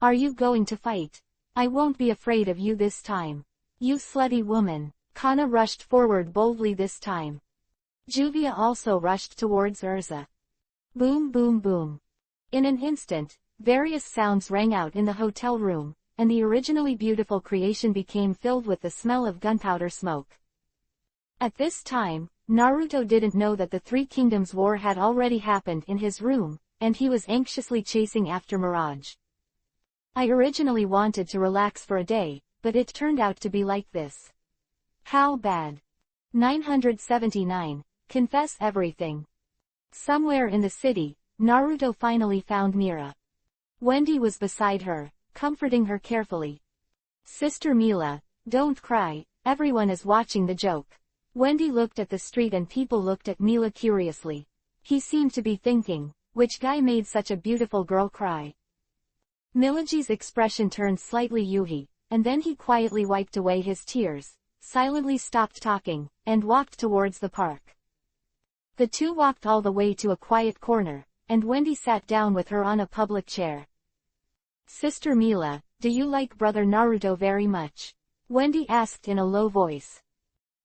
Are you going to fight? I won't be afraid of you this time. You slutty woman. Kana rushed forward boldly this time. Juvia also rushed towards Urza. Boom boom boom. In an instant, various sounds rang out in the hotel room, and the originally beautiful creation became filled with the smell of gunpowder smoke. At this time, Naruto didn't know that the Three Kingdoms War had already happened in his room, and he was anxiously chasing after Mirage. I originally wanted to relax for a day, but it turned out to be like this. How bad? 979. Confess everything. Somewhere in the city, Naruto finally found Mira. Wendy was beside her, comforting her carefully. Sister Mila, don't cry, everyone is watching the joke. Wendy looked at the street and people looked at Mila curiously. He seemed to be thinking, which guy made such a beautiful girl cry? Milaji's expression turned slightly yuhi, and then he quietly wiped away his tears, silently stopped talking, and walked towards the park. The two walked all the way to a quiet corner, and Wendy sat down with her on a public chair. Sister Mila, do you like brother Naruto very much? Wendy asked in a low voice.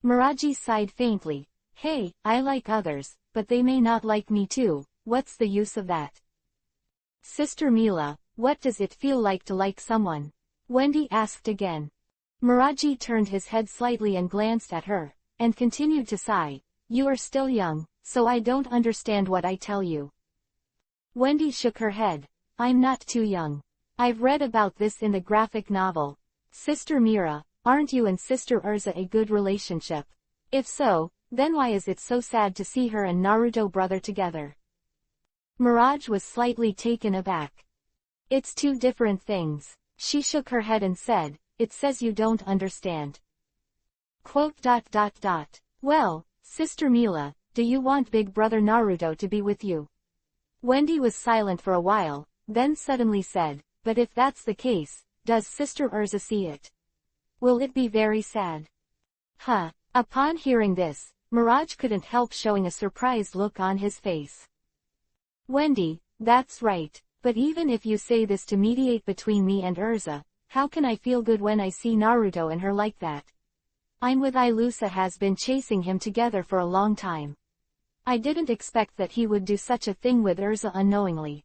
Miraji sighed faintly. Hey, I like others, but they may not like me too, what's the use of that? Sister Mila, what does it feel like to like someone? Wendy asked again. Miraji turned his head slightly and glanced at her, and continued to sigh. You are still young, so I don't understand what I tell you. Wendy shook her head. I'm not too young. I've read about this in the graphic novel. Sister Mira, aren't you and Sister Urza a good relationship? If so, then why is it so sad to see her and Naruto brother together? Mirage was slightly taken aback. It's two different things. She shook her head and said, it says you don't understand. Well, Sister Mila, do you want big brother Naruto to be with you? Wendy was silent for a while, then suddenly said, but if that's the case, does Sister Urza see it? Will it be very sad? Upon hearing this, Mirage couldn't help showing a surprised look on his face. Wendy, that's right, but even if you say this to mediate between me and Urza, how can I feel good when I see Naruto and her like that? I'm with Ilusa has been chasing him together for a long time. I didn't expect that he would do such a thing with Urza unknowingly.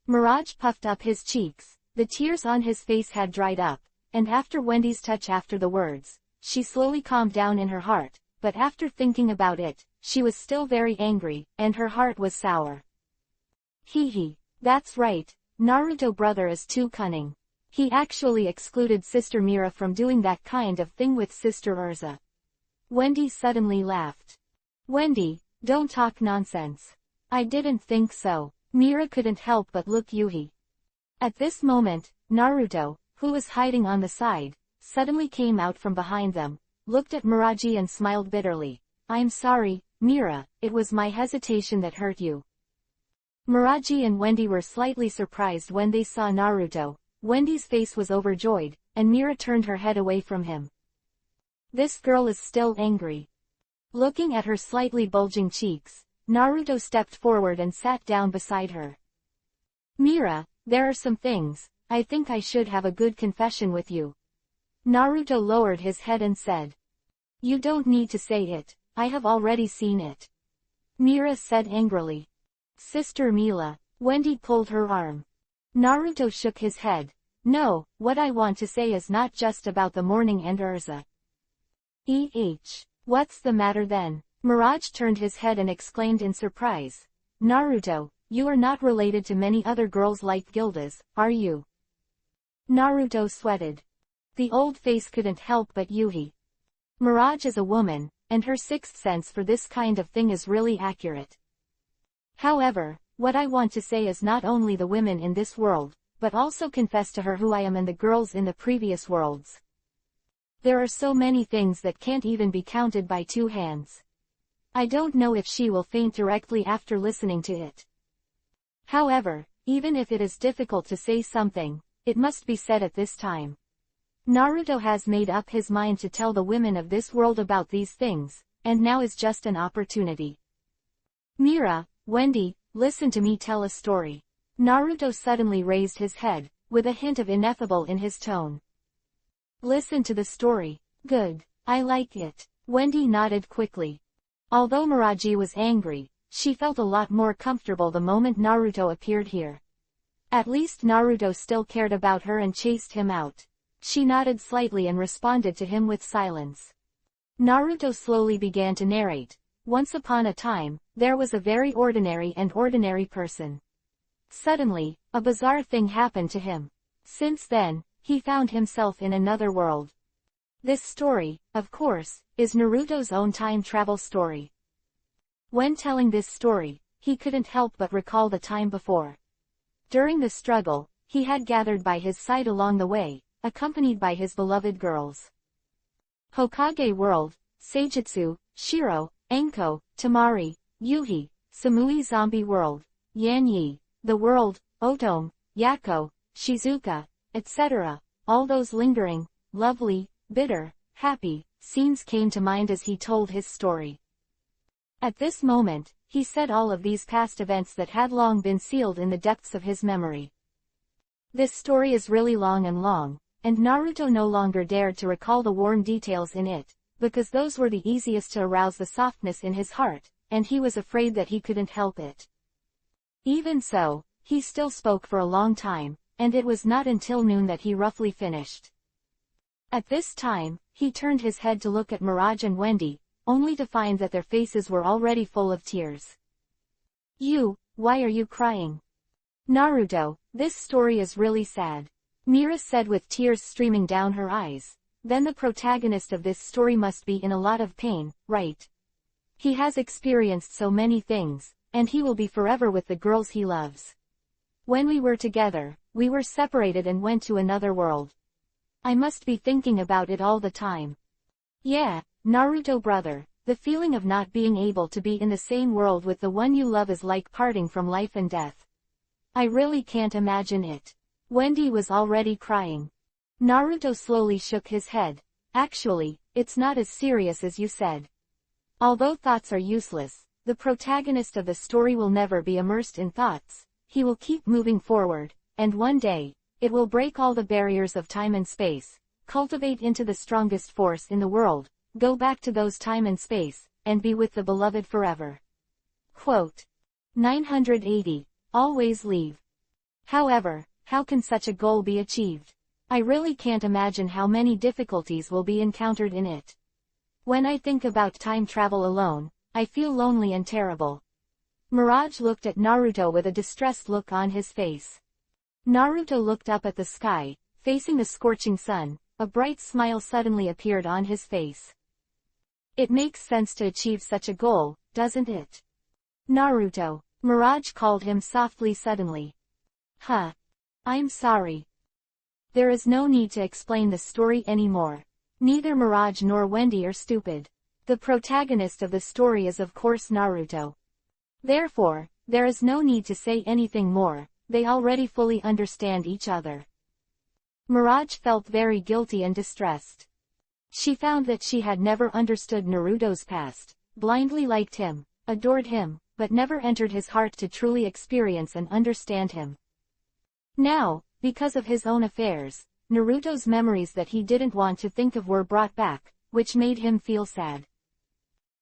Mirage puffed up his cheeks, the tears on his face had dried up, and after Wendy's touch after the words, she slowly calmed down in her heart, but after thinking about it, she was still very angry, and her heart was sour. That's right, Naruto brother is too cunning. He actually excluded Sister Mira from doing that kind of thing with Sister Urza. Wendy suddenly laughed. Wendy, don't talk nonsense. I didn't think so. Mira couldn't help but look yuhi. At this moment, Naruto, who was hiding on the side, suddenly came out from behind them, looked at Miraji and smiled bitterly. I'm sorry, Mira, it was my hesitation that hurt you. Miraji and Wendy were slightly surprised when they saw Naruto. Wendy's face was overjoyed, and Mira turned her head away from him. This girl is still angry. Looking at her slightly bulging cheeks, Naruto stepped forward and sat down beside her. Mira, there are some things, I think I should have a good confession with you. Naruto lowered his head and said. You don't need to say it, I have already seen it. Mira said angrily. Sister Mila. Wendy pulled her arm. Naruto shook his head. No, what I want to say is not just about the morning and Urza. What's the matter then? Mirage turned his head and exclaimed in surprise. Naruto, you are not related to many other girls like Gildas, are you? Naruto sweated. The old face couldn't help but Yuhi. Mirage is a woman, and her sixth sense for this kind of thing is really accurate. However, what I want to say is not only the women in this world, but also confess to her who I am and the girls in the previous worlds. There are so many things that can't even be counted by two hands. I don't know if she will faint directly after listening to it. However, even if it is difficult to say something, it must be said at this time. Naruto has made up his mind to tell the women of this world about these things, and now is just an opportunity. Mira, Wendy, listen to me tell a story. Naruto suddenly raised his head, with a hint of ineffable in his tone. Listen to the story. Good, I like it. Wendy nodded quickly. Although Miraji was angry, she felt a lot more comfortable the moment Naruto appeared here. At least Naruto still cared about her and chased him out. She nodded slightly and responded to him with silence. Naruto slowly began to narrate. Once upon a time, there was a very ordinary person. Suddenly, a bizarre thing happened to him. Since then, he found himself in another world. This story, of course, is Naruto's own time travel story. When telling this story, he couldn't help but recall the time before. During the struggle, he had gathered by his side along the way, accompanied by his beloved girls. Hokage World, Seijutsu, Shiro, Enko, Tamari, Yuhi, Samui Zombie World, Yanyi, The World, Otome, Yako, Shizuka, etc. All those lingering, lovely, bitter, happy, scenes came to mind as he told his story. At this moment, he said all of these past events that had long been sealed in the depths of his memory. This story is really long, and Naruto no longer dared to recall the warm details in it, because those were the easiest to arouse the softness in his heart, and he was afraid that he couldn't help it. Even so, he still spoke for a long time, and it was not until noon that he roughly finished. At this time, he turned his head to look at Mirage and Wendy, only to find that their faces were already full of tears. Why are you crying? Naruto, this story is really sad. Mira said with tears streaming down her eyes. Then the protagonist of this story must be in a lot of pain, right? He has experienced so many things, and he will be forever with the girls he loves. When we were together, we were separated and went to another world. I must be thinking about it all the time. Yeah, Naruto brother, the feeling of not being able to be in the same world with the one you love is like parting from life and death. I really can't imagine it. Wendy was already crying. Naruto slowly shook his head. Actually, it's not as serious as you said. Although thoughts are useless, the protagonist of the story will never be immersed in thoughts. He will keep moving forward, and one day, it will break all the barriers of time and space, cultivate into the strongest force in the world, go back to those time and space, and be with the beloved forever. Quote 980. Always leave. However, how can such a goal be achieved? I really can't imagine how many difficulties will be encountered in it. When I think about time travel alone, I feel lonely and terrible. Mirage looked at Naruto with a distressed look on his face. Naruto looked up at the sky, facing the scorching sun. A bright smile suddenly appeared on his face. It makes sense to achieve such a goal, doesn't it? Naruto, Mirage called him softly suddenly. I'm sorry. There is no need to explain the story anymore. Neither Mirage nor Wendy are stupid. The protagonist of the story is of course Naruto. Therefore, there is no need to say anything more, they already fully understand each other. Mirage felt very guilty and distressed. She found that she had never understood Naruto's past, blindly liked him, adored him, but never entered his heart to truly experience and understand him. Now, because of his own affairs, Naruto's memories that he didn't want to think of were brought back, which made him feel sad.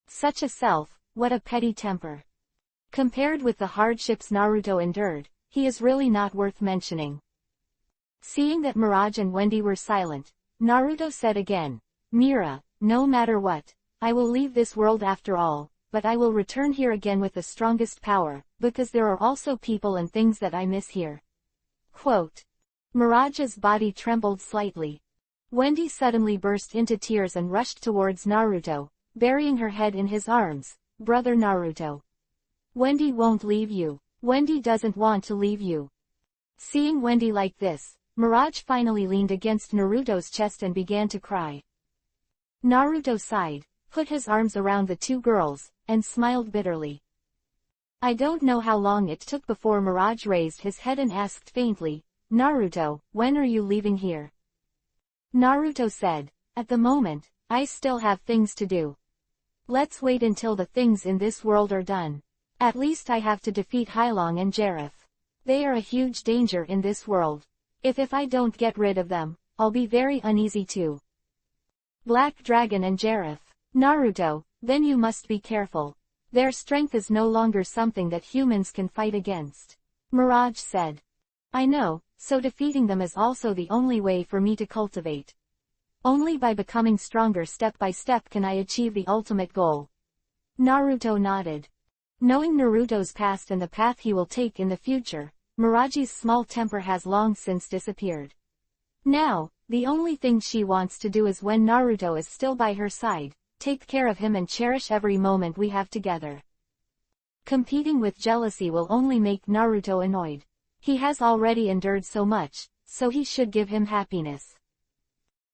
Such a self, what a petty temper. Compared with the hardships Naruto endured, he is really not worth mentioning. Seeing that Mirage and Wendy were silent, Naruto said again, "Mira, no matter what, I will leave this world after all, but I will return here again with the strongest power, because there are also people and things that I miss here." Quote. Mirage's body trembled slightly. Wendy suddenly burst into tears and rushed towards Naruto, burying her head in his arms. "Brother Naruto. Wendy won't leave you. Wendy doesn't want to leave you." Seeing Wendy like this, Mirage finally leaned against Naruto's chest and began to cry. Naruto sighed, put his arms around the two girls, and smiled bitterly. I don't know how long it took before Mirage raised his head and asked faintly, "Naruto, when are you leaving here?" Naruto said, "At the moment, I still have things to do. Let's wait until the things in this world are done. At least I have to defeat Hyelong and Jareth. They are a huge danger in this world. If I don't get rid of them, I'll be very uneasy too." Black Dragon and Jareth. Naruto, then you must be careful. Their strength is no longer something that humans can fight against. Mirage said. I know, so defeating them is also the only way for me to cultivate. Only by becoming stronger step by step can I achieve the ultimate goal. Naruto nodded. Knowing Naruto's past and the path he will take in the future, Mirage's small temper has long since disappeared. Now, the only thing she wants to do is when Naruto is still by her side, take care of him and cherish every moment we have together. Competing with jealousy will only make Naruto annoyed. He has already endured so much, so he should give him happiness.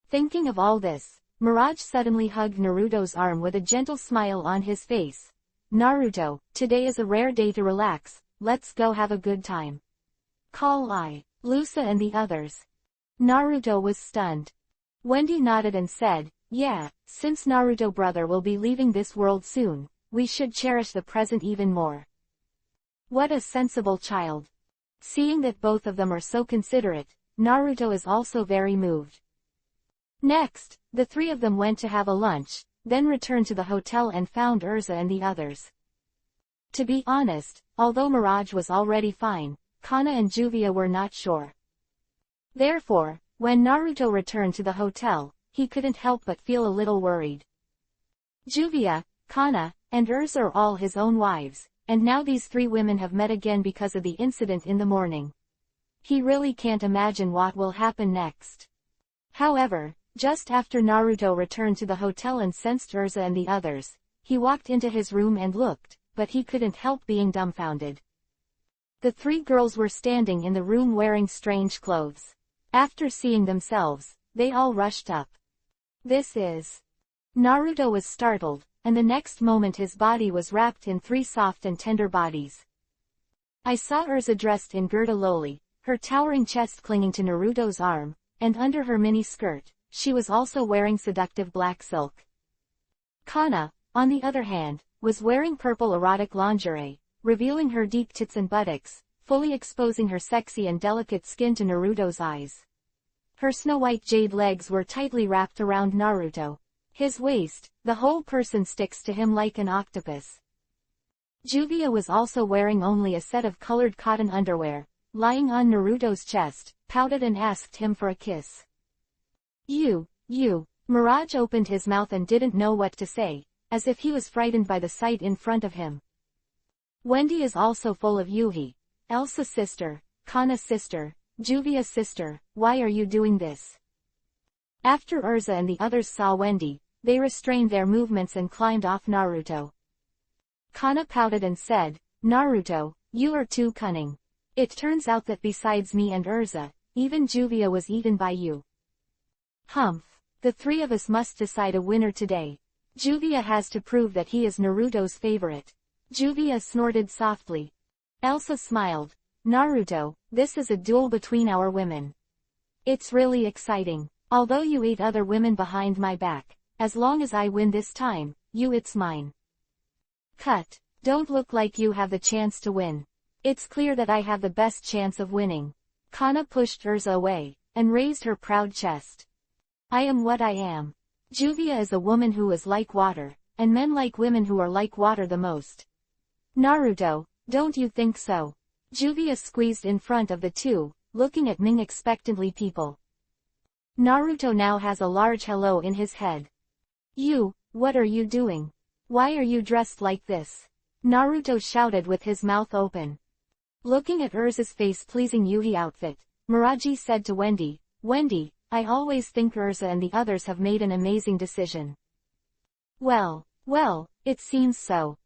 Thinking of all this, Mirage suddenly hugged Naruto's arm with a gentle smile on his face. Naruto, today is a rare day to relax, let's go have a good time. Call Lusa and the others. Naruto was stunned. Wendy nodded and said, yeah, since Naruto brother will be leaving this world soon, we should cherish the present even more. What a sensible child. Seeing that both of them are so considerate, Naruto is also very moved. Next, the three of them went to have a lunch, then returned to the hotel and found Urza and the others. To be honest, although Mirage was already fine, Kana and Juvia were not sure. Therefore, when Naruto returned to the hotel, he couldn't help but feel a little worried. Juvia, Kana, and Urza are all his own wives, and now these three women have met again because of the incident in the morning. He really can't imagine what will happen next. However, just after Naruto returned to the hotel and sensed Urza and the others, he walked into his room and looked, but he couldn't help being dumbfounded. The three girls were standing in the room wearing strange clothes. After seeing themselves, they all rushed up. This is... Naruto was startled, and the next moment his body was wrapped in three soft and tender bodies. I saw Urza dressed in Gerda lowly, her towering chest clinging to Naruto's arm, and under her mini skirt, she was also wearing seductive black silk. Kana, on the other hand, was wearing purple erotic lingerie, revealing her deep tits and buttocks, fully exposing her sexy and delicate skin to Naruto's eyes. Her snow-white jade legs were tightly wrapped around Naruto. His waist, the whole person sticks to him like an octopus. Juvia was also wearing only a set of colored cotton underwear, lying on Naruto's chest, pouted and asked him for a kiss. You. Mirage opened his mouth and didn't know what to say, as if he was frightened by the sight in front of him. Wendy is also full of Yuhi. Elsa's sister, Kana's sister, Juvia's sister, why are you doing this? After Urza and the others saw Wendy, they restrained their movements and climbed off Naruto. Kana pouted and said, Naruto, you are too cunning. It turns out that besides me and Urza, even Juvia was eaten by you. Humph. The three of us must decide a winner today. Juvia has to prove that he is Naruto's favorite. Juvia snorted softly. Elsa smiled. Naruto, this is a duel between our women. It's really exciting. Although you ate other women behind my back, as long as I win this time, it's mine. Cut. Don't look like you have the chance to win. It's clear that I have the best chance of winning. Kana pushed Urza away, and raised her proud chest. I am what I am. Juvia is a woman who is like water, and men like women who are like water the most. Naruto, don't you think so? Juvia squeezed in front of the two, looking at Ming expectantly. People. Naruto now has a large hello in his head. What are you doing? Why are you dressed like this? Naruto shouted with his mouth open. Looking at Urza's face-pleasing Yuhi outfit, Miraji said to Wendy, Wendy, I always think Urza and the others have made an amazing decision. Well, it seems so.